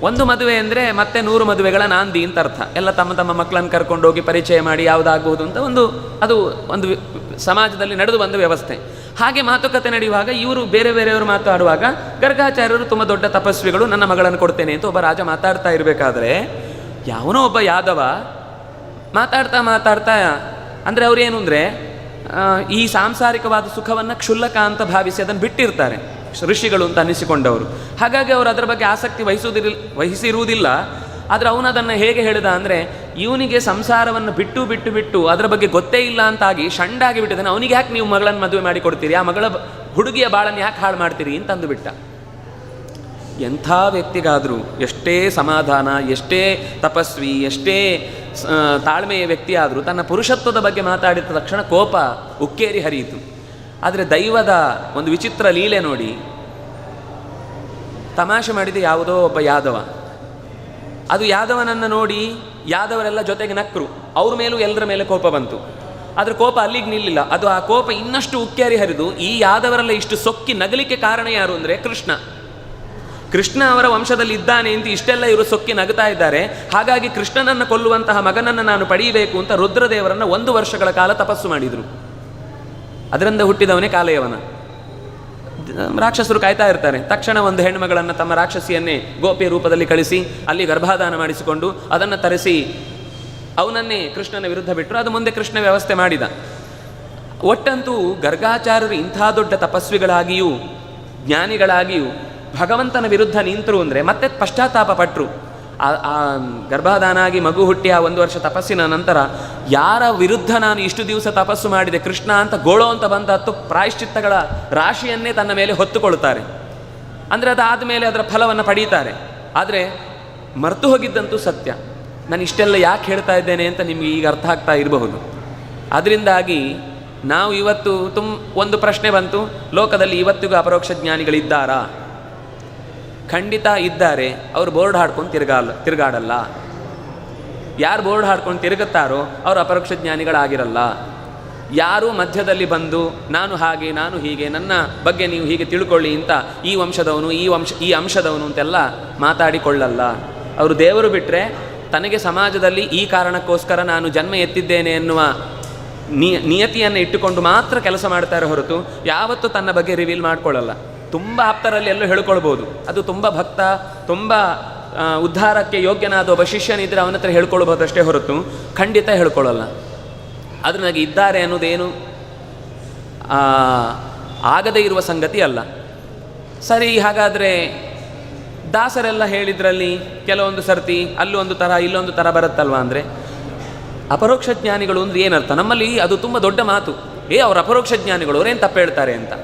ಒಂದು ಮದುವೆ ಅಂದರೆ ಮತ್ತೆ 100 ಮದುವೆಗಳ ನಾಂದಿ ಅಂತ ಅರ್ಥ. ಎಲ್ಲ ತಮ್ಮ ತಮ್ಮ ಮಕ್ಕಳನ್ನು ಕರ್ಕೊಂಡೋಗಿ ಪರಿಚಯ ಮಾಡಿ ಯಾವುದಾಗ್ಬೋದು ಅಂತ ಅದು ಒಂದು ಸಮಾಜದಲ್ಲಿ ನಡೆದು ಬಂದ ವ್ಯವಸ್ಥೆ. ಹಾಗೆ ಮಾತುಕತೆ ನಡೆಯುವಾಗ ಇವರು ಬೇರೆ ಬೇರೆಯವರು ಮಾತಾಡುವಾಗ ಗರ್ಗಾಚಾರ್ಯರು ತುಂಬ ದೊಡ್ಡ ತಪಸ್ವಿಗಳು, ನನ್ನ ಮಗಳನ್ನು ಕೊಡ್ತೇನೆ ಅಂತ ಒಬ್ಬ ರಾಜ ಮಾತಾಡ್ತಾ ಇರಬೇಕಾದ್ರೆ ಯಾವನೋ ಒಬ್ಬ ಯಾದವ ಮಾತಾಡ್ತಾ ಅಂದರೆ ಅವರೇನು ಅಂದರೆ ಈ ಸಾಂಸಾರಿಕವಾದ ಸುಖವನ್ನು ಕ್ಷುಲ್ಲಕ ಅಂತ ಭಾವಿಸಿ ಅದನ್ನು ಬಿಟ್ಟಿರ್ತಾರೆ ಋಷಿಗಳು ಅಂತ ಅನ್ನಿಸಿಕೊಂಡವರು. ಹಾಗಾಗಿ ಅವರು ಅದರ ಬಗ್ಗೆ ಆಸಕ್ತಿ ವಹಿಸಿರುವುದಿಲ್ಲ. ಆದರೆ ಅವನು ಅದನ್ನು ಹೇಗೆ ಹೇಳಿದ ಅಂದರೆ, ಇವನಿಗೆ ಸಂಸಾರವನ್ನು ಬಿಟ್ಟು ಅದರ ಬಗ್ಗೆ ಗೊತ್ತೇ ಇಲ್ಲ ಅಂತಾಗಿ ಷಂಡಾಗಿ ಬಿಟ್ಟಿದ್ದಾನೆ. ಅವನಿಗೆ ಯಾಕೆ ನೀವು ಮಗಳನ್ನು ಮದುವೆ ಮಾಡಿ ಕೊಡ್ತೀರಿ, ಆ ಮಗಳ ಹುಡುಗಿಯ ಬಾಳನ್ನು ಯಾಕೆ ಹಾಳು ಮಾಡ್ತೀರಿ ಅಂತ ಅಂದುಬಿಟ್ಟ. ಎಂಥ ವ್ಯಕ್ತಿಗಾದರೂ ಎಷ್ಟೇ ಸಮಾಧಾನ, ಎಷ್ಟೇ ತಪಸ್ವಿ, ಎಷ್ಟೇ ತಾಳ್ಮೆಯ ವ್ಯಕ್ತಿ ಆದರೂ ತನ್ನ ಪುರುಷತ್ವದ ಬಗ್ಗೆ ಮಾತಾಡಿದ ತಕ್ಷಣ ಕೋಪ ಉಕ್ಕೇರಿ ಹರಿಯಿತು. ಆದರೆ ದೈವದ ಒಂದು ವಿಚಿತ್ರ ಲೀಲೆ ನೋಡಿ, ತಮಾಷೆ ಮಾಡಿದ ಯಾವುದೋ ಒಬ್ಬ ಯಾದವ, ಅದು ಯಾದವನನ್ನು ನೋಡಿ ಯಾದವರೆಲ್ಲ ಜೊತೆಗೆ ನಕ್ಕರು. ಅವ್ರ ಮೇಲೂ ಎಲ್ಲರ ಮೇಲೆ ಕೋಪ ಬಂತು. ಆದರೆ ಕೋಪ ಅಲ್ಲಿಗೆ ನಿಲ್ಲಿಲ್ಲ. ಅದು ಆ ಕೋಪ ಇನ್ನಷ್ಟು ಉಕ್ಕೇರಿ ಹರಿದು ಈ ಯಾದವರೆಲ್ಲ ಇಷ್ಟು ಸೊಕ್ಕಿ ನಗಲಿಕ್ಕೆ ಕಾರಣ ಯಾರು ಅಂದರೆ ಕೃಷ್ಣ ಅವರ ವಂಶದಲ್ಲಿ ಇದ್ದಾನೆ ಅಂತ ಇಷ್ಟೆಲ್ಲ ಇವರು ಸೊಕ್ಕಿ ನಗುತ್ತಾ ಇದ್ದಾರೆ. ಹಾಗಾಗಿ ಕೃಷ್ಣನನ್ನು ಕೊಲ್ಲುವಂತಹ ಮಗನನ್ನು ನಾನು ಪಡೆಯಬೇಕು ಅಂತ ರುದ್ರದೇವರನ್ನು 1 ವರ್ಷಗಳ ಕಾಲ ತಪಸ್ಸು ಮಾಡಿದರು. ಅದರಿಂದ ಹುಟ್ಟಿದವನೇ ಕಾಲಯವನ. ರಾಕ್ಷಸರು ಕಾಯ್ತಾ ಇರ್ತಾರೆ. ತಕ್ಷಣ ಒಂದು ಹೆಣ್ಣುಮಗಳನ್ನು ತಮ್ಮ ರಾಕ್ಷಸಿಯನ್ನೇ ಗೋಪಿಯ ರೂಪದಲ್ಲಿ ಕಳಿಸಿ ಅಲ್ಲಿ ಗರ್ಭಾಧಾನ ಮಾಡಿಸಿಕೊಂಡು ಅದನ್ನು ತರಿಸಿ ಅವನನ್ನೇ ಕೃಷ್ಣನ ವಿರುದ್ಧ ಬಿಟ್ಟರು. ಅದು ಮುಂದೆ ಕೃಷ್ಣ ವ್ಯವಸ್ಥೆ ಮಾಡಿದ. ಒಟ್ಟಂತೂ ಗರ್ಗಾಚಾರ್ಯರು ಇಂಥ ದೊಡ್ಡ ತಪಸ್ವಿಗಳಾಗಿಯೂ ಜ್ಞಾನಿಗಳಾಗಿಯೂ ಭಗವಂತನ ವಿರುದ್ಧ ನಿಂತರು ಅಂದರೆ ಮತ್ತೆ ಪಶ್ಚಾತ್ತಾಪ ಪಟ್ಟರು. ಆ ಗರ್ಭಾಧಾನ ಆಗಿ ಮಗು ಹುಟ್ಟಿ ಆ 1 ವರ್ಷ ತಪಸ್ಸಿನ ನಂತರ ಯಾರ ವಿರುದ್ಧ ನಾನು ಇಷ್ಟು ದಿವಸ ತಪಸ್ಸು ಮಾಡಿದೆ ಕೃಷ್ಣ ಅಂತ ಗೋಳೋ ಅಂತ ಬಂದ 10 ಪ್ರಾಯಶ್ಚಿತ್ತಗಳ ರಾಶಿಯನ್ನೇ ತನ್ನ ಮೇಲೆ ಹೊತ್ತುಕೊಳ್ತಾರೆ. ಅಂದರೆ ಅದಾದ ಮೇಲೆ ಅದರ ಫಲವನ್ನು ಪಡೀತಾರೆ. ಆದರೆ ಮರೆತು ಹೋಗಿದ್ದಂತೂ ಸತ್ಯ. ನಾನು ಇಷ್ಟೆಲ್ಲ ಯಾಕೆ ಹೇಳ್ತಾ ಇದ್ದೇನೆ ಅಂತ ನಿಮಗೆ ಈಗ ಅರ್ಥ ಆಗ್ತಾ ಇರಬಹುದು. ಅದರಿಂದಾಗಿ ನಾವು ಇವತ್ತು ಒಂದು ಪ್ರಶ್ನೆ ಬಂತು, ಲೋಕದಲ್ಲಿ ಇವತ್ತಿಗೂ ಅಪರೋಕ್ಷ ಜ್ಞಾನಿಗಳಿದ್ದಾರಾ? ಖಂಡಿತ ಇದ್ದಾರೆ. ಅವರು ಬೋರ್ಡ್ ಹಾಡ್ಕೊಂಡು ತಿರುಗಾಡಲ್ಲ. ಯಾರು ಬೋರ್ಡ್ ಹಾಡ್ಕೊಂಡು ತಿರುಗುತ್ತಾರೋ ಅವರು ಅಪರೋಕ್ಷ ಜ್ಞಾನಿಗಳಾಗಿರಲ್ಲ. ಯಾರೂ ಮಧ್ಯದಲ್ಲಿ ಬಂದು ನಾನು ಹಾಗೆ ನಾನು ಹೀಗೆ ನನ್ನ ಬಗ್ಗೆ ನೀವು ಹೀಗೆ ತಿಳ್ಕೊಳ್ಳಿ ಅಂತ ಈ ವಂಶದವನು ಈ ಅಂಶದವನು ಅಂತೆಲ್ಲ ಮಾತಾಡಿಕೊಳ್ಳಲ್ಲ. ಅವರು ದೇವರು ಬಿಟ್ಟರೆ ತನಗೆ ಸಮಾಜದಲ್ಲಿ ಈ ಕಾರಣಕ್ಕೋಸ್ಕರ ನಾನು ಜನ್ಮ ಎತ್ತಿದ್ದೇನೆ ಎನ್ನುವ ನಿಯತಿಯನ್ನು ಇಟ್ಟುಕೊಂಡು ಮಾತ್ರ ಕೆಲಸ ಮಾಡ್ತಾರೆ ಹೊರತು ಯಾವತ್ತೂ ತನ್ನ ಬಗ್ಗೆ ರಿವೀಲ್ ಮಾಡ್ಕೊಳ್ಳಲ್ಲ. ತುಂಬ ಆಪ್ತರಲ್ಲಿ ಎಲ್ಲೋ ಹೇಳ್ಕೊಳ್ಬೋದು. ಅದು ತುಂಬ ಭಕ್ತ, ತುಂಬ ಉದ್ಧಾರಕ್ಕೆ ಯೋಗ್ಯನಾದ ಒಬ್ಬ ಶಿಷ್ಯನಿದ್ದರೆ ಅವನ ಹತ್ರ ಹೇಳ್ಕೊಳ್ಬೋದಷ್ಟೇ ಹೊರತು ಖಂಡಿತ ಹೇಳ್ಕೊಳ್ಳಲ್ಲ. ಅದು ನನಗೆ ಇದ್ದಾರೆ ಅನ್ನೋದೇನು ಆಗದೇ ಇರುವ ಸಂಗತಿ ಅಲ್ಲ. ಸರಿ, ಹಾಗಾದರೆ ದಾಸರೆಲ್ಲ ಹೇಳಿದ್ರಲ್ಲಿ ಕೆಲವೊಂದು ಸರ್ತಿ ಅಲ್ಲೊಂದು ಥರ ಇಲ್ಲೊಂದು ಥರ ಬರುತ್ತಲ್ವ ಅಂದರೆ, ಅಪರೋಕ್ಷ ಜ್ಞಾನಿಗಳು ಅಂದರೆ ಏನರ್ಥ? ನಮ್ಮಲ್ಲಿ ಅದು ತುಂಬ ದೊಡ್ಡ ಮಾತು. ಅವರು ಅಪರೋಕ್ಷ ಜ್ಞಾನಿಗಳು, ಅವರೇನು ತಪ್ಪು ಹೇಳ್ತಾರೆ ಅಂತ.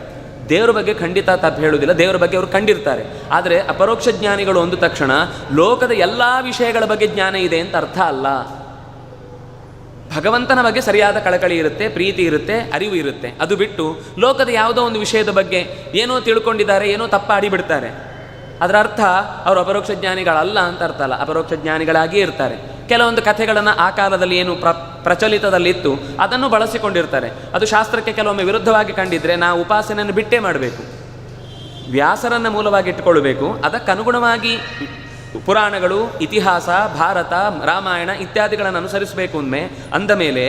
ದೇವರ ಬಗ್ಗೆ ಖಂಡಿತ ತಪ್ಪು ಹೇಳುವುದಿಲ್ಲ. ದೇವರ ಬಗ್ಗೆ ಅವರು ಕಂಡಿರ್ತಾರೆ. ಆದರೆ ಅಪರೋಕ್ಷ ಜ್ಞಾನಿಗಳು ಅಂದ ತಕ್ಷಣ ಲೋಕದ ಎಲ್ಲ ವಿಷಯಗಳ ಬಗ್ಗೆ ಜ್ಞಾನ ಇದೆ ಅಂತ ಅರ್ಥ ಅಲ್ಲ. ಭಗವಂತನ ಬಗ್ಗೆ ಸರಿಯಾದ ಕಳಕಳಿ ಇರುತ್ತೆ, ಪ್ರೀತಿ ಇರುತ್ತೆ, ಅರಿವು ಇರುತ್ತೆ. ಅದು ಬಿಟ್ಟು ಲೋಕದ ಯಾವುದೋ ಒಂದು ವಿಷಯದ ಬಗ್ಗೆ ಏನೋ ತಿಳ್ಕೊಂಡಿದ್ದಾರೆ, ಏನೋ ತಪ್ಪಾಡಿ ಬಿಡ್ತಾರೆ. ಅದರ ಅರ್ಥ ಅವರು ಅಪರೋಕ್ಷ ಜ್ಞಾನಿಗಳಲ್ಲ ಅಂತ ಅರ್ಥ ಅಲ್ಲ. ಅಪರೋಕ್ಷ ಜ್ಞಾನಿಗಳಾಗಿಯೇ ಇರ್ತಾರೆ. ಕೆಲವೊಂದು ಕಥೆಗಳನ್ನು ಆ ಕಾಲದಲ್ಲಿ ಏನು ಪ್ರಚಲಿತದಲ್ಲಿತ್ತು ಅದನ್ನು ಬಳಸಿಕೊಂಡಿರ್ತಾರೆ. ಅದು ಶಾಸ್ತ್ರಕ್ಕೆ ಕೆಲವೊಮ್ಮೆ ವಿರುದ್ಧವಾಗಿ ಕಂಡಿದ್ರೆ ನಾವು ಉಪಾಸನೆಯನ್ನು ಬಿಟ್ಟೇ ಮಾಡಬೇಕು. ವ್ಯಾಸರನ್ನು ಮೂಲವಾಗಿ ಇಟ್ಟುಕೊಳ್ಬೇಕು. ಅದಕ್ಕನುಗುಣವಾಗಿ ಪುರಾಣಗಳು, ಇತಿಹಾಸ, ಭಾರತ, ರಾಮಾಯಣ ಇತ್ಯಾದಿಗಳನ್ನು ಅನುಸರಿಸಬೇಕು ಅಂದ ಮೇಲೆ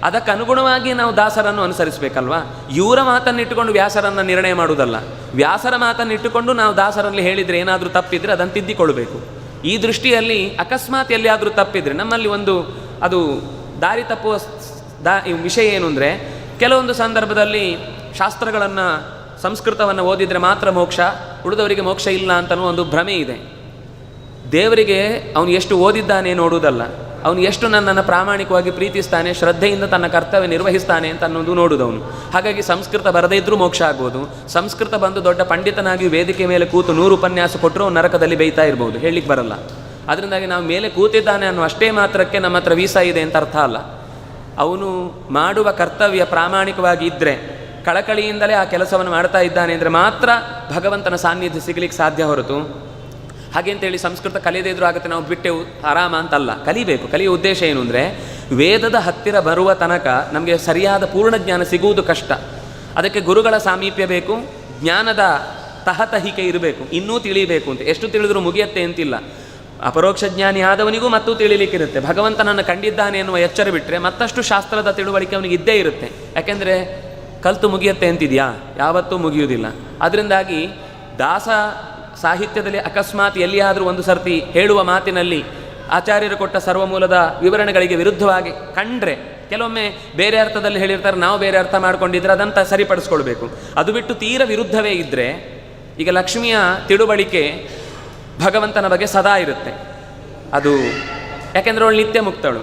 ಅದಕ್ಕನುಗುಣವಾಗಿ ನಾವು ದಾಸರನ್ನು ಅನುಸರಿಸಬೇಕಲ್ವಾ. ಇವರ ಮಾತನ್ನು ಇಟ್ಟುಕೊಂಡು ವ್ಯಾಸರನ್ನು ನಿರ್ಣಯ ಮಾಡುವುದಲ್ಲ. ವ್ಯಾಸರ ಮಾತನ್ನು ಇಟ್ಟುಕೊಂಡು ನಾವು ದಾಸರಲ್ಲಿ ಹೇಳಿದರೆ ಏನಾದರೂ ತಪ್ಪಿದರೆ ಅದನ್ನು ತಿದ್ದಿಕೊಳ್ಳಬೇಕು. ಈ ದೃಷ್ಟಿಯಲ್ಲಿ ಅಕಸ್ಮಾತ್ ಎಲ್ಲಿಯಾದರೂ ತಪ್ಪಿದರೆ ನಮ್ಮಲ್ಲಿ ಅದು ದಾರಿ ತಪ್ಪುವ ವಿಷಯ ಏನು ಅಂದರೆ, ಕೆಲವೊಂದು ಸಂದರ್ಭದಲ್ಲಿ ಶಾಸ್ತ್ರಗಳನ್ನು ಸಂಸ್ಕೃತವನ್ನು ಓದಿದರೆ ಮಾತ್ರ ಮೋಕ್ಷ, ಉಳಿದವರಿಗೆ ಮೋಕ್ಷ ಇಲ್ಲ ಅಂತಲೂ ಒಂದು ಭ್ರಮೆ ಇದೆ. ದೇವರಿಗೆ ಅವನು ಎಷ್ಟು ಓದಿದ್ದಾನೆ ನೋಡುವುದಲ್ಲ, ಅವನು ಎಷ್ಟು ನನ್ನನ್ನು ಪ್ರಾಮಾಣಿಕವಾಗಿ ಪ್ರೀತಿಸ್ತಾನೆ, ಶ್ರದ್ಧೆಯಿಂದ ತನ್ನ ಕರ್ತವ್ಯ ನಿರ್ವಹಿಸ್ತಾನೆ ಅಂತ ಅನ್ನೋದು ನೋಡುವುದವನು. ಹಾಗಾಗಿ ಸಂಸ್ಕೃತ ಬರದೇ ಇದ್ರೂ ಮೋಕ್ಷ ಆಗ್ಬೋದು. ಸಂಸ್ಕೃತ ಬಂದು ದೊಡ್ಡ ಪಂಡಿತನಾಗಿ ವೇದಿಕೆ ಮೇಲೆ ಕೂತು 100 ಉಪನ್ಯಾಸ ಕೊಟ್ಟರು ನರಕದಲ್ಲಿ ಬೇಯ್ತಾ ಇರ್ಬೋದು, ಹೇಳಲಿಕ್ಕೆ ಬರಲ್ಲ. ಅದರಿಂದಾಗಿ ನಾವು ಮೇಲೆ ಕೂತಿದ್ದಾನೆ ಅನ್ನೋ ಅಷ್ಟೇ ಮಾತ್ರಕ್ಕೆ ನಮ್ಮ ಹತ್ರ ವೀಸಾ ಇದೆ ಅಂತ ಅರ್ಥ ಅಲ್ಲ. ಅವನು ಮಾಡುವ ಕರ್ತವ್ಯ ಪ್ರಾಮಾಣಿಕವಾಗಿ ಇದ್ದರೆ, ಕಳಕಳಿಯಿಂದಲೇ ಆ ಕೆಲಸವನ್ನು ಮಾಡ್ತಾ ಇದ್ದಾನೆ ಅಂದರೆ ಮಾತ್ರ ಭಗವಂತನ ಸಾನ್ನಿಧ್ಯ ಸಿಗಲಿಕ್ಕೆ ಸಾಧ್ಯ ಹೊರತು ಹಾಗೆ ಅಂತೇಳಿ ಸಂಸ್ಕೃತ ಕಲಿಯದೇ ಇದ್ರೂ ಆಗುತ್ತೆ ನಾವು ಬಿಟ್ಟೆವು ಆರಾಮ ಅಂತಲ್ಲ. ಕಲಿಬೇಕು. ಕಲಿಯುವ ಉದ್ದೇಶ ಏನು ಅಂದರೆ ವೇದದ ಹತ್ತಿರ ಬರುವ ತನಕ ನಮಗೆ ಸರಿಯಾದ ಪೂರ್ಣ ಜ್ಞಾನ ಸಿಗುವುದು ಕಷ್ಟ. ಅದಕ್ಕೆ ಗುರುಗಳ ಸಾಮೀಪ್ಯ ಬೇಕು, ಜ್ಞಾನದ ತಹತಹಿಕೆ ಇರಬೇಕು, ಇನ್ನೂ ತಿಳಿಯಬೇಕು ಅಂತ. ಎಷ್ಟು ತಿಳಿದ್ರೂ ಮುಗಿಯತ್ತೆ ಅಂತಿಲ್ಲ. ಅಪರೋಕ್ಷ ಜ್ಞಾನಿ ಆದವನಿಗೂ ಮತ್ತೂ ತಿಳಿಲಿಕ್ಕಿರುತ್ತೆ. ಭಗವಂತನನ್ನು ಕಂಡಿದ್ದಾನೆ ಎನ್ನುವ ಎಚ್ಚರ ಬಿಟ್ಟರೆ ಮತ್ತಷ್ಟು ಶಾಸ್ತ್ರದ ತಿಳುವಳಿಕೆ ಅವನಿಗೆ ಇದ್ದೇ ಇರುತ್ತೆ. ಯಾಕೆಂದರೆ ಕಲ್ತು ಮುಗಿಯತ್ತೆ ಅಂತಿದೆಯಾ? ಯಾವತ್ತೂ ಮುಗಿಯುವುದಿಲ್ಲ. ಅದರಿಂದಾಗಿ ದಾಸ ಸಾಹಿತ್ಯದಲ್ಲಿ ಅಕಸ್ಮಾತ್ ಎಲ್ಲಿಯಾದರೂ ಒಂದು ಸರ್ತಿ ಹೇಳುವ ಮಾತಿನಲ್ಲಿ ಆಚಾರ್ಯರು ಕೊಟ್ಟ ಸರ್ವಮೂಲದ ವಿವರಣೆಗಳಿಗೆ ವಿರುದ್ಧವಾಗಿ ಕಂಡ್ರೆ, ಕೆಲವೊಮ್ಮೆ ಬೇರೆ ಅರ್ಥದಲ್ಲಿ ಹೇಳಿರ್ತಾರೆ, ನಾವು ಬೇರೆ ಅರ್ಥ ಮಾಡ್ಕೊಂಡಿದ್ರೆ ಅದಂತ ಸರಿಪಡಿಸ್ಕೊಳ್ಬೇಕು. ಅದು ಬಿಟ್ಟು ತೀರ ವಿರುದ್ಧವೇ ಇದ್ದರೆ, ಈಗ ಲಕ್ಷ್ಮಿಯ ತಿಳುವಳಿಕೆ ಭಗವಂತನ ಬಗ್ಗೆ ಸದಾ ಇರುತ್ತೆ. ಅದು ಯಾಕೆಂದರೆ ಅವಳು ನಿತ್ಯ ಮುಕ್ತಳು.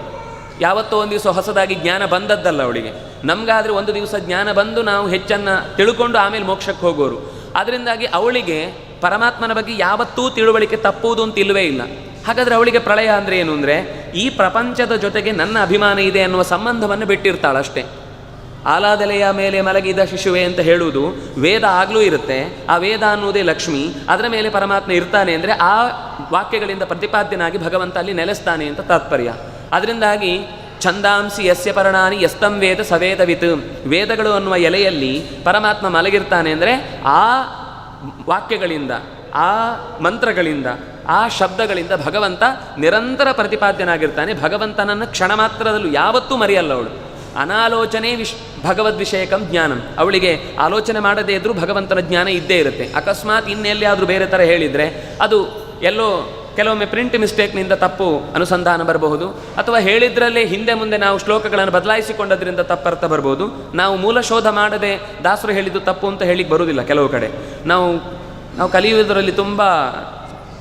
ಯಾವತ್ತೋ ಒಂದು ದಿವಸ ಹೊಸದಾಗಿ ಜ್ಞಾನ ಬಂದದ್ದಲ್ಲ ಅವಳಿಗೆ. ನಮಗಾದರೆ ಒಂದು ದಿವಸ ಜ್ಞಾನ ಬಂದು ನಾವು ಹೆಚ್ಚನ್ನು ತಿಳ್ಕೊಂಡು ಆಮೇಲೆ ಮೋಕ್ಷಕ್ಕೆ ಹೋಗೋರು. ಅದರಿಂದಾಗಿ ಅವಳಿಗೆ ಪರಮಾತ್ಮನ ಬಗ್ಗೆ ಯಾವತ್ತೂ ತಿಳುವಳಿಕೆ ತಪ್ಪುವುದು ಅಂತ ಇಲ್ಲವೇ ಇಲ್ಲ. ಹಾಗಾದರೆ ಅವಳಿಗೆ ಪ್ರಳಯ ಅಂದರೆ ಏನು ಅಂದರೆ, ಈ ಪ್ರಪಂಚದ ಜೊತೆಗೆ ನನ್ನ ಅಭಿಮಾನ ಇದೆ ಅನ್ನುವ ಸಂಬಂಧವನ್ನು ಬಿಟ್ಟಿರ್ತಾಳಷ್ಟೇ. ಆಲಾದೆಲೆಯ ಮೇಲೆ ಮಲಗಿದ ಶಿಶುವೆ ಅಂತ ಹೇಳುವುದು ವೇದ ಆಗಲೂ ಇರುತ್ತೆ. ಆ ವೇದ ಅನ್ನುವುದೇ ಲಕ್ಷ್ಮಿ, ಅದರ ಮೇಲೆ ಪರಮಾತ್ಮ ಇರ್ತಾನೆ ಅಂದರೆ ಆ ವಾಕ್ಯಗಳಿಂದ ಪ್ರತಿಪಾದ್ಯನಾಗಿ ಭಗವಂತ ಅಲ್ಲಿ ನೆಲೆಸ್ತಾನೆ ಅಂತ ತಾತ್ಪರ್ಯ. ಅದರಿಂದಾಗಿ ಛಂದಾಂಸಿ ಯಸ್ಯ ಪರ್ಣಾನಿ ಯಸ್ತಂ ವೇದ ಸವೇದವಿತ್, ವೇದಗಳು ಅನ್ನುವ ಎಲೆಯಲ್ಲಿ ಪರಮಾತ್ಮ ಮಲಗಿರ್ತಾನೆ ಅಂದರೆ ಆ ವಾಕ್ಯಗಳಿಂದ, ಆ ಮಂತ್ರಗಳಿಂದ, ಆ ಶಬ್ದಗಳಿಂದ ಭಗವಂತ ನಿರಂತರ ಪ್ರತಿಪಾದ್ಯನಾಗಿರ್ತಾನೆ. ಭಗವಂತನನ್ನು ಕ್ಷಣ ಮಾತ್ರದಲ್ಲೂ ಯಾವತ್ತೂ ಮರೆಯಲ್ಲ ಅವಳು. ಅನಾಲೋಚನೆ ಭಗವದ್ವಿಷಯಕಂ ಜ್ಞಾನಂ, ಅವಳಿಗೆ ಆಲೋಚನೆ ಮಾಡದೇ ಇದ್ದರೂ ಭಗವಂತನ ಜ್ಞಾನ ಇದ್ದೇ ಇರುತ್ತೆ. ಅಕಸ್ಮಾತ್ ಇನ್ನೆಲ್ಲಿಯಾದರೂ ಬೇರೆ ಥರ ಹೇಳಿದರೆ ಅದು ಎಲ್ಲೋ ಕೆಲವೊಮ್ಮೆ ಪ್ರಿಂಟ್ ಮಿಸ್ಟೇಕ್ನಿಂದ ತಪ್ಪು ಅನುಸಂಧಾನ ಬರಬಹುದು, ಅಥವಾ ಹೇಳಿದ್ರಲ್ಲೇ ಹಿಂದೆ ಮುಂದೆ ನಾವು ಶ್ಲೋಕಗಳನ್ನು ಬದಲಾಯಿಸಿಕೊಂಡದ್ರಿಂದ ತಪ್ಪರ್ಥ ಬರ್ಬೋದು. ನಾವು ಮೂಲ ಶೋಧ ಮಾಡದೆ ದಾಸರು ಹೇಳಿದ್ದು ತಪ್ಪು ಅಂತ ಹೇಳಿಕ್ಕೆ ಬರುವುದಿಲ್ಲ. ಕೆಲವು ಕಡೆ ನಾವು ಕಲಿಯುವುದರಲ್ಲಿ ತುಂಬ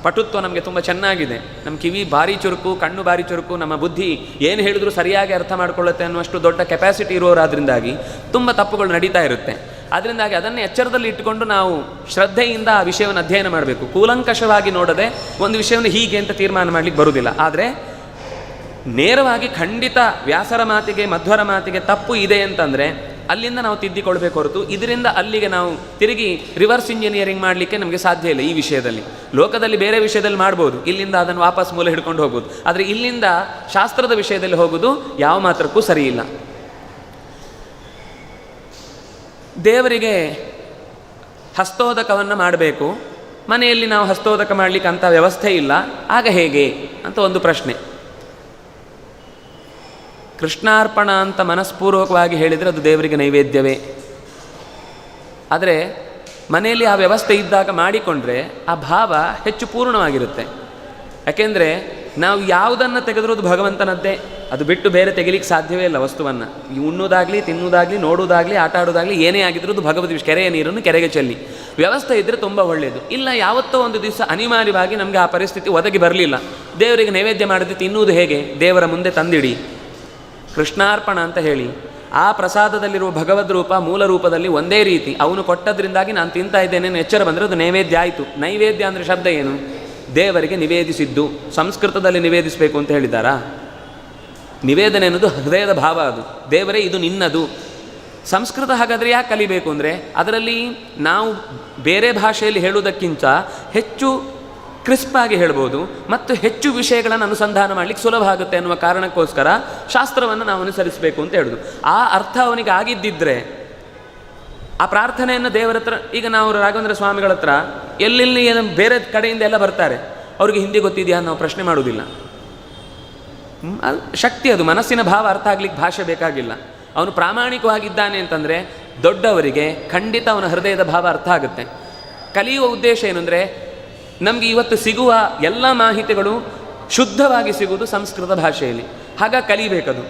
ಪಟುತ್ವ ನಮಗೆ ತುಂಬ ಚೆನ್ನಾಗಿದೆ. ನಮ್ಮ ಕಿವಿ ಭಾರಿ ಚುರುಕು, ಕಣ್ಣು ಭಾರಿ ಚುರುಕು, ನಮ್ಮ ಬುದ್ಧಿ ಏನು ಹೇಳಿದ್ರು ಸರಿಯಾಗಿ ಅರ್ಥ ಮಾಡ್ಕೊಳ್ಳುತ್ತೆ ಅನ್ನುವಷ್ಟು ದೊಡ್ಡ ಕೆಪಾಸಿಟಿ ಇರೋರಾದ್ರಿಂದಾಗಿ ತುಂಬ ತಪ್ಪುಗಳು ನಡೀತಾ ಇರುತ್ತೆ. ಅದರಿಂದಾಗಿ ಅದನ್ನು ಎಚ್ಚರದಲ್ಲಿ ಇಟ್ಟುಕೊಂಡು ನಾವು ಶ್ರದ್ಧೆಯಿಂದ ಆ ವಿಷಯವನ್ನು ಅಧ್ಯಯನ ಮಾಡಬೇಕು. ಕೂಲಂಕಷವಾಗಿ ನೋಡದೆ ಒಂದು ವಿಷಯವನ್ನು ಹೀಗೆ ಅಂತ ತೀರ್ಮಾನ ಮಾಡಲಿಕ್ಕೆ ಬರುವುದಿಲ್ಲ. ಆದರೆ ನೇರವಾಗಿ ಖಂಡಿತ ವ್ಯಾಸರ ಮಾತಿಗೆ ಮಧ್ವರ ಮಾತಿಗೆ ತಪ್ಪು ಇದೆ ಅಂತಂದರೆ ಅಲ್ಲಿಂದ ನಾವು ತಿದ್ದಿಕೊಳ್ಬೇಕು ಹೊರತು ಇದರಿಂದ ಅಲ್ಲಿಗೆ ನಾವು ತಿರುಗಿ ರಿವರ್ಸ್ ಇಂಜಿನಿಯರಿಂಗ್ ಮಾಡಲಿಕ್ಕೆ ನಮಗೆ ಸಾಧ್ಯ ಇಲ್ಲ. ಈ ವಿಷಯದಲ್ಲಿ ಲೋಕದಲ್ಲಿ ಬೇರೆ ವಿಷಯದಲ್ಲಿ ಮಾಡ್ಬೋದು, ಇಲ್ಲಿಂದ ಅದನ್ನು ವಾಪಸ್ ಮೂಲ ಹಿಡ್ಕೊಂಡು ಹೋಗ್ಬೋದು. ಆದರೆ ಇಲ್ಲಿಂದ ಶಾಸ್ತ್ರದ ವಿಷಯದಲ್ಲಿ ಹೋಗೋದು ಯಾವ ಮಾತ್ರಕ್ಕೂ ಸರಿಯಿಲ್ಲ. ದೇವರಿಗೆ ಹಸ್ತೋದಕವನ್ನು ಮಾಡಬೇಕು, ಮನೆಯಲ್ಲಿ ನಾವು ಹಸ್ತೋದಕ ಮಾಡಲಿಕ್ಕೆ ಅಂಥ ವ್ಯವಸ್ಥೆ ಇಲ್ಲ, ಆಗ ಹೇಗೆ ಅಂತ ಒಂದು ಪ್ರಶ್ನೆ. ಕೃಷ್ಣಾರ್ಪಣ ಅಂತ ಮನಸ್ಪೂರ್ವಕವಾಗಿ ಹೇಳಿದರೆ ಅದು ದೇವರಿಗೆ ನೈವೇದ್ಯವೇ. ಆದರೆ ಮನೆಯಲ್ಲಿ ಆ ವ್ಯವಸ್ಥೆ ಇದ್ದಾಗ ಮಾಡಿಕೊಂಡ್ರೆ ಆ ಭಾವ ಹೆಚ್ಚು ಪೂರ್ಣವಾಗಿರುತ್ತೆ. ಯಾಕೆಂದರೆ ನಾವು ಯಾವುದನ್ನು ತೆಗೆದರೂ ಅದು ಭಗವಂತನದ್ದೇ, ಅದು ಬಿಟ್ಟು ಬೇರೆ ತೆಗಿಲಿಕ್ಕೆ ಸಾಧ್ಯವೇ ಇಲ್ಲ. ವಸ್ತುವನ್ನು ಉಣ್ಣೋದಾಗಲಿ, ತಿನ್ನುವುದಾಗಲಿ, ನೋಡುವುದಾಗಲಿ, ಆಟ ಆಡೋದಾಗಲಿ ಏನೇ ಆಗಿದ್ರೂ ಅದು ಭಗವದ್ ಕೆರೆಯ ನೀರನ್ನು ಕೆರೆಗೆ ಚೆಲ್ಲಿ ವ್ಯವಸ್ಥೆ ಇದ್ದರೆ ತುಂಬ ಒಳ್ಳೆಯದು. ಇಲ್ಲ ಯಾವತ್ತೋ ಒಂದು ದಿವಸ ಅನಿವಾರ್ಯವಾಗಿ ನಮಗೆ ಆ ಪರಿಸ್ಥಿತಿ ಒದಗಿ ಬರಲಿಲ್ಲ, ದೇವರಿಗೆ ನೈವೇದ್ಯ ಮಾಡದೆ ತಿನ್ನುವುದು ಹೇಗೆ? ದೇವರ ಮುಂದೆ ತಂದಿಡಿ, ಕೃಷ್ಣಾರ್ಪಣ ಅಂತ ಹೇಳಿ ಆ ಪ್ರಸಾದದಲ್ಲಿರುವ ಭಗವದ್ ರೂಪ ಮೂಲ ರೂಪದಲ್ಲಿ ಒಂದೇ ರೀತಿ ಅವನು ಕೊಟ್ಟದ್ರಿಂದಾಗಿ ನಾನು ತಿಂತಾ ಇದ್ದೇನೆ ಎಚ್ಚರ ಬಂದರೆ ಅದು ನೈವೇದ್ಯ ಆಯಿತು. ನೈವೇದ್ಯ ಅಂದರೆ ಶಬ್ದ ಏನು? ದೇವರಿಗೆ ನಿವೇದಿಸಿದ್ದು. ಸಂಸ್ಕೃತದಲ್ಲಿ ನಿವೇದಿಸಬೇಕು ಅಂತ ಹೇಳಿದ್ದಾರಾ? ನಿವೇದನೆ ಅನ್ನೋದು ಹೃದಯದ ಭಾವ, ಅದು ದೇವರೇ ಇದು ನಿನ್ನದು. ಸಂಸ್ಕೃತ ಹಾಗಾದರೆ ಯಾಕೆ ಕಲಿಬೇಕು ಅಂದರೆ ಅದರಲ್ಲಿ ನಾವು ಬೇರೆ ಭಾಷೆಯಲ್ಲಿ ಹೇಳುವುದಕ್ಕಿಂತ ಹೆಚ್ಚು ಕ್ರಿಸ್ಪಾಗಿ ಹೇಳ್ಬೋದು ಮತ್ತು ಹೆಚ್ಚು ವಿಷಯಗಳನ್ನು ಅನುಸಂಧಾನ ಮಾಡಲಿಕ್ಕೆ ಸುಲಭ ಆಗುತ್ತೆ ಅನ್ನುವ ಕಾರಣಕ್ಕೋಸ್ಕರ ಶಾಸ್ತ್ರವನ್ನು ನಾವು ಅನುಸರಿಸಬೇಕು ಅಂತ ಹೇಳೋದು. ಆ ಅರ್ಥ ಅವನಿಗೆ ಆಗಿದ್ದಿದ್ರೆ ಆ ಪ್ರಾರ್ಥನೆಯನ್ನು ದೇವರ ಹತ್ರ, ಈಗ ನಾವು ರಾಘವೇಂದ್ರ ಸ್ವಾಮಿಗಳ ಹತ್ರ ಎಲ್ಲೆಲ್ಲಿ ಏನು ಬೇರೆ ಕಡೆಯಿಂದ ಎಲ್ಲ ಬರ್ತಾರೆ, ಅವ್ರಿಗೆ ಹಿಂದಿ ಗೊತ್ತಿದೆಯಾ ನಾವು ಪ್ರಶ್ನೆ ಮಾಡುವುದಿಲ್ಲ. ಶಕ್ತಿ ಅದು, ಮನಸ್ಸಿನ ಭಾವ ಅರ್ಥ ಆಗ್ಲಿಕ್ಕೆ ಭಾಷೆ ಬೇಕಾಗಿಲ್ಲ. ಅವನು ಪ್ರಾಮಾಣಿಕವಾಗಿದ್ದಾನೆ ಅಂತಂದರೆ ದೊಡ್ಡವರಿಗೆ ಖಂಡಿತ ಅವನ ಹೃದಯದ ಭಾವ ಅರ್ಥ ಆಗುತ್ತೆ. ಕಲಿಯುವ ಉದ್ದೇಶ ಏನು ಅಂದರೆ ನಮಗೆ ಇವತ್ತು ಸಿಗುವ ಎಲ್ಲ ಮಾಹಿತಿಗಳು ಶುದ್ಧವಾಗಿ ಸಿಗುವುದು ಸಂಸ್ಕೃತ ಭಾಷೆಯಲ್ಲಿ. ಹಾಗಾಗಿ ಕಲಿಬೇಕದು.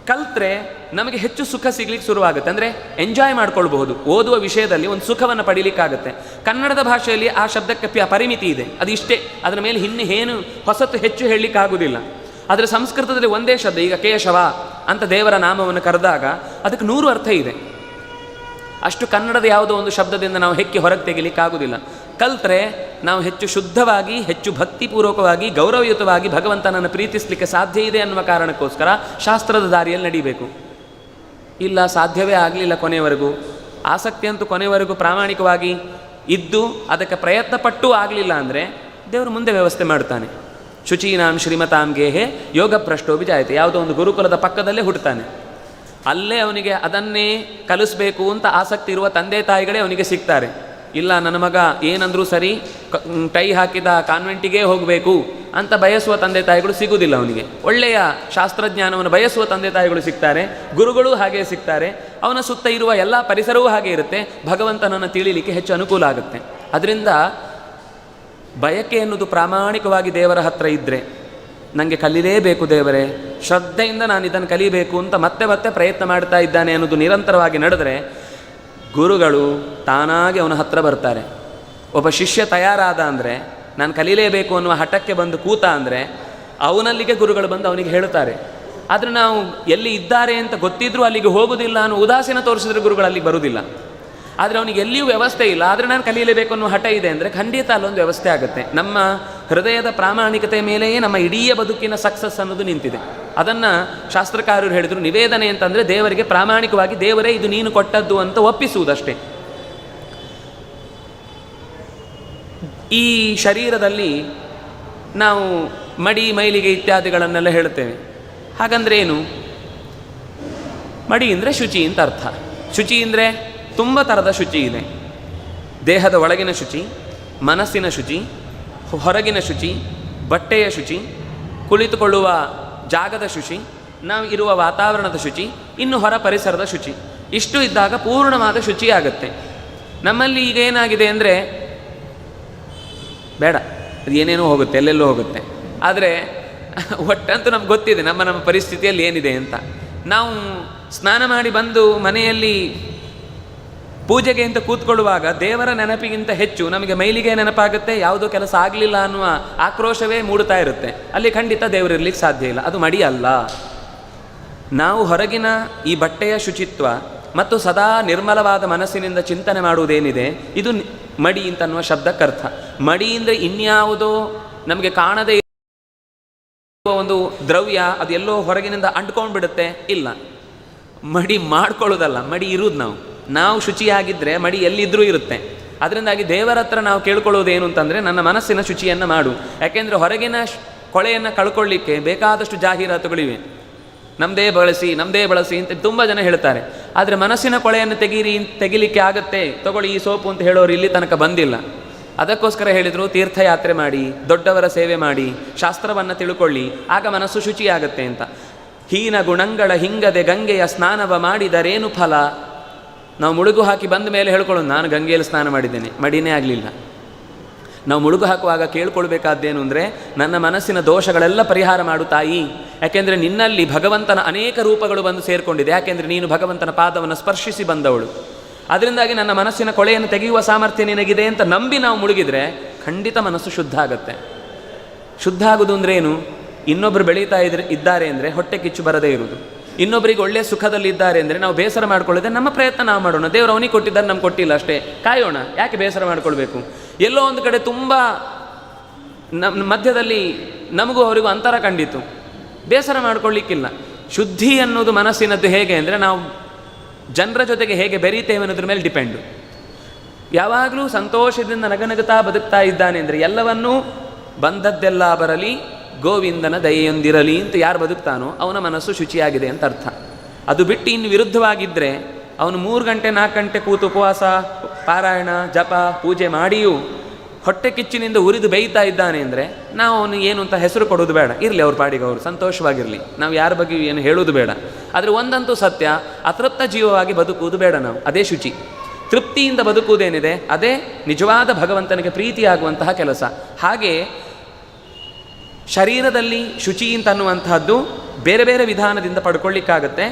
ಕಲ್ತ್ರೆ ನಮಗೆ ಹೆಚ್ಚು ಸುಖ ಸಿಗ್ಲಿಕ್ಕೆ ಶುರುವಾಗುತ್ತೆ. ಅಂದರೆ ಎಂಜಾಯ್ ಮಾಡ್ಕೊಳ್ಬಹುದು, ಓದುವ ವಿಷಯದಲ್ಲಿ ಒಂದು ಸುಖವನ್ನು ಪಡೀಲಿಕ್ಕಾಗುತ್ತೆ. ಕನ್ನಡದ ಭಾಷೆಯಲ್ಲಿ ಆ ಶಬ್ದಕ್ಕೆ ಪರಿಮಿತಿ ಇದೆ, ಅದು ಇಷ್ಟೇ, ಅದರ ಮೇಲೆ ಏನು ಹೊಸತು ಹೆಚ್ಚು ಹೇಳಲಿಕ್ಕಾಗೋದಿಲ್ಲ. ಆದರೆ ಸಂಸ್ಕೃತದಲ್ಲಿ ಒಂದೇ ಶಬ್ದ. ಈಗ ಕೇಶವ ಅಂತ ದೇವರ ನಾಮವನ್ನು ಕರೆದಾಗ ಅದಕ್ಕೆ 100 ಅರ್ಥ ಇದೆ. ಅಷ್ಟು ಕನ್ನಡದ ಯಾವುದೋ ಒಂದು ಶಬ್ದದಿಂದ ನಾವು ಹೆಕ್ಕಿ ಹೊರಗೆ ತೆಗಿಲಿಕ್ಕಾಗುವುದಿಲ್ಲ. ಕಲ್ತ್ರೆ ನಾವು ಹೆಚ್ಚು ಶುದ್ಧವಾಗಿ, ಹೆಚ್ಚು ಭಕ್ತಿಪೂರ್ವಕವಾಗಿ, ಗೌರವಯುತವಾಗಿ ಭಗವಂತನನ್ನು ಪ್ರೀತಿಸಲಿಕ್ಕೆ ಸಾಧ್ಯ ಇದೆ ಅನ್ನುವ ಕಾರಣಕ್ಕೋಸ್ಕರ ಶಾಸ್ತ್ರದ ದಾರಿಯಲ್ಲಿ ನಡೀಬೇಕು. ಇಲ್ಲ, ಸಾಧ್ಯವೇ ಆಗಲಿಲ್ಲ ಕೊನೆಯವರೆಗೂ, ಆಸಕ್ತಿ ಅಂತೂ ಕೊನೆಯವರೆಗೂ ಪ್ರಾಮಾಣಿಕವಾಗಿ ಇದ್ದು ಅದಕ್ಕೆ ಪ್ರಯತ್ನ ಪಟ್ಟೂ ಆಗಲಿಲ್ಲ ಅಂದರೆ ದೇವರು ಮುಂದೆ ವ್ಯವಸ್ಥೆ ಮಾಡ್ತಾನೆ. ಶುಚೀನಾಂ ಶ್ರೀಮತಾಂ ಗೇಹೆ ಯೋಗ ಭ್ರಷ್ಟೋಭಿಜಾಯತೆ. ಯಾವುದೋ ಒಂದು ಗುರುಕುಲದ ಪಕ್ಕದಲ್ಲೇ ಹುಟ್ಟುತ್ತಾನೆ. ಅಲ್ಲೇ ಅವನಿಗೆ ಅದನ್ನೇ ಕಲಿಸ್ಬೇಕು ಅಂತ ಆಸಕ್ತಿ ಇರುವ ತಂದೆ ತಾಯಿಗಳೇ ಅವನಿಗೆ ಸಿಗ್ತಾರೆ. ಇಲ್ಲ, ನನ್ನ ಮಗ ಏನಂದರೂ ಸರಿ ಟೈ ಹಾಕಿದ ಕಾನ್ವೆಂಟಿಗೇ ಹೋಗಬೇಕು ಅಂತ ಬಯಸುವ ತಂದೆ ತಾಯಿಗಳು ಸಿಗುವುದಿಲ್ಲ ಅವನಿಗೆ. ಒಳ್ಳೆಯ ಶಾಸ್ತ್ರಜ್ಞಾನವನ್ನು ಬಯಸುವ ತಂದೆ ತಾಯಿಗಳು ಸಿಗ್ತಾರೆ, ಗುರುಗಳು ಹಾಗೆ ಸಿಗ್ತಾರೆ. ಅವನ ಸುತ್ತ ಇರುವ ಎಲ್ಲ ಪರಿಸರವೂ ಹಾಗೆ ಇರುತ್ತೆ. ಭಗವಂತನನ್ನು ತಿಳಿಲಿಕ್ಕೆ ಹೆಚ್ಚು ಅನುಕೂಲ ಆಗುತ್ತೆ. ಅದರಿಂದ ಬಯಕೆ ಎನ್ನುವುದು ಪ್ರಾಮಾಣಿಕವಾಗಿ ದೇವರ ಹತ್ರ ಇದ್ದರೆ, ನನಗೆ ಕಲೀಲೇಬೇಕು ದೇವರೇ, ಶ್ರದ್ಧೆಯಿಂದ ನಾನು ಇದನ್ನು ಕಲಿಬೇಕು ಅಂತ ಮತ್ತೆ ಮತ್ತೆ ಪ್ರಯತ್ನ ಮಾಡ್ತಾ ಇದ್ದಾನೆ ಅನ್ನೋದು ನಿರಂತರವಾಗಿ ನಡೆದರೆ ಗುರುಗಳು ತಾನಾಗಿ ಅವನ ಹತ್ರ ಬರ್ತಾರೆ. ಒಬ್ಬ ಶಿಷ್ಯ ತಯಾರಾದ ಅಂದರೆ, ನಾನು ಕಲೀಲೇಬೇಕು ಅನ್ನುವ ಹಠಕ್ಕೆ ಬಂದು ಕೂತ ಅಂದರೆ ಅವನಲ್ಲಿಗೆ ಗುರುಗಳು ಬಂದು ಅವನಿಗೆ ಹೇಳುತ್ತಾರೆ. ಆದರೆ ನಾವು ಎಲ್ಲಿ ಇದ್ದಾರೆ ಅಂತ ಗೊತ್ತಿದ್ರೂ ಅಲ್ಲಿಗೆ ಹೋಗೋದಿಲ್ಲ ಅನ್ನೋ ಉದಾಸೀನ ತೋರಿಸಿದ್ರೆ ಗುರುಗಳು ಅಲ್ಲಿಗೆ ಬರುವುದಿಲ್ಲ. ಆದರೆ ಅವನಿಗೆ ಎಲ್ಲಿಯೂ ವ್ಯವಸ್ಥೆ ಇಲ್ಲ, ಆದರೆ ನಾನು ಕಲೀಲೇಬೇಕು ಅನ್ನೋ ಹಠ ಇದೆ ಅಂದರೆ ಖಂಡಿತ ಅಲ್ಲೊಂದು ವ್ಯವಸ್ಥೆ ಆಗುತ್ತೆ. ನಮ್ಮ ಹೃದಯದ ಪ್ರಾಮಾಣಿಕತೆ ಮೇಲೆಯೇ ನಮ್ಮ ಇಡೀ ಬದುಕಿನ ಸಕ್ಸಸ್ ಅನ್ನೋದು ನಿಂತಿದೆ. ಅದನ್ನು ಶಾಸ್ತ್ರಕಾರರು ಹೇಳಿದರು. ನಿವೇದನೆ ಅಂತಂದರೆ ದೇವರಿಗೆ ಪ್ರಾಮಾಣಿಕವಾಗಿ ದೇವರೇ ಇದು ನೀನು ಕೊಟ್ಟದ್ದು ಅಂತ ಒಪ್ಪಿಸುವುದಷ್ಟೇ. ಈ ಶರೀರದಲ್ಲಿ ನಾವು ಮಡಿ, ಮೈಲಿಗೆ ಇತ್ಯಾದಿಗಳನ್ನೆಲ್ಲ ಹೇಳುತ್ತೇವೆ. ಹಾಗಂದ್ರೆ ಏನು? ಮಡಿ ಅಂದರೆ ಶುಚಿ ಅಂತ ಅರ್ಥ. ಶುಚಿ ಅಂದರೆ ತುಂಬ ಥರದ ಶುಚಿ ಇದೆ. ದೇಹದ ಒಳಗಿನ ಶುಚಿ, ಮನಸ್ಸಿನ ಶುಚಿ, ಹೊರಗಿನ ಶುಚಿ, ಬಟ್ಟೆಯ ಶುಚಿ, ಕುಳಿತುಕೊಳ್ಳುವ ಜಾಗದ ಶುಚಿ, ನಾವು ಇರುವ ವಾತಾವರಣದ ಶುಚಿ, ಇನ್ನು ಹೊರ ಪರಿಸರದ ಶುಚಿ. ಇಷ್ಟು ಇದ್ದಾಗ ಪೂರ್ಣವಾದ ಶುಚಿ ಆಗುತ್ತೆ. ನಮ್ಮಲ್ಲಿ ಈಗ ಏನಾಗಿದೆ ಅಂದರೆ, ಬೇಡ ಅದು ಏನೇನೋ ಹೋಗುತ್ತೆ, ಎಲ್ಲೆಲ್ಲೋ ಹೋಗುತ್ತೆ. ಆದರೆ ಒಟ್ಟಂತೂ ನಮ್ಗೆ ಗೊತ್ತಿದೆ ನಮ್ಮ ಪರಿಸ್ಥಿತಿಯಲ್ಲಿ ಏನಿದೆ ಅಂತ. ನಾವು ಸ್ನಾನ ಮಾಡಿ ಬಂದು ಮನೆಯಲ್ಲಿ ಪೂಜೆಗೆ ಅಂತ ಕೂತ್ಕೊಳ್ಳುವಾಗ ದೇವರ ನೆನಪಿಗಿಂತ ಹೆಚ್ಚು ನಮಗೆ ಮೈಲಿಗೆ ನೆನಪಾಗುತ್ತೆ. ಯಾವುದೋ ಕೆಲಸ ಆಗಲಿಲ್ಲ ಅನ್ನುವ ಆಕ್ರೋಶವೇ ಮೂಡುತ್ತಾ ಇರುತ್ತೆ. ಅಲ್ಲಿ ಖಂಡಿತ ದೇವರಿರ್ಲಿಕ್ಕೆ ಸಾಧ್ಯ ಇಲ್ಲ. ಅದು ಮಡಿ ಅಲ್ಲ. ನಾವು ಹೊರಗಿನ ಈ ಬಟ್ಟೆಯ ಶುಚಿತ್ವ ಮತ್ತು ಸದಾ ನಿರ್ಮಲವಾದ ಮನಸ್ಸಿನಿಂದ ಚಿಂತನೆ ಮಾಡುವುದೇನಿದೆ, ಇದು ಮಡಿ ಅಂತನ್ನುವ ಶಬ್ದಕ್ಕರ್ಥ. ಮಡಿ ಅಂದರೆ ಇನ್ಯಾವುದೋ ನಮಗೆ ಕಾಣದೇ ಇರುವ ಒಂದು ದ್ರವ್ಯ, ಅದು ಎಲ್ಲೋ ಹೊರಗಿನಿಂದ ಅಂಟ್ಕೊಂಡು ಬಿಡುತ್ತೆ. ಇಲ್ಲ, ಮಡಿ ಮಾಡ್ಕೊಳ್ಳೋದಲ್ಲ, ಮಡಿ ಇರುವುದು ನಾವು ಶುಚಿಯಾಗಿದ್ದರೆ ಮಡಿ ಎಲ್ಲಿದ್ದರೂ ಇರುತ್ತೆ. ಅದರಿಂದಾಗಿ ದೇವರ ಹತ್ರ ನಾವು ಕೇಳ್ಕೊಳ್ಳೋದೇನು ಅಂತಂದರೆ, ನನ್ನ ಮನಸ್ಸಿನ ಶುಚಿಯನ್ನು ಮಾಡು. ಯಾಕೆಂದರೆ ಹೊರಗಿನ ಕೊಳೆಯನ್ನು ಕಳ್ಕೊಳ್ಳಿಕ್ಕೆ ಬೇಕಾದಷ್ಟು ಜಾಹೀರಾತುಗಳಿವೆ. ನಮ್ಮದೇ ಬಳಸಿ ಅಂತ ತುಂಬ ಜನ ಹೇಳ್ತಾರೆ. ಆದರೆ ಮನಸ್ಸಿನ ಕೊಳೆಯನ್ನು ತೆಗಿಲಿಕ್ಕೆ ಆಗತ್ತೆ, ತಗೊಳ್ಳಿ ಈ ಸೋಪು ಅಂತ ಹೇಳೋರು ಇಲ್ಲಿ ತನಕ ಬಂದಿಲ್ಲ. ಅದಕ್ಕೋಸ್ಕರ ಹೇಳಿದರು, ತೀರ್ಥಯಾತ್ರೆ ಮಾಡಿ, ದೊಡ್ಡವರ ಸೇವೆ ಮಾಡಿ, ಶಾಸ್ತ್ರವನ್ನು ತಿಳ್ಕೊಳ್ಳಿ, ಆಗ ಮನಸ್ಸು ಶುಚಿಯಾಗತ್ತೆ ಅಂತ. ಹೀನ ಗುಣಗಳ ಹಿಂಗದೆ ಗಂಗೆಯ ಸ್ನಾನವ ಮಾಡಿದರೇನು ಫಲ? ನಾವು ಮುಳುಗು ಹಾಕಿ ಬಂದ ಮೇಲೆ ಹೇಳ್ಕೊಳ್ಳೋದು, ನಾನು ಗಂಗೆಯಲ್ಲಿ ಸ್ನಾನ ಮಾಡಿದ್ದೇನೆ, ಮಡಿನೇ ಆಗಲಿಲ್ಲ. ನಾವು ಮುಳುಗು ಹಾಕುವಾಗ ಕೇಳ್ಕೊಳ್ಬೇಕಾದ್ದೇನು ಅಂದರೆ, ನನ್ನ ಮನಸ್ಸಿನ ದೋಷಗಳೆಲ್ಲ ಪರಿಹಾರ ಮಾಡು ತಾಯಿ. ಯಾಕೆಂದರೆ ನಿನ್ನಲ್ಲಿ ಭಗವಂತನ ಅನೇಕ ರೂಪಗಳು ಬಂದು ಸೇರಿಕೊಂಡಿದೆ. ಯಾಕೆಂದರೆ ನೀನು ಭಗವಂತನ ಪಾದವನ್ನು ಸ್ಪರ್ಶಿಸಿ ಬಂದವಳು. ಅದರಿಂದಾಗಿ ನನ್ನ ಮನಸ್ಸಿನ ಕೊಳೆಯನ್ನು ತೆಗೆಯುವ ಸಾಮರ್ಥ್ಯ ನಿನಗಿದೆ ಅಂತ ನಂಬಿ ನಾವು ಮುಳುಗಿದರೆ ಖಂಡಿತ ಮನಸ್ಸು ಶುದ್ಧ ಆಗುತ್ತೆ. ಶುದ್ಧ ಆಗೋದು ಅಂದರೆ ಏನು? ಇನ್ನೊಬ್ಬರು ಬೆಳೀತಾ ಇದ್ದಾರೆ ಅಂದರೆ ಹೊಟ್ಟೆ ಕಿಚ್ಚು ಬರದೇ ಇರುವುದು. ಇನ್ನೊಬ್ಬರಿಗೆ ಒಳ್ಳೆಯ ಸುಖದಲ್ಲಿದ್ದಾರೆ ಅಂದರೆ ನಾವು ಬೇಸರ ಮಾಡ್ಕೊಳ್ಳೋದೆ, ನಮ್ಮ ಪ್ರಯತ್ನ ನಾವು ಮಾಡೋಣ. ದೇವರು ಅವನಿಗೆ ಕೊಟ್ಟಿದ್ದಾರೆ, ನಮ್ಗೆ ಕೊಟ್ಟಿಲ್ಲ ಅಷ್ಟೇ, ಕಾಯೋಣ. ಯಾಕೆ ಬೇಸರ ಮಾಡ್ಕೊಳ್ಬೇಕು? ಎಲ್ಲೋ ಒಂದು ಕಡೆ ತುಂಬ ಮಧ್ಯದಲ್ಲಿ ನಮಗೂ ಅವರಿಗೂ ಅಂತರ ಕಂಡಿತು, ಬೇಸರ ಮಾಡ್ಕೊಳ್ಳಿಕ್ಕಿಲ್ಲ. ಶುದ್ಧಿ ಅನ್ನೋದು ಮನಸ್ಸಿನದ್ದು ಹೇಗೆ ಅಂದರೆ, ನಾವು ಜನರ ಜೊತೆಗೆ ಹೇಗೆ ಬೆರೀತೇವೆ ಅನ್ನೋದ್ರ ಮೇಲೆ ಡಿಪೆಂಡು. ಯಾವಾಗಲೂ ಸಂತೋಷದಿಂದ ನಗನಗುತ್ತಾ ಬದುಕ್ತಾ ಇದ್ದಾನೆ ಅಂದರೆ, ಎಲ್ಲವನ್ನೂ ಬಂದದ್ದೆಲ್ಲ ಬರಲಿ ಗೋವಿಂದನ ದಯೆಯೊಂದಿರಲಿ ಅಂತ ಯಾರು ಬದುಕ್ತಾನೋ ಅವನ ಮನಸ್ಸು ಶುಚಿಯಾಗಿದೆ ಅಂತ ಅರ್ಥ. ಅದು ಬಿಟ್ಟು ಇನ್ನು ವಿರುದ್ಧವಾಗಿದ್ದರೆ, ಅವನು 3 ಗಂಟೆ 4 ಗಂಟೆ ಕೂತು ಉಪವಾಸ, ಪಾರಾಯಣ, ಜಪ, ಪೂಜೆ ಮಾಡಿಯೂ ಹೊಟ್ಟೆ ಕಿಚ್ಚಿನಿಂದ ಉರಿದು ಬೇಯ್ತಾ ಇದ್ದಾನೆ ಅಂದರೆ, ನಾವು ಅವನು ಏನು ಅಂತ ಹೆಸರು ಕೊಡೋದು ಬೇಡ. ಇರಲಿ ಅವ್ರ ಪಾಡಿಗೆ ಅವರು ಸಂತೋಷವಾಗಿರಲಿ, ನಾವು ಯಾರ ಬಗ್ಗೆ ಏನು ಹೇಳೋದು ಬೇಡ. ಆದರೆ ಒಂದಂತೂ ಸತ್ಯ, ಅತೃಪ್ತ ಜೀವವಾಗಿ ಬದುಕುವುದು ಬೇಡ ನಾವು. ಅದೇ ಶುಚಿ. ತೃಪ್ತಿಯಿಂದ ಬದುಕುವುದೇನಿದೆ ಅದೇ ನಿಜವಾದ ಭಗವಂತನಿಗೆ ಪ್ರೀತಿಯಾಗುವಂತಹ ಕೆಲಸ. ಹಾಗೆ ಶರೀರದಲ್ಲಿ ಶುಚಿ ಅಂತ ಅನ್ನುವಂತಹದ್ದು ಬೇರೆ ಬೇರೆ ವಿಧಾನದಿಂದ ಪಡ್ಕೊಳ್ಳಿಕ್ಕಾಗತ್ತೆ.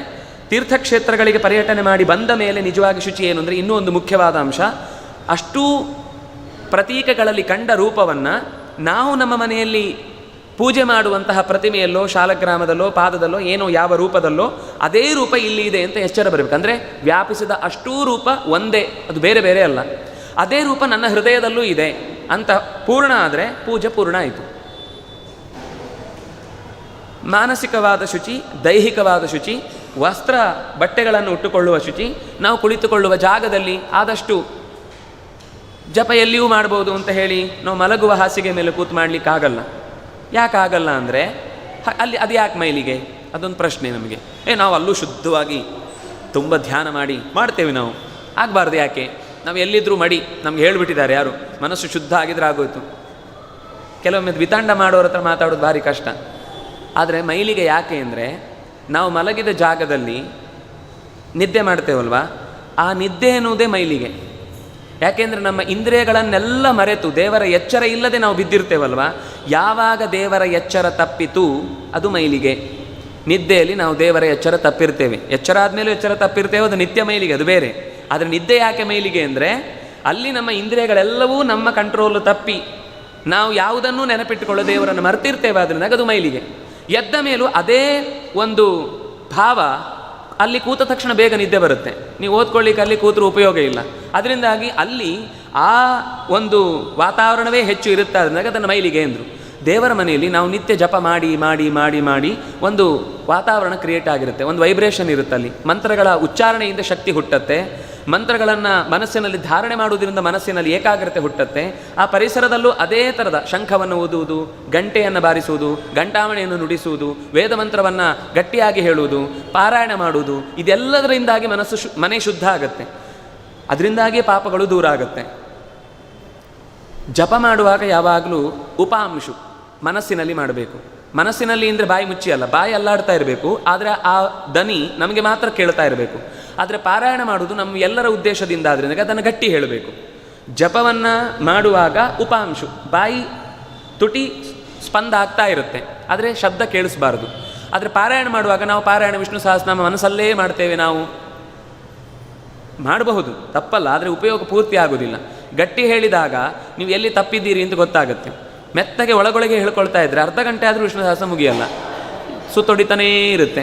ತೀರ್ಥಕ್ಷೇತ್ರಗಳಿಗೆ ಪರ್ಯಟನೆ ಮಾಡಿ ಬಂದ ಮೇಲೆ ನಿಜವಾಗಿ ಶುಚಿ ಏನು ಅಂದರೆ, ಇನ್ನೂ ಒಂದು ಮುಖ್ಯವಾದ ಅಂಶ, ಅಷ್ಟೂ ಪ್ರತೀಕಗಳಲ್ಲಿ ಕಂಡ ರೂಪವನ್ನು ನಾವು ನಮ್ಮ ಮನೆಯಲ್ಲಿ ಪೂಜೆ ಮಾಡುವಂತಹ ಪ್ರತಿಮೆಯಲ್ಲೋ ಶಾಲಗ್ರಾಮದಲ್ಲೋ ಪಾದದಲ್ಲೋ ಏನೋ ಯಾವ ರೂಪದಲ್ಲೋ ಅದೇ ರೂಪ ಇಲ್ಲಿ ಇದೆ ಅಂತ ಎಚ್ಚರ ಬರಬೇಕು. ಅಂದರೆ ವ್ಯಾಪಿಸಿದ ಅಷ್ಟೂ ರೂಪ ಒಂದೇ, ಅದು ಬೇರೆ ಬೇರೆ ಅಲ್ಲ. ಅದೇ ರೂಪ ನನ್ನ ಹೃದಯದಲ್ಲೂ ಇದೆ ಅಂತ ಪೂರ್ಣ ಆದರೆ ಪೂಜೆ ಪೂರ್ಣ ಆಯಿತು. ಮಾನಸಿಕವಾದ ಶುಚಿ, ದೈಹಿಕವಾದ ಶುಚಿ, ವಸ್ತ್ರ ಬಟ್ಟೆಗಳನ್ನು ಉಟ್ಟುಕೊಳ್ಳುವ ಶುಚಿ, ನಾವು ಕುಳಿತುಕೊಳ್ಳುವ ಜಾಗದಲ್ಲಿ ಆದಷ್ಟು ಜಪ ಎಲ್ಲಿಯೂ ಮಾಡ್ಬೋದು ಅಂತ ಹೇಳಿ ನಾವು ಮಲಗುವ ಹಾಸಿಗೆ ಮೇಲೆ ಕೂತು ಮಾಡಲಿಕ್ಕಾಗಲ್ಲ. ಯಾಕಾಗಲ್ಲ ಅಂದರೆ ಅಲ್ಲಿ ಅದು ಯಾಕೆ ಮೈಲಿಗೆ? ಅದೊಂದು ಪ್ರಶ್ನೆ ನಮಗೆ. ನಾವು ಅಲ್ಲೂ ಶುದ್ಧವಾಗಿ ತುಂಬ ಧ್ಯಾನ ಮಾಡಿ ಮಾಡ್ತೇವೆ, ನಾವು ಆಗಬಾರ್ದು ಯಾಕೆ? ನಾವು ಎಲ್ಲಿದ್ದರೂ ಮಡಿ, ನಮ್ಗೆ ಹೇಳಿಬಿಟ್ಟಿದ್ದಾರೆ ಯಾರು, ಮನಸ್ಸು ಶುದ್ಧ ಆಗಿದ್ರೆ ಆಗೋಯ್ತು. ಕೆಲವೊಮ್ಮೆ ವಿತಾಂಡ ಮಾಡೋರ ಹತ್ರ ಮಾತಾಡೋದು ಭಾರಿ ಕಷ್ಟ. ಆದರೆ ಮೈಲಿಗೆ ಯಾಕೆ ಅಂದರೆ ನಾವು ಮಲಗಿದ ಜಾಗದಲ್ಲಿ ನಿದ್ದೆ ಮಾಡ್ತೇವಲ್ವ, ಆ ನಿದ್ದೆ ಎನ್ನುವುದೇ ಮೈಲಿಗೆ. ಯಾಕೆಂದರೆ ನಮ್ಮ ಇಂದ್ರಿಯಗಳನ್ನೆಲ್ಲ ಮರೆತು ದೇವರ ಎಚ್ಚರ ಇಲ್ಲದೆ ನಾವು ಬಿದ್ದಿರ್ತೇವಲ್ವ, ಯಾವಾಗ ದೇವರ ಎಚ್ಚರ ತಪ್ಪಿತು ಅದು ಮೈಲಿಗೆ. ನಿದ್ದೆಯಲ್ಲಿ ನಾವು ದೇವರ ಎಚ್ಚರ ತಪ್ಪಿರ್ತೇವೆ, ಎಚ್ಚರ ಆದಮೇಲೂ ಎಚ್ಚರ ತಪ್ಪಿರ್ತೇವೆ, ಅದು ನಿತ್ಯ ಮೈಲಿಗೆ, ಅದು ಬೇರೆ. ಆದರೆ ನಿದ್ದೆ ಯಾಕೆ ಮೈಲಿಗೆ ಅಂದರೆ ಅಲ್ಲಿ ನಮ್ಮ ಇಂದ್ರಿಯಗಳೆಲ್ಲವೂ ನಮ್ಮ ಕಂಟ್ರೋಲು ತಪ್ಪಿ ನಾವು ಯಾವುದನ್ನೂ ನೆನಪಿಟ್ಟುಕೊಳ್ಳೋ ದೇವರನ್ನು ಮರ್ತಿರ್ತೇವೆ, ಅದರಿಂದ ಅದು ಮೈಲಿಗೆ. ಎದ್ದ ಮೇಲೂ ಅದೇ ಒಂದು ಭಾವ, ಅಲ್ಲಿ ಕೂತ ತಕ್ಷಣ ಬೇಗ ನಿದ್ದೆ ಬರುತ್ತೆ. ನೀವು ಓದ್ಕೊಳ್ಳಿಕ್ಕೆ ಅಲ್ಲಿ ಕೂತರೂ ಉಪಯೋಗ ಇಲ್ಲ. ಅದರಿಂದಾಗಿ ಅಲ್ಲಿ ಆ ಒಂದು ವಾತಾವರಣವೇ ಹೆಚ್ಚು ಇರುತ್ತೆ, ಅದರಿಂದ ಅದನ್ನು ಮೈಲಿಗೆ ಅಂದರು. ದೇವರ ಮನೆಯಲ್ಲಿ ನಾವು ನಿತ್ಯ ಜಪ ಮಾಡಿ ಮಾಡಿ ಮಾಡಿ ಮಾಡಿ ಒಂದು ವಾತಾವರಣ ಕ್ರಿಯೇಟ್ ಆಗಿರುತ್ತೆ, ಒಂದು ವೈಬ್ರೇಷನ್ ಇರುತ್ತೆ. ಅಲ್ಲಿ ಮಂತ್ರಗಳ ಉಚ್ಚಾರಣೆಯಿಂದ ಶಕ್ತಿ ಹುಟ್ಟತ್ತೆ, ಮಂತ್ರಗಳನ್ನು ಮನಸ್ಸಿನಲ್ಲಿ ಧಾರಣೆ ಮಾಡುವುದರಿಂದ ಮನಸ್ಸಿನಲ್ಲಿ ಏಕಾಗ್ರತೆ ಹುಟ್ಟತ್ತೆ. ಆ ಪರಿಸರದಲ್ಲೂ ಅದೇ ಥರದ ಶಂಖವನ್ನು ಓದುವುದು, ಗಂಟೆಯನ್ನು ಬಾರಿಸುವುದು, ಗಂಟಾವಣೆಯನ್ನು ನುಡಿಸುವುದು, ವೇದ ಮಂತ್ರವನ್ನು ಗಟ್ಟಿಯಾಗಿ ಹೇಳುವುದು, ಪಾರಾಯಣ ಮಾಡುವುದು, ಇದೆಲ್ಲದರಿಂದಾಗಿ ಮನೆ ಶುದ್ಧ ಆಗುತ್ತೆ. ಅದರಿಂದಾಗಿ ಪಾಪಗಳು ದೂರ ಆಗುತ್ತೆ. ಜಪ ಮಾಡುವಾಗ ಯಾವಾಗಲೂ ಉಪಾಂಶು ಮನಸ್ಸಿನಲ್ಲಿ ಮಾಡಬೇಕು. ಮನಸ್ಸಿನಲ್ಲಿ ಅಂದರೆ ಬಾಯಿ ಮುಚ್ಚಿ ಅಲ್ಲ, ಬಾಯಿ ಅಲ್ಲಾಡ್ತಾ ಇರಬೇಕು, ಆದರೆ ಆ ದನಿ ನಮಗೆ ಮಾತ್ರ ಕೇಳ್ತಾ ಇರಬೇಕು. ಆದರೆ ಪಾರಾಯಣ ಮಾಡುವುದು ನಮ್ಮ ಎಲ್ಲರ ಉದ್ದೇಶದಿಂದ ಆದ್ರಿಂದ ಅದನ್ನು ಗಟ್ಟಿ ಹೇಳಬೇಕು. ಜಪವನ್ನು ಮಾಡುವಾಗ ಉಪಾಂಶು ಬಾಯಿ ತುಟಿ ಸ್ಪಂದ ಆಗ್ತಾ ಇರುತ್ತೆ, ಆದರೆ ಶಬ್ದ ಕೇಳಿಸಬಾರ್ದು. ಆದರೆ ಪಾರಾಯಣ ಮಾಡುವಾಗ ನಾವು ಪಾರಾಯಣ ವಿಷ್ಣು ಸಹಸ್ರನಾಮ ಮನಸ್ಸಲ್ಲೇ ಮಾಡ್ತೇವೆ, ನಾವು ಮಾಡಬಹುದು, ತಪ್ಪಲ್ಲ, ಆದರೆ ಉಪಯೋಗ ಪೂರ್ತಿ ಆಗೋದಿಲ್ಲ. ಗಟ್ಟಿ ಹೇಳಿದಾಗ ನೀವು ಎಲ್ಲಿ ತಪ್ಪಿದ್ದೀರಿ ಅಂತ ಗೊತ್ತಾಗುತ್ತೆ. ಮೆತ್ತಗೆ ಒಳಗೊಳಗೆ ಹೇಳ್ಕೊಳ್ತಾ ಇದ್ದರೆ ಅರ್ಧ ಗಂಟೆ ಆದರೂ ವಿಷ್ಣು ಸಹಸ್ರ ಮುಗಿಯಲ್ಲ, ಸುತ್ತೊಡಿತಾನೇ ಇರುತ್ತೆ,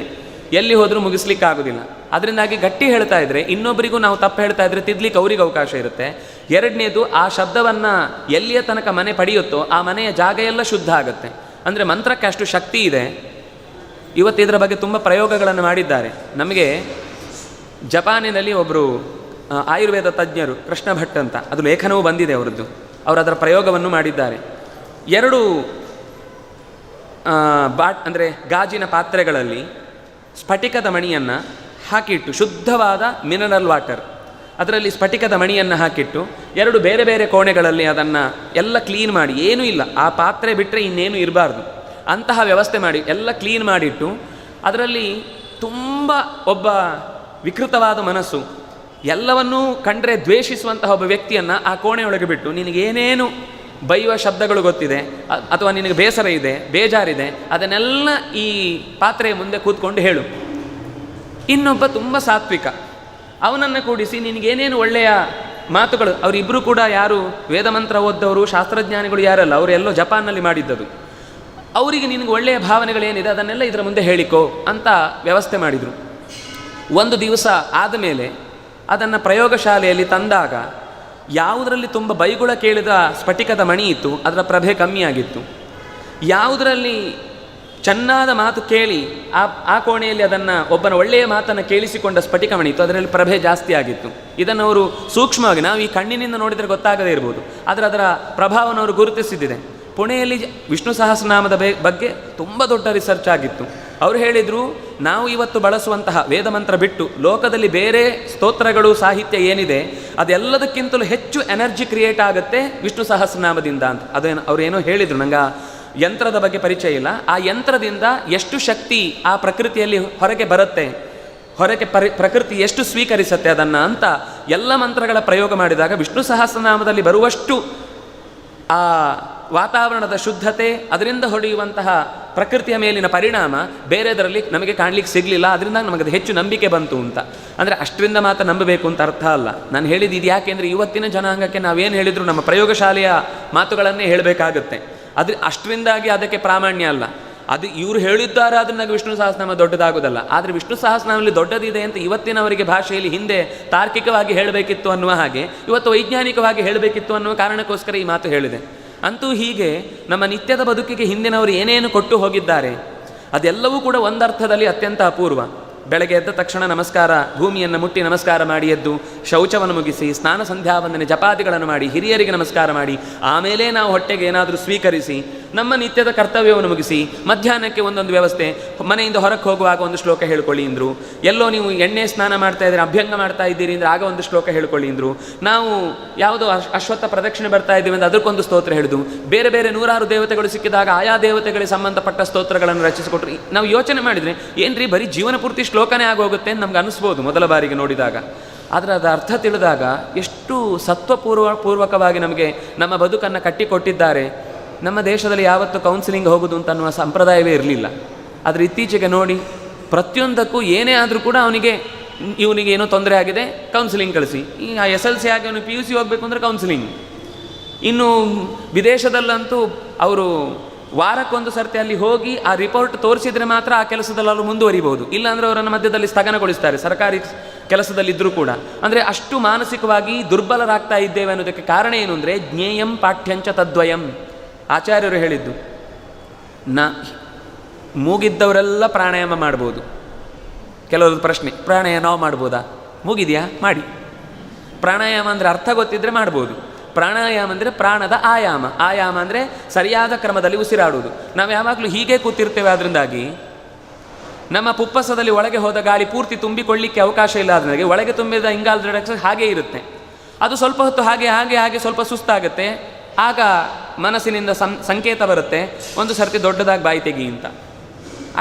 ಎಲ್ಲಿ ಹೋದರೂ ಮುಗಿಸ್ಲಿಕ್ಕಾಗೋದಿಲ್ಲ. ಅದರಿಂದಾಗಿ ಗಟ್ಟಿ ಹೇಳ್ತಾ ಇದ್ದರೆ ಇನ್ನೊಬ್ಬರಿಗೂ ನಾವು ತಪ್ಪು ಹೇಳ್ತಾ ಇದ್ದರೆ ತಿದ್ಲಿಕ್ಕೆ ಅವ್ರಿಗೆ ಅವಕಾಶ ಇರುತ್ತೆ. ಎರಡನೇದು, ಆ ಶಬ್ದವನ್ನು ಎಲ್ಲಿಯ ತನಕ ಮನೆ ಪಡೆಯುತ್ತೋ ಆ ಮನೆಯ ಜಾಗ ಎಲ್ಲ ಶುದ್ಧ ಆಗುತ್ತೆ. ಅಂದರೆ ಮಂತ್ರಕ್ಕೆ ಅಷ್ಟು ಶಕ್ತಿ ಇದೆ. ಇವತ್ತು ಇದರ ಬಗ್ಗೆ ತುಂಬ ಪ್ರಯೋಗಗಳನ್ನು ಮಾಡಿದ್ದಾರೆ. ನಮಗೆ ಜಪಾನಿನಲ್ಲಿ ಒಬ್ಬರು ಆಯುರ್ವೇದ ತಜ್ಞರು ಕೃಷ್ಣ ಭಟ್ ಅಂತ, ಅದು ಲೇಖನವೂ ಬಂದಿದೆ ಅವರದ್ದು, ಅವರು ಅದರ ಪ್ರಯೋಗವನ್ನು ಮಾಡಿದ್ದಾರೆ. 2 ಅಂದರೆ ಗಾಜಿನ ಪಾತ್ರೆಗಳಲ್ಲಿ ಸ್ಫಟಿಕದ ಮಣಿಯನ್ನು ಹಾಕಿಟ್ಟು, ಶುದ್ಧವಾದ ಮಿನರಲ್ ವಾಟರ್, ಅದರಲ್ಲಿ ಸ್ಫಟಿಕದ ಮಣಿಯನ್ನು ಹಾಕಿಟ್ಟು 2 ಬೇರೆ ಬೇರೆ ಕೋಣೆಗಳಲ್ಲಿ ಅದನ್ನು ಎಲ್ಲ ಕ್ಲೀನ್ ಮಾಡಿ, ಏನೂ ಇಲ್ಲ, ಆ ಪಾತ್ರೆ ಬಿಟ್ಟರೆ ಇನ್ನೇನು ಇರಬಾರ್ದು ಅಂತಹ ವ್ಯವಸ್ಥೆ ಮಾಡಿ ಎಲ್ಲ ಕ್ಲೀನ್ ಮಾಡಿಟ್ಟು, ಅದರಲ್ಲಿ ತುಂಬ ಒಬ್ಬ ವಿಕೃತವಾದ ಮನಸ್ಸು, ಎಲ್ಲವನ್ನೂ ಕಂಡ್ರೆ ದ್ವೇಷಿಸುವಂತಹ ಒಬ್ಬ ವ್ಯಕ್ತಿಯನ್ನು ಆ ಕೋಣೆಯೊಳಗೆ ಬಿಟ್ಟು, ನಿನಗೇನೇನು ಬೈಯುವ ಶಬ್ದಗಳು ಗೊತ್ತಿದೆ ಅಥವಾ ನಿನಗೆ ಬೇಸರ ಇದೆ, ಬೇಜಾರಿದೆ, ಅದನ್ನೆಲ್ಲ ಈ ಪಾತ್ರೆಯ ಮುಂದೆ ಕೂತ್ಕೊಂಡು ಹೇಳು. ಇನ್ನೊಬ್ಬ ತುಂಬ ಸಾತ್ವಿಕ, ಅವನನ್ನು ಕೂಡಿಸಿ ನಿನಗೇನೇನು ಒಳ್ಳೆಯ ಮಾತುಗಳು, ಅವರಿಬ್ಬರು ಕೂಡ ಯಾರು ವೇದಮಂತ್ರ ಓದ್ದವರು ಶಾಸ್ತ್ರಜ್ಞಾನಿಗಳು ಯಾರಲ್ಲ, ಅವರೆಲ್ಲೋ ಜಪಾನ್ನಲ್ಲಿ ಮಾಡಿದ್ದದು, ಅವರಿಗೆ ನಿನಗೆ ಒಳ್ಳೆಯ ಭಾವನೆಗಳೇನಿದೆ ಅದನ್ನೆಲ್ಲ ಇದರ ಮುಂದೆ ಹೇಳಿಕೋ ಅಂತ ವ್ಯವಸ್ಥೆ ಮಾಡಿದರು. ಒಂದು ದಿವಸ ಆದಮೇಲೆ ಅದನ್ನು ಪ್ರಯೋಗಶಾಲೆಯಲ್ಲಿ ತಂದಾಗ ಯಾವುದರಲ್ಲಿ ತುಂಬ ಬೈಗುಳ ಕೇಳಿದ ಸ್ಫಟಿಕದ ಮಣಿ ಇತ್ತು, ಅದರ ಪ್ರಭೆ ಕಮ್ಮಿಯಾಗಿತ್ತು. ಯಾವುದರಲ್ಲಿ ಚೆನ್ನಾದ ಮಾತು ಕೇಳಿ ಆ ಕೋಣೆಯಲ್ಲಿ ಅದನ್ನು ಒಬ್ಬನ ಒಳ್ಳೆಯ ಮಾತನ್ನು ಕೇಳಿಸಿಕೊಂಡ ಸ್ಫಟಿಕ ಮಣಿ ಇತ್ತು, ಅದರಲ್ಲಿ ಪ್ರಭೆ ಜಾಸ್ತಿ ಆಗಿತ್ತು. ಇದನ್ನು ಅವರು ಸೂಕ್ಷ್ಮವಾಗಿ, ನಾವು ಈ ಕಣ್ಣಿನಿಂದ ನೋಡಿದರೆ ಗೊತ್ತಾಗದೇ ಇರ್ಬೋದು, ಆದರೆ ಅದರ ಪ್ರಭಾವವನ್ನು ಅವರು ಗುರುತಿಸಿದ್ದಿದೆ. ಪುಣೆಯಲ್ಲಿ ವಿಷ್ಣು ಸಹಸ್ರನಾಮದ ಬಗ್ಗೆ ತುಂಬ ದೊಡ್ಡ ರಿಸರ್ಚ್ ಆಗಿತ್ತು. ಅವರು ಹೇಳಿದರು, ನಾವು ಇವತ್ತು ಬಳಸುವಂತಹ ವೇದಮಂತ್ರ ಬಿಟ್ಟು ಲೋಕದಲ್ಲಿ ಬೇರೆ ಸ್ತೋತ್ರಗಳು ಸಾಹಿತ್ಯ ಏನಿದೆ ಅದೆಲ್ಲದಕ್ಕಿಂತಲೂ ಹೆಚ್ಚು ಎನರ್ಜಿ ಕ್ರಿಯೇಟ್ ಆಗುತ್ತೆ ವಿಷ್ಣು ಸಹಸ್ರನಾಮದಿಂದ ಅಂತ. ಅದೇನು ಅವರೇನೋ ಹೇಳಿದರು, ನಂಗೆ ಆ ಯಂತ್ರದ ಬಗ್ಗೆ ಪರಿಚಯ ಇಲ್ಲ. ಆ ಯಂತ್ರದಿಂದ ಎಷ್ಟು ಶಕ್ತಿ ಆ ಪ್ರಕೃತಿಯಲ್ಲಿ ಹೊರಗೆ ಬರುತ್ತೆ, ಹೊರಗೆ ಪ್ರಕೃತಿ ಎಷ್ಟು ಸ್ವೀಕರಿಸುತ್ತೆ ಅದನ್ನು ಅಂತ ಎಲ್ಲ ಮಂತ್ರಗಳ ಪ್ರಯೋಗ ಮಾಡಿದಾಗ ವಿಷ್ಣು ಸಹಸ್ರನಾಮದಲ್ಲಿ ಬರುವಷ್ಟು ಆ ವಾತಾವರಣದ ಶುದ್ಧತೆ, ಅದರಿಂದ ಹೊಡೆಯುವಂತಹ ಪ್ರಕೃತಿಯ ಮೇಲಿನ ಪರಿಣಾಮ ಬೇರೆದರಲ್ಲಿ ನಮಗೆ ಕಾಣಲಿಕ್ಕೆ ಸಿಗಲಿಲ್ಲ. ಅದರಿಂದ ನಮಗೆ ಹೆಚ್ಚು ನಂಬಿಕೆ ಬಂತು ಅಂತ. ಅಂದರೆ ಅಷ್ಟರಿಂದ ಮಾತ್ರ ನಂಬಬೇಕು ಅಂತ ಅರ್ಥ ಅಲ್ಲ. ನಾನು ಹೇಳಿದ್ದು ಇದು ಯಾಕೆಂದರೆ ಇವತ್ತಿನ ಜನಾಂಗಕ್ಕೆ ನಾವೇನು ಹೇಳಿದ್ರು ನಮ್ಮ ಪ್ರಯೋಗಶಾಲೆಯ ಮಾತುಗಳನ್ನೇ ಹೇಳಬೇಕಾಗುತ್ತೆ. ಅಷ್ಟರಿಂದಾಗಿ ಅದಕ್ಕೆ ಪ್ರಾಮಾಣ್ಯ ಅಲ್ಲ. ಅದು ಇವರು ಹೇಳಿದ್ದಾರೆ ಅದನ್ನಾಗಿ ವಿಷ್ಣು ಸಹಸ್ರನಾಮ ದೊಡ್ಡದಾಗೋದಲ್ಲ. ಆದರೆ ವಿಷ್ಣು ಸಹಸ್ರನಾಮದಲ್ಲಿ ದೊಡ್ಡದಿದೆ ಅಂತ ಇವತ್ತಿನವರಿಗೆ ಭಾಷೆಯಲ್ಲಿ ಹಿಂದೆ ತಾರ್ಕಿಕವಾಗಿ ಹೇಳಬೇಕಿತ್ತು ಅನ್ನುವ ಹಾಗೆ ಇವತ್ತು ವೈಜ್ಞಾನಿಕವಾಗಿ ಹೇಳಬೇಕಿತ್ತು ಅನ್ನುವ ಕಾರಣಕ್ಕೋಸ್ಕರ ಈ ಮಾತು ಹೇಳಿದೆ. ಅಂತೂ ಹೀಗೆ ನಮ್ಮ ನಿತ್ಯದ ಬದುಕಿಗೆ ಹಿಂದಿನವರು ಏನೇನು ಕೊಟ್ಟು ಹೋಗಿದ್ದಾರೆ ಅದೆಲ್ಲವೂ ಕೂಡ ಒಂದರ್ಥದಲ್ಲಿ ಅತ್ಯಂತ ಅಪೂರ್ವ. ಬೆಳಗ್ಗೆ ಎದ್ದ ತಕ್ಷಣ ನಮಸ್ಕಾರ, ಭೂಮಿಯನ್ನು ಮುಟ್ಟಿ ನಮಸ್ಕಾರ ಮಾಡಿ ಎದ್ದು ಶೌಚವನ್ನು ಮುಗಿಸಿ ಸ್ನಾನ ಸಂಧ್ಯಾವಂದನೆ ಜಪಾದಿಗಳನ್ನು ಮಾಡಿ ಹಿರಿಯರಿಗೆ ನಮಸ್ಕಾರ ಮಾಡಿ ಆಮೇಲೆ ನಾವು ಹೊಟ್ಟೆಗೆ ಏನಾದರೂ ಸ್ವೀಕರಿಸಿ ನಮ್ಮ ನಿತ್ಯದ ಕರ್ತವ್ಯವನ್ನು ಮುಗಿಸಿ ಮಧ್ಯಾಹ್ನಕ್ಕೆ ಒಂದೊಂದು ವ್ಯವಸ್ಥೆ. ಮನೆಯಿಂದ ಹೊರಗೆ ಹೋಗುವಾಗ ಒಂದು ಶ್ಲೋಕ ಹೇಳ್ಕೊಳ್ಳಿ ಅಂದರು. ಎಲ್ಲೋ ನೀವು ಎಣ್ಣೆ ಸ್ನಾನ ಮಾಡ್ತಾ ಇದ್ದೀರಿ, ಅಭ್ಯಂಗ ಮಾಡ್ತಾ ಇದ್ದೀರಿ ಅಂದರೆ ಆಗ ಒಂದು ಶ್ಲೋಕ ಹೇಳ್ಕೊಳ್ಳಿ ಅಂದರು. ನಾವು ಯಾವುದೋ ಅಶ್ವತ್ಥ ಪ್ರದಕ್ಷಿಣೆ ಬರ್ತಾ ಇದ್ದೀವಿ ಅಂದರೆ ಅದಕ್ಕೊಂದು ಸ್ತೋತ್ರ ಹೇಳಿದು. ಬೇರೆ ಬೇರೆ ನೂರಾರು ದೇವತೆಗಳು ಸಿಕ್ಕಿದಾಗ ಆಯಾ ದೇವತೆಗಳಿಗೆ ಸಂಬಂಧಪಟ್ಟ ಸ್ತೋತ್ರಗಳನ್ನು ರಚಿಸಿಕೊಟ್ರು. ನಾವು ಯೋಚನೆ ಮಾಡಿದರೆ ಏನ್ರಿ ಬರೀ ಜೀವನ ಪೂರ್ತಿ ಶ್ಲೋಕನೇ ಆಗೋಗುತ್ತೆ ಅಂತ ನಮ್ಗೆ ಅನಿಸ್ಬೋದು ಮೊದಲ ಬಾರಿಗೆ ನೋಡಿದಾಗ. ಆದರೆ ಅದರ ಅರ್ಥ ತಿಳಿದಾಗ ಎಷ್ಟು ಪೂರ್ವಕವಾಗಿ ನಮಗೆ ನಮ್ಮ ಬದುಕನ್ನು ಕಟ್ಟಿಕೊಟ್ಟಿದ್ದಾರೆ. ನಮ್ಮ ದೇಶದಲ್ಲಿ ಯಾವತ್ತೂ ಕೌನ್ಸಿಲಿಂಗ್ ಹೋಗೋದು ಅಂತ ಅನ್ನುವ ಸಂಪ್ರದಾಯವೇ ಇರಲಿಲ್ಲ. ಆದರೆ ಇತ್ತೀಚೆಗೆ ನೋಡಿ ಪ್ರತಿಯೊಂದಕ್ಕೂ ಏನೇ ಆದರೂ ಕೂಡ ಇವನಿಗೆ ಏನೋ ತೊಂದರೆ ಆಗಿದೆ ಕೌನ್ಸಿಲಿಂಗ್ ಕಳಿಸಿ. ಈ SLC ಆಗಿ ಅವನು PUC ಹೋಗಬೇಕು ಅಂದರೆ ಕೌನ್ಸಿಲಿಂಗ್. ಇನ್ನು ವಿದೇಶದಲ್ಲಂತೂ ಅವರು ವಾರಕ್ಕೊಂದು ಸರ್ತಿ ಅಲ್ಲಿ ಹೋಗಿ ಆ ರಿಪೋರ್ಟ್ ತೋರಿಸಿದರೆ ಮಾತ್ರ ಆ ಕೆಲಸದಲ್ಲಿ ಅವರು ಮುಂದುವರಿಬಹುದು. ಇಲ್ಲಾಂದರೆ ಅವರನ್ನು ಮಧ್ಯದಲ್ಲಿ ಸ್ಥಗನಗೊಳಿಸ್ತಾರೆ ಸರ್ಕಾರಿ ಕೆಲಸದಲ್ಲಿದ್ದರೂ ಕೂಡ. ಅಂದರೆ ಅಷ್ಟು ಮಾನಸಿಕವಾಗಿ ದುರ್ಬಲರಾಗ್ತಾ ಇದ್ದೇವೆ ಅನ್ನೋದಕ್ಕೆ ಕಾರಣ ಏನು ಅಂದರೆ ಜ್ಞೇಯಂ ಪಾಠ್ಯಂಚ ತದ್ವಯಂ. ಆಚಾರ್ಯರು ಹೇಳಿದ್ದು ಮೂಗಿದ್ದವರೆಲ್ಲ ಪ್ರಾಣಾಯಾಮ ಮಾಡ್ಬೋದು. ಕೆಲವ್ರದ್ದು ಪ್ರಶ್ನೆ, ಪ್ರಾಣಾಯಾಮ ನಾವು ಮಾಡ್ಬೋದಾ? ಮೂಗಿದೆಯಾ ಮಾಡಿ. ಪ್ರಾಣಾಯಾಮ ಅಂದರೆ ಅರ್ಥ ಗೊತ್ತಿದ್ದರೆ ಮಾಡ್ಬೋದು. ಪ್ರಾಣಾಯಾಮ ಅಂದರೆ ಪ್ರಾಣದ ಆಯಾಮ. ಆಯಾಮ ಅಂದರೆ ಸರಿಯಾದ ಕ್ರಮದಲ್ಲಿ ಉಸಿರಾಡುವುದು. ನಾವು ಯಾವಾಗಲೂ ಹೀಗೆ ಕೂತಿರ್ತೇವೆ. ಅದರಿಂದಾಗಿ ನಮ್ಮ ಪುಪ್ಪಸದಲ್ಲಿ ಒಳಗೆ ಹೋದ ಗಾಳಿ ಪೂರ್ತಿ ತುಂಬಿಕೊಳ್ಳಿಕ್ಕೆ ಅವಕಾಶ ಇಲ್ಲ. ಅದರಿಂದಾಗಿ ಒಳಗೆ ತುಂಬಿದ ಇಂಗಾಲದ ಡೈಆಕ್ಸೈಡ್ ಹಾಗೇ ಇರುತ್ತೆ. ಅದು ಸ್ವಲ್ಪ ಹೊತ್ತು ಹಾಗೆ ಹಾಗೆ ಹಾಗೆ ಸ್ವಲ್ಪ ಸುಸ್ತಾಗುತ್ತೆ. ಆಗ ಮನಸ್ಸಿನಿಂದ ಸಂಕೇತ ಬರುತ್ತೆ, ಒಂದು ಸರ್ತಿ ದೊಡ್ಡದಾಗಿ ಬಾಯಿ ತೆಗಿ ಅಂತ.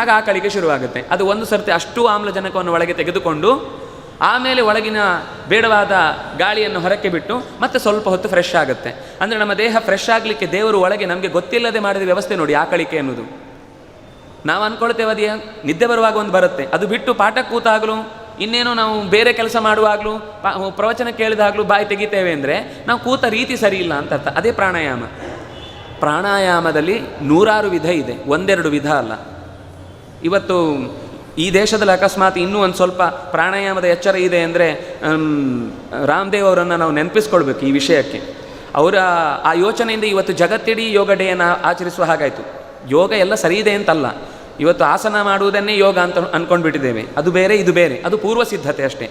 ಆಗ ಆಕಳಿಕೆ ಶುರುವಾಗುತ್ತೆ. ಅದು ಒಂದು ಸರ್ತಿ ಅಷ್ಟು ಆಮ್ಲಜನಕವನ್ನು ಒಳಗೆ ತೆಗೆದುಕೊಂಡು ಆಮೇಲೆ ಒಳಗಿನ ಬೇಡವಾದ ಗಾಳಿಯನ್ನು ಹೊರಕ್ಕೆ ಬಿಟ್ಟು ಮತ್ತೆ ಸ್ವಲ್ಪ ಹೊತ್ತು ಫ್ರೆಶ್ ಆಗುತ್ತೆ. ಅಂದರೆ ನಮ್ಮ ದೇಹ ಫ್ರೆಶ್ ಆಗಲಿಕ್ಕೆ ದೇವರು ಒಳಗೆ ನಮಗೆ ಗೊತ್ತಿಲ್ಲದೆ ಮಾಡಿದ ವ್ಯವಸ್ಥೆ ನೋಡಿ ಆಕಳಿಕೆ ಅನ್ನೋದು. ನಾವು ಅಂದ್ಕೊಳ್ತೇವೆ ಅದೇ ನಿದ್ದೆ ಬರುವಾಗ ಒಂದು ಬರುತ್ತೆ, ಅದು ಬಿಟ್ಟು ಪಾಠ ಕೂತಾಗಲೂ ಇನ್ನೇನೋ ನಾವು ಬೇರೆ ಕೆಲಸ ಮಾಡುವಾಗಲೂ ಪ್ರವಚನ ಕೇಳಿದಾಗಲೂ ಬಾಯಿ ತೆಗಿತೇವೆ ಅಂದರೆ ನಾವು ಕೂತ ರೀತಿ ಸರಿ ಇಲ್ಲ ಅಂತ ಅರ್ಥ. ಅದೇ ಪ್ರಾಣಾಯಾಮ. ಪ್ರಾಣಾಯಾಮದಲ್ಲಿ ನೂರಾರು ವಿಧ ಇದೆ, ಒಂದೆರಡು ವಿಧ ಅಲ್ಲ. ಇವತ್ತು ಈ ದೇಶದಲ್ಲಿ ಅಕಸ್ಮಾತ್ ಇನ್ನೂ ಒಂದು ಸ್ವಲ್ಪ ಪ್ರಾಣಾಯಾಮದ ಎಚ್ಚರ ಇದೆ ಅಂದರೆ ರಾಮದೇವ್ ಅವರನ್ನು ನಾವು ನೆನಪಿಸ್ಕೊಳ್ಬೇಕು ಈ ವಿಷಯಕ್ಕೆ. ಅವರ ಆ ಯೋಚನೆಯಿಂದ ಇವತ್ತು ಜಗತ್ತಿಡೀ ಯೋಗ ಡೇಯನ್ನು ಆಚರಿಸುವ ಹಾಗಾಯಿತು. ಯೋಗ ಎಲ್ಲ ಸರಿ ಇದೆ ಅಂತಲ್ಲ, ಇವತ್ತು ಆಸನ ಮಾಡುವುದನ್ನೇ ಯೋಗ ಅಂತ ಅಂದ್ಕೊಂಡ್ಬಿಟ್ಟಿದ್ದೇವೆ. ಅದು ಬೇರೆ ಇದು ಬೇರೆ, ಅದು ಪೂರ್ವ ಸಿದ್ಧತೆ ಅಷ್ಟೇ.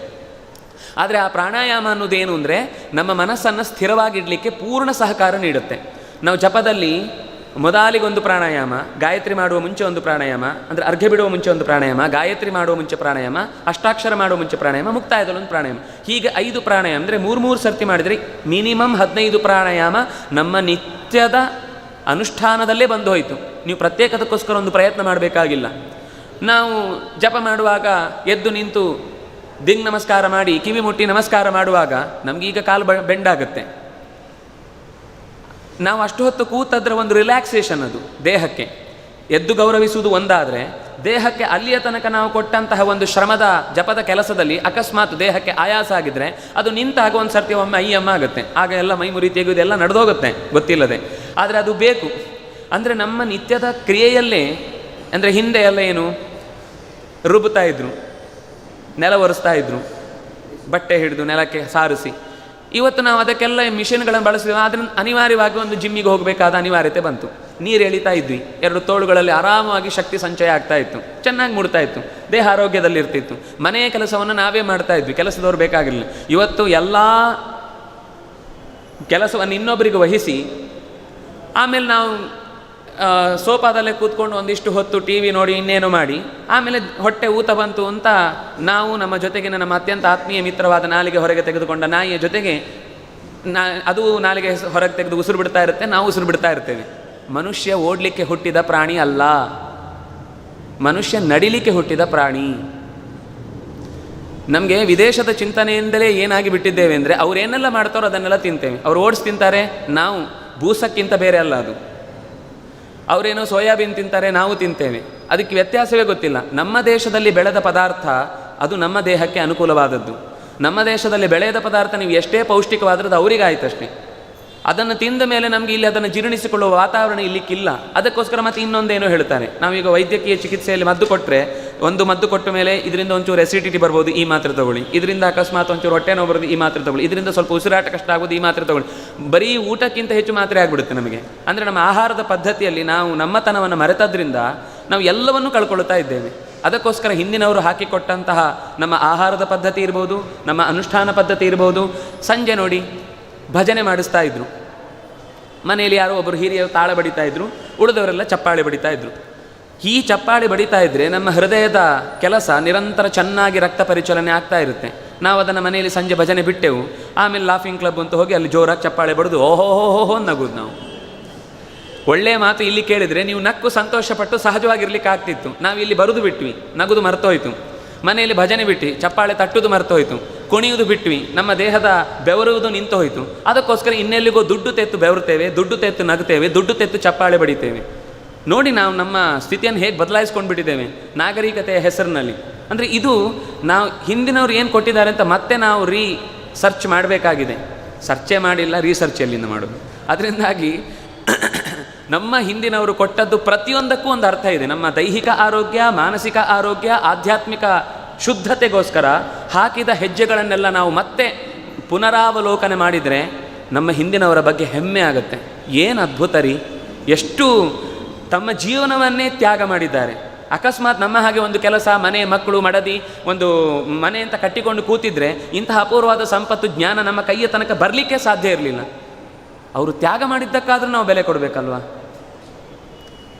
ಆದರೆ ಆ ಪ್ರಾಣಾಯಾಮ ಅನ್ನೋದೇನು ಅಂದರೆ ನಮ್ಮ ಮನಸ್ಸನ್ನು ಸ್ಥಿರವಾಗಿಡಲಿಕ್ಕೆ ಪೂರ್ಣ ಸಹಕಾರ ನೀಡುತ್ತೆ. ನಾವು ಜಪದಲ್ಲಿ ಮೊದಲಿಗೊಂದು ಪ್ರಾಣಾಯಾಮ, ಗಾಯತ್ರಿ ಮಾಡುವ ಮುಂಚೆ ಒಂದು ಪ್ರಾಣಾಯಾಮ, ಅಂದರೆ ಅರ್ಘ್ಯ ಬಿಡುವ ಮುಂಚೆ ಒಂದು ಪ್ರಾಣಾಯಾಮ, ಗಾಯತ್ರಿ ಮಾಡುವ ಮುಂಚೆ ಪ್ರಾಣಾಯಾಮ, ಅಷ್ಟಾಕ್ಷರ ಮಾಡುವ ಮುಂಚೆ ಪ್ರಾಣಾಯಾಮ, ಮುಕ್ತಾಯದಲ್ಲಿ ಒಂದು ಪ್ರಾಣಾಯಾಮ. ಹೀಗೆ 5 ಪ್ರಾಣಾಯಾಮ ಅಂದರೆ 3 ಸರ್ತಿ ಮಾಡಿದರೆ ಮಿನಿಮಮ್ 15 ಪ್ರಾಣಾಯಾಮ ನಮ್ಮ ನಿತ್ಯದ ಅನುಷ್ಠಾನದಲ್ಲೇ ಬಂದು ಹೋಯಿತು. ನೀವು ಪ್ರತ್ಯೇಕದಕ್ಕೋಸ್ಕರ ಒಂದು ಪ್ರಯತ್ನ ಮಾಡಬೇಕಾಗಿಲ್ಲ. ನಾವು ಜಪ ಮಾಡುವಾಗ ಎದ್ದು ನಿಂತು ದಿಂಗ್ ನಮಸ್ಕಾರ ಮಾಡಿ ಕಿವಿ ಮುಟ್ಟಿ ನಮಸ್ಕಾರ ಮಾಡುವಾಗ ನಮಗೀಗ ಕಾಲು ಬೆಂಡಾಗುತ್ತೆ. ನಾವು ಅಷ್ಟು ಹೊತ್ತು ಕೂತದ್ರ ಒಂದು ರಿಲ್ಯಾಕ್ಸೇಷನ್ ಅದು ದೇಹಕ್ಕೆ. ಎದ್ದು ಗೌರವಿಸುವುದು ಒಂದಾದರೆ ದೇಹಕ್ಕೆ ಅಲ್ಲಿಯ ತನಕ ನಾವು ಕೊಟ್ಟಂತಹ ಒಂದು ಶ್ರಮದ ಜಪದ ಕೆಲಸದಲ್ಲಿ ಅಕಸ್ಮಾತ್ ದೇಹಕ್ಕೆ ಆಯಾಸ ಆಗಿದ್ರೆ ಅದು ನಿಂತಾಗ ಒಂದು ಸರ್ತಿ ಒಮ್ಮೆ ಅಯ್ಯಮ್ಮ ಆಗುತ್ತೆ. ಆಗ ಎಲ್ಲ ಮೈ ಮುರಿ ತೆಗೆಯುವುದೆಲ್ಲ ನಡೆದೋಗುತ್ತೆ ಗೊತ್ತಿಲ್ಲದೆ. ಆದರೆ ಅದು ಬೇಕು. ಅಂದರೆ ನಮ್ಮ ನಿತ್ಯದ ಕ್ರಿಯೆಯಲ್ಲೇ, ಅಂದರೆ ಹಿಂದೆ ಎಲ್ಲ ಏನು ರುಬ್ಬುತ್ತಾ ಇದ್ರು, ನೆಲ ಒರೆಸ್ತಾ ಇದ್ರು, ಬಟ್ಟೆ ಹಿಡಿದು ನೆಲಕ್ಕೆ ಸಾರಿಸಿ. ಇವತ್ತು ನಾವು ಅದಕ್ಕೆಲ್ಲ ಮಿಷಿನ್ಗಳನ್ನು ಬಳಸಿದ್ವಿ. ಅದರಿಂದ ಅನಿವಾರ್ಯವಾಗಿ ಒಂದು ಜಿಮ್ಮಿಗೆ ಹೋಗಬೇಕಾದ ಅನಿವಾರ್ಯತೆ ಬಂತು. ನೀರು ಎಳಿತಾ ಇದ್ವಿ, 2 ತೋಳುಗಳಲ್ಲಿ ಆರಾಮವಾಗಿ ಶಕ್ತಿ ಸಂಚಯ ಆಗ್ತಾ ಇತ್ತು, ಚೆನ್ನಾಗಿ ಮುಡ್ತಾ ಇತ್ತು, ದೇಹ ಆರೋಗ್ಯದಲ್ಲಿ ಇರ್ತಿತ್ತು. ಮನೆಯ ಕೆಲಸವನ್ನು ನಾವೇ ಮಾಡ್ತಾ ಇದ್ವಿ, ಕೆಲಸದವ್ರು ಬೇಕಾಗಿರಲಿಲ್ಲ. ಇವತ್ತು ಎಲ್ಲ ಕೆಲಸವನ್ನು ಇನ್ನೊಬ್ಬರಿಗೆ ವಹಿಸಿ ಆಮೇಲೆ ನಾವು ಸೋಫಾದಲ್ಲೇ ಕೂತ್ಕೊಂಡು ಒಂದಿಷ್ಟು ಹೊತ್ತು TV ನೋಡಿ ಇನ್ನೇನು ಮಾಡಿ ಆಮೇಲೆ ಹೊಟ್ಟೆ ಊತ ಬಂತು ಅಂತ ನಾವು ನಮ್ಮ ಜೊತೆಗಿನ ನಮ್ಮ ಅತ್ಯಂತ ಆತ್ಮೀಯ ಮಿತ್ರವಾದ ನಾಲಿಗೆ ಹೊರಗೆ ತೆಗೆದುಕೊಂಡ ನಾಯಿಯ ಜೊತೆಗೆ ಅದು ನಾಲಿಗೆ ಹೊರಗೆ ತೆಗೆದು ಉಸಿರು ಬಿಡ್ತಾ ಇರುತ್ತೆ, ನಾವು ಉಸಿರು ಬಿಡ್ತಾ ಇರ್ತೇವೆ. ಮನುಷ್ಯ ಓಡಲಿಕ್ಕೆ ಹುಟ್ಟಿದ ಪ್ರಾಣಿ ಅಲ್ಲ, ಮನುಷ್ಯ ನಡಿಲಿಕ್ಕೆ ಹುಟ್ಟಿದ ಪ್ರಾಣಿ. ನಮಗೆ ವಿದೇಶದ ಚಿಂತನೆಯಿಂದಲೇ ಏನಾಗಿ ಬಿಟ್ಟಿದ್ದೇವೆ ಅಂದರೆ ಅವ್ರೇನೆಲ್ಲ ಮಾಡ್ತಾರೋ ಅದನ್ನೆಲ್ಲ ತಿಂತೇವೆ. ಅವ್ರು ಓಡಿಸಿ ತಿಂತಾರೆ, ನಾವು ಬೂಸಕ್ಕಿಂತ ಬೇರೆ ಅಲ್ಲ ಅದು. ಅವರೇನೋ ಸೋಯಾಬೀನ್ ತಿಂತಾರೆ, ನಾವು ತಿಂತೇವೆ. ಅದಕ್ಕೆ ವ್ಯತ್ಯಾಸವೇ ಗೊತ್ತಿಲ್ಲ. ನಮ್ಮ ದೇಶದಲ್ಲಿ ಬೆಳೆದ ಪದಾರ್ಥ ಅದು ನಮ್ಮ ದೇಹಕ್ಕೆ ಅನುಕೂಲವಾದದ್ದು. ನಮ್ಮ ದೇಶದಲ್ಲಿ ಬೆಳೆದ ಪದಾರ್ಥ ನೀವು ಎಷ್ಟೇ ಪೌಷ್ಟಿಕವಾದ್ರದ್ದು ಅವರಿಗಾಯ್ತಷ್ಟೇ. ಅದನ್ನು ತಿಂದ ಮೇಲೆ ನಮಗೆ ಇಲ್ಲಿ ಅದನ್ನು ಜೀರ್ಣಿಸಿಕೊಳ್ಳುವ ವಾತಾವರಣ ಇಲ್ಲಿಕ್ಕಿಲ್ಲ. ಅದಕ್ಕೋಸ್ಕರ ಮತ್ತೆ ಇನ್ನೊಂದೇನೋ ಹೇಳ್ತಾರೆ, ನಾವೀಗ ವೈದ್ಯಕೀಯ ಚಿಕಿತ್ಸೆಯಲ್ಲಿ ಮದ್ದು ಕೊಟ್ಟರೆ, ಒಂದು ಮದ್ದು ಕೊಟ್ಟ ಮೇಲೆ ಇದರಿಂದ ಒಂಚೂರು ಎಸಿಡಿಟಿ ಬರ್ಬೋದು, ಈ ಮಾತ್ರೆ ತಗೊಳ್ಳಿ. ಇದರಿಂದ ಅಕಸ್ಮಾತ್ ಒಂಚೂರು ಹೊಟ್ಟೆ ನೋವು ಬರೋದು, ಈ ಮಾತ್ರೆ ತಗೊಳ್ಳಿ. ಇದರಿಂದ ಸ್ವಲ್ಪ ಉಸಿರಾಟ ಕಷ್ಟ ಆಗೋದು, ಈ ಮಾತ್ರೆ ತಗೊಳ್ಳಿ. ಬರೀ ಊಟಕ್ಕಿಂತ ಹೆಚ್ಚು ಮಾತ್ರೆ ಆಗಿಬಿಡುತ್ತೆ ನಮಗೆ. ಅಂದರೆ ನಮ್ಮ ಆಹಾರದ ಪದ್ಧತಿಯಲ್ಲಿ ನಾವು ನಮ್ಮತನವನ್ನು ಮರೆತದ್ರಿಂದ ನಾವು ಎಲ್ಲವನ್ನೂ ಕಳ್ಕೊಳ್ತಾ ಇದ್ದೇವೆ. ಅದಕ್ಕೋಸ್ಕರ ಹಿಂದಿನವರು ಹಾಕಿಕೊಟ್ಟಂತಹ ನಮ್ಮ ಆಹಾರದ ಪದ್ಧತಿ ಇರ್ಬೋದು, ನಮ್ಮ ಅನುಷ್ಠಾನ ಪದ್ಧತಿ ಇರ್ಬೋದು. ಸಂಜೆ ನೋಡಿ ಭಜನೆ ಮಾಡಿಸ್ತಾ ಇದ್ರು, ಮನೆಯಲ್ಲಿ ಯಾರೋ ಒಬ್ಬರು ಹಿರಿಯರು ತಾಳ ಬಡಿತಾ ಇದ್ರು, ಉಳಿದವರೆಲ್ಲ ಚಪ್ಪಾಳೆ ಬಡಿತಾ ಇದ್ರು. ಈ ಚಪ್ಪಾಳೆ ಬಡಿತಾ ಇದ್ದರೆ ನಮ್ಮ ಹೃದಯದ ಕೆಲಸ ನಿರಂತರ ಚೆನ್ನಾಗಿ ರಕ್ತ ಪರಿಚಲನೆ ಆಗ್ತಾ ಇರುತ್ತೆ. ನಾವು ಅದನ್ನು ಮನೆಯಲ್ಲಿ ಸಂಜೆ ಭಜನೆ ಬಿಟ್ಟೆವು, ಆಮೇಲೆ ಲಾಫಿಂಗ್ ಕ್ಲಬ್ ಅಂತ ಹೋಗಿ ಅಲ್ಲಿ ಜೋರಾಗಿ ಚಪ್ಪಾಳೆ ಬಡಿದು ಓಹೋ ನಗುದು. ನಾವು ಒಳ್ಳೆಯ ಮಾತು ಇಲ್ಲಿ ಕೇಳಿದರೆ ನೀವು ನಕ್ಕು ಸಂತೋಷಪಟ್ಟು ಸಹಜವಾಗಿರ್ಲಿಕ್ಕೆ ಆಗ್ತಿತ್ತು. ನಾವು ಇಲ್ಲಿ ಬರುದು ಬಿಟ್ವಿ, ನಗುದು ಮರ್ತೋಯ್ತು. ಮನೆಯಲ್ಲಿ ಭಜನೆ ಬಿಟ್ಟು ಚಪ್ಪಾಳೆ ತಟ್ಟುದು ಮರ್ತೋಯ್ತು, ಕುಣಿಯುವುದು ಬಿಟ್ವಿ, ನಮ್ಮ ದೇಹದ ಬೆವರುವುದು ನಿಂತು ಹೋಯಿತು. ಅದಕ್ಕೋಸ್ಕರ ಇನ್ನೆಲ್ಲಿಗೋ ದುಡ್ಡು ತೆತ್ತು ಬೆವರುತ್ತೇವೆ, ದುಡ್ಡು ತೆತ್ತು ನಗುತ್ತೇವೆ, ದುಡ್ಡು ತೆತ್ತು ಚಪ್ಪಾಳೆ ಬಡಿತೇವೆ. ನೋಡಿ ನಾವು ನಮ್ಮ ಸ್ಥಿತಿಯನ್ನು ಹೇಗೆ ಬದಲಾಯಿಸ್ಕೊಂಡು ಬಿಟ್ಟಿದ್ದೇವೆ ನಾಗರಿಕತೆಯ ಹೆಸರಿನಲ್ಲಿ. ಅಂದರೆ ಇದು ನಾವು ಹಿಂದಿನವ್ರು ಏನು ಕೊಟ್ಟಿದ್ದಾರೆ ಅಂತ ಮತ್ತೆ ನಾವು ಸರ್ಚ್ ಮಾಡಬೇಕಾಗಿದೆ. ಸರ್ಚೇ ಮಾಡಿಲ್ಲ, ರೀಸರ್ಚ್ ಎಲ್ಲಿಂದ ಮಾಡೋದು? ಅದರಿಂದಾಗಿ ನಮ್ಮ ಹಿಂದಿನವರು ಕೊಟ್ಟದ್ದು ಪ್ರತಿಯೊಂದಕ್ಕೂ ಒಂದು ಅರ್ಥ ಇದೆ. ನಮ್ಮ ದೈಹಿಕ ಆರೋಗ್ಯ, ಮಾನಸಿಕ ಆರೋಗ್ಯ, ಆಧ್ಯಾತ್ಮಿಕ ಶುದ್ಧತೆಗೋಸ್ಕರ ಹಾಕಿದ ಹೆಜ್ಜೆಗಳನ್ನೆಲ್ಲ ನಾವು ಮತ್ತೆ ಪುನರಾವಲೋಕನೆ ಮಾಡಿದರೆ ನಮ್ಮ ಹಿಂದಿನವರ ಬಗ್ಗೆ ಹೆಮ್ಮೆ ಆಗುತ್ತೆ. ಏನು ಅದ್ಭುತ ರೀ! ಎಷ್ಟು ತಮ್ಮ ಜೀವನವನ್ನೇ ತ್ಯಾಗ ಮಾಡಿದ್ದಾರೆ. ಅಕಸ್ಮಾತ್ ನಮ್ಮ ಹಾಗೆ ಒಂದು ಕೆಲಸ, ಮನೆ, ಮಕ್ಕಳು, ಮಡದಿ, ಒಂದು ಮನೆ ಅಂತ ಕಟ್ಟಿಕೊಂಡು ಕೂತಿದ್ರೆ ಇಂತಹ ಅಪೂರ್ವವಾದ ಸಂಪತ್ತು, ಜ್ಞಾನ ನಮ್ಮ ಕೈಯ ತನಕ ಬರಲಿಕ್ಕೆ ಸಾಧ್ಯ ಇರಲಿಲ್ಲ. ಅವರು ತ್ಯಾಗ ಮಾಡಿದ್ದಕ್ಕಾದರೂ ನಾವು ಬೆಲೆ ಕೊಡಬೇಕಲ್ವ?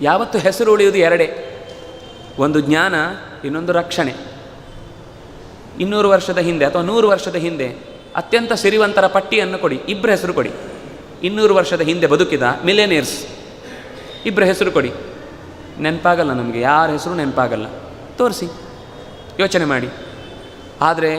ಯಾವತ್ತು ಹೆಸರು ಉಳಿಯುವುದು ಎರಡೇ, ಒಂದು ಜ್ಞಾನ, ಇನ್ನೊಂದು ರಕ್ಷಣೆ. 200 ವರ್ಷದ ಹಿಂದೆ ಅಥವಾ 100 ವರ್ಷದ ಹಿಂದೆ ಅತ್ಯಂತ ಸಿರಿವಂತರ ಪಟ್ಟಿಯನ್ನು ಕೊಡಿ, ಇಬ್ಬರ ಹೆಸರು ಕೊಡಿ. 200 ವರ್ಷದ ಹಿಂದೆ ಬದುಕಿದ ಮಿಲೇನಿಯರ್ಸ್ ಇಬ್ಬರ ಹೆಸರು ಕೊಡಿ, ನೆನಪಾಗಲ್ಲ ನಮಗೆ, ಯಾರ ಹೆಸರು ನೆನಪಾಗಲ್ಲ. ತೋರಿಸಿ, ಯೋಚನೆ ಮಾಡಿ. ಆದರೆ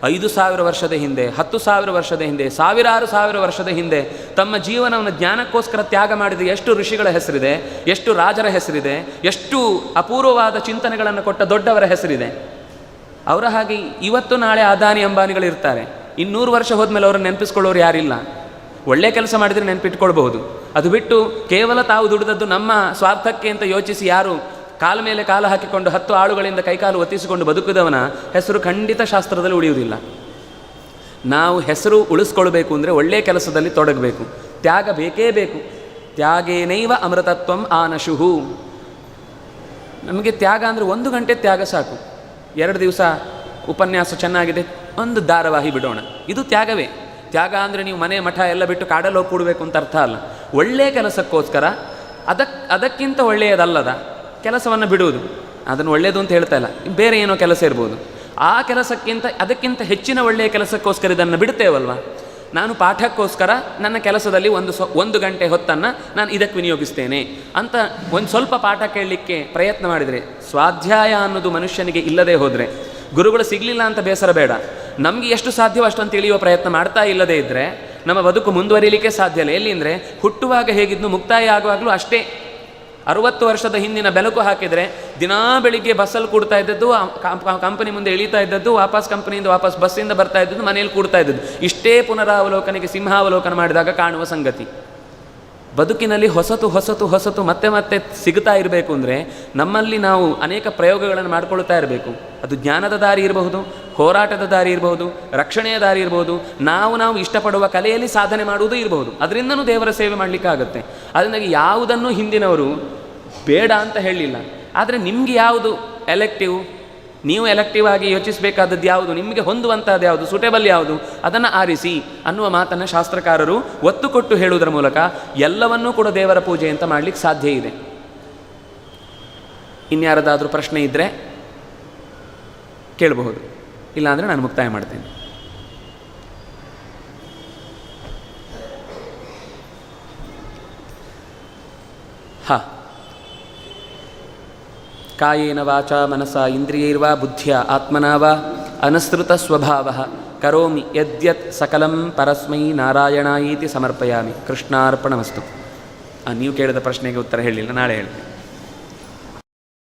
5,000 ವರ್ಷದ ಹಿಂದೆ, 10,000 ವರ್ಷದ ಹಿಂದೆ, ಸಾವಿರ ವರ್ಷದ ಹಿಂದೆ ತಮ್ಮ ಜೀವನವನ್ನು ಜ್ಞಾನಕ್ಕೋಸ್ಕರ ತ್ಯಾಗ ಮಾಡಿದ ಎಷ್ಟು ಋಷಿಗಳ ಹೆಸರಿದೆ, ಎಷ್ಟು ರಾಜರ ಹೆಸರಿದೆ, ಎಷ್ಟು ಅಪೂರ್ವವಾದ ಚಿಂತನೆಗಳನ್ನು ಕೊಟ್ಟ ದೊಡ್ಡವರ ಹೆಸರಿದೆ. ಅವರ ಹಾಗೆ ಇವತ್ತು ನಾಳೆ ಅದಾನಿ ಅಂಬಾನಿಗಳಿರ್ತಾರೆ. 200 ವರ್ಷ ಹೋದ್ಮೇಲೆ ಅವರನ್ನು ನೆನಪಿಸ್ಕೊಳ್ಳೋರು ಯಾರಿಲ್ಲ. ಒಳ್ಳೆ ಕೆಲಸ ಮಾಡಿದರೆ ನೆನಪಿಟ್ಕೊಳ್ಬಹುದು. ಅದು ಬಿಟ್ಟು ಕೇವಲ ತಾವು ದುಡಿದದ್ದು ನಮ್ಮ ಸ್ವಾರ್ಥಕ್ಕೆ ಅಂತ ಯೋಚಿಸಿ ಯಾರು ಕಾಲ ಮೇಲೆ ಕಾಲ ಹಾಕಿಕೊಂಡು 10 ಆಳುಗಳಿಂದ ಕೈಕಾಲು ಒತ್ತಿಸಿಕೊಂಡು ಬದುಕಿದವನ ಹೆಸರು ಖಂಡಿತ ಶಾಸ್ತ್ರದಲ್ಲಿ ಉಳಿಯುವುದಿಲ್ಲ. ನಾವು ಹೆಸರು ಉಳಿಸ್ಕೊಳ್ಬೇಕು ಅಂದರೆ ಒಳ್ಳೆಯ ಕೆಲಸದಲ್ಲಿ ತೊಡಗಬೇಕು, ತ್ಯಾಗ ಬೇಕೇ ಬೇಕು. ತ್ಯಾಗೇನೈವ ಅಮೃತತ್ವಂ ಆನಶುಹು. ನಮಗೆ ತ್ಯಾಗ ಅಂದರೆ 1 ಗಂಟೆ ತ್ಯಾಗ ಸಾಕು. 2 ದಿವಸ ಉಪನ್ಯಾಸ ಚೆನ್ನಾಗಿದೆ, ಒಂದು ಧಾರಾವಾಹಿ ಬಿಡೋಣ, ಇದು ತ್ಯಾಗವೇ. ತ್ಯಾಗ ಅಂದರೆ ನೀವು ಮನೆ ಮಠ ಎಲ್ಲ ಬಿಟ್ಟು ಕಾಡಲ್ಲಿ ಹೋಗಿ ಕೂಡಬೇಕು ಅಂತ ಅರ್ಥ ಅಲ್ಲ. ಒಳ್ಳೆಯ ಕೆಲಸಕ್ಕೋಸ್ಕರ ಅದಕ್ಕಿಂತ ಒಳ್ಳೆಯದಲ್ಲದ ಕೆಲಸವನ್ನು ಬಿಡುವುದು, ಅದನ್ನು ಒಳ್ಳೆಯದು ಅಂತ ಹೇಳ್ತಾ ಇಲ್ಲ, ಬೇರೆ ಏನೋ ಕೆಲಸ ಇರ್ಬೋದು. ಆ ಕೆಲಸಕ್ಕಿಂತ ಅದಕ್ಕಿಂತ ಹೆಚ್ಚಿನ ಒಳ್ಳೆಯ ಕೆಲಸಕ್ಕೋಸ್ಕರ ಇದನ್ನು ಬಿಡ್ತೇವಲ್ವ. ನಾನು ಪಾಠಕ್ಕೋಸ್ಕರ ನನ್ನ ಕೆಲಸದಲ್ಲಿ 1 ಗಂಟೆ ಹೊತ್ತನ್ನು ನಾನು ಇದಕ್ಕೆ ವಿನಿಯೋಗಿಸ್ತೇನೆ ಅಂತ ಒಂದು ಸ್ವಲ್ಪ ಪಾಠ ಕೇಳಲಿಕ್ಕೆ ಪ್ರಯತ್ನ ಮಾಡಿದರೆ, ಸ್ವಾಧ್ಯಾಯ ಅನ್ನೋದು ಮನುಷ್ಯನಿಗೆ ಇಲ್ಲದೆ ಹೋದರೆ, ಗುರುಗಳು ಸಿಗಲಿಲ್ಲ ಅಂತ ಬೇಸರ ಬೇಡ, ನಮಗೆ ಎಷ್ಟು ಸಾಧ್ಯವೋ ಅಷ್ಟೊಂದು ತಿಳಿಯುವ ಪ್ರಯತ್ನ ಮಾಡ್ತಾ ಇಲ್ಲದೇ ಇದ್ದರೆ ನಮ್ಮ ಬದುಕು ಮುಂದುವರಿಲಿಕ್ಕೆ ಸಾಧ್ಯ ಇಲ್ಲ. ಎಲ್ಲಿ ಅಂದರೆ ಹುಟ್ಟುವಾಗ ಹೇಗಿದ್ನು ಮುಕ್ತಾಯ ಆಗುವಾಗಲೂ ಅಷ್ಟೇ. 60 ವರ್ಷದ ಹಿಂದಿನ ಬೆಳಕು ಹಾಕಿದರೆ ದಿನಾ ಬೆಳಿಗ್ಗೆ ಬಸ್ಸಲ್ಲಿ ಕೂಡ್ತಾ ಇದ್ದದ್ದು, ಕಂಪನಿ ಮುಂದೆ ಇಳೀತಾ ಇದ್ದದ್ದು, ವಾಪಸ್ ಕಂಪನಿಯಿಂದ ವಾಪಸ್ ಬಸ್ಸಿಂದ ಬರ್ತಾ ಇದ್ದದ್ದು, ಮನೆಯಲ್ಲಿ ಕೂಡ್ತಾ ಇದ್ದದ್ದು, ಇಷ್ಟೇ ಪುನರಾವಲೋಕನಿಗೆ ಸಿಂಹಾವಲೋಕನ ಮಾಡಿದಾಗ ಕಾಣುವ ಸಂಗತಿ. ಬದುಕಿನಲ್ಲಿ ಹೊಸತು ಮತ್ತೆ ಮತ್ತೆ ಸಿಗ್ತಾ ಇರಬೇಕು ಅಂದರೆ ನಮ್ಮಲ್ಲಿ ನಾವು ಅನೇಕ ಪ್ರಯೋಗಗಳನ್ನು ಮಾಡಿಕೊಳ್ತಾ ಇರಬೇಕು. ಅದು ಜ್ಞಾನದ ದಾರಿ ಇರಬಹುದು, ಹೋರಾಟದ ದಾರಿ ಇರಬಹುದು, ರಕ್ಷಣೆಯ ದಾರಿ ಇರಬಹುದು, ನಾವು ಇಷ್ಟಪಡುವ ಕಲೆಯಲ್ಲಿ ಸಾಧನೆ ಮಾಡುವುದೂ ಇರಬಹುದು. ಅದರಿಂದನೂ ದೇವರ ಸೇವೆ ಮಾಡಲಿಕ್ಕಾಗುತ್ತೆ. ಅದರಿಂದಾಗಿ ಯಾವುದನ್ನು ಹಿಂದಿನವರು ಬೇಡ ಅಂತ ಹೇಳಲಿಲ್ಲ. ಆದರೆ ನಿಮಗೆ ಯಾವುದು ಎಲೆಕ್ಟಿವ್, ನೀವು ಎಲೆಕ್ಟಿವ್ ಆಗಿ ಯೋಚಿಸಬೇಕಾದದ್ದು ಯಾವುದು, ನಿಮಗೆ ಹೊಂದುವಂಥದ್ದು ಯಾವುದು, ಸೂಟೇಬಲ್ ಯಾವುದು, ಅದನ್ನು ಆರಿಸಿ ಅನ್ನುವ ಮಾತನ್ನು ಶಾಸ್ತ್ರಕಾರರು ಒತ್ತು ಕೊಟ್ಟು ಹೇಳುವುದರ ಮೂಲಕ ಎಲ್ಲವನ್ನೂ ಕೂಡ ದೇವರ ಪೂಜೆ ಅಂತ ಮಾಡಲಿಕ್ಕೆ ಸಾಧ್ಯ ಇದೆ. ಇನ್ಯಾರದಾದರೂ ಪ್ರಶ್ನೆ ಇದ್ದರೆ ಕೇಳಬಹುದು, ಇಲ್ಲಾಂದರೆ ನಾನು ಮುಕ್ತಾಯ ಮಾಡ್ತೇನೆ. ಕಾಯೇನ ವಾಚಾ ಮನಸಾ ಇಂದ್ರಿಯೈರ್ವಾ ಬುದ್ಧಿಯ ಆತ್ಮನಾ ವಾ ಅನಸೃತ ಸ್ವಭಾವಃ ಕರೋಮಿ ಯದ್ಯತ್ ಸಕಲಂ ಪರಸ್ಮೈ ನಾರಾಯಣಾಯೀತಿ ಸಮರ್ಪಯಾಮಿ. ಕೃಷ್ಣಾರ್ಪಣಮಸ್ತು. ನೀವು ಕೇಳಿದ ಪ್ರಶ್ನೆಗೆ ಉತ್ತರ ಹೇಳಿಲ್ಲ, ನಾಳೆ ಹೇಳ್ತೀನಿ.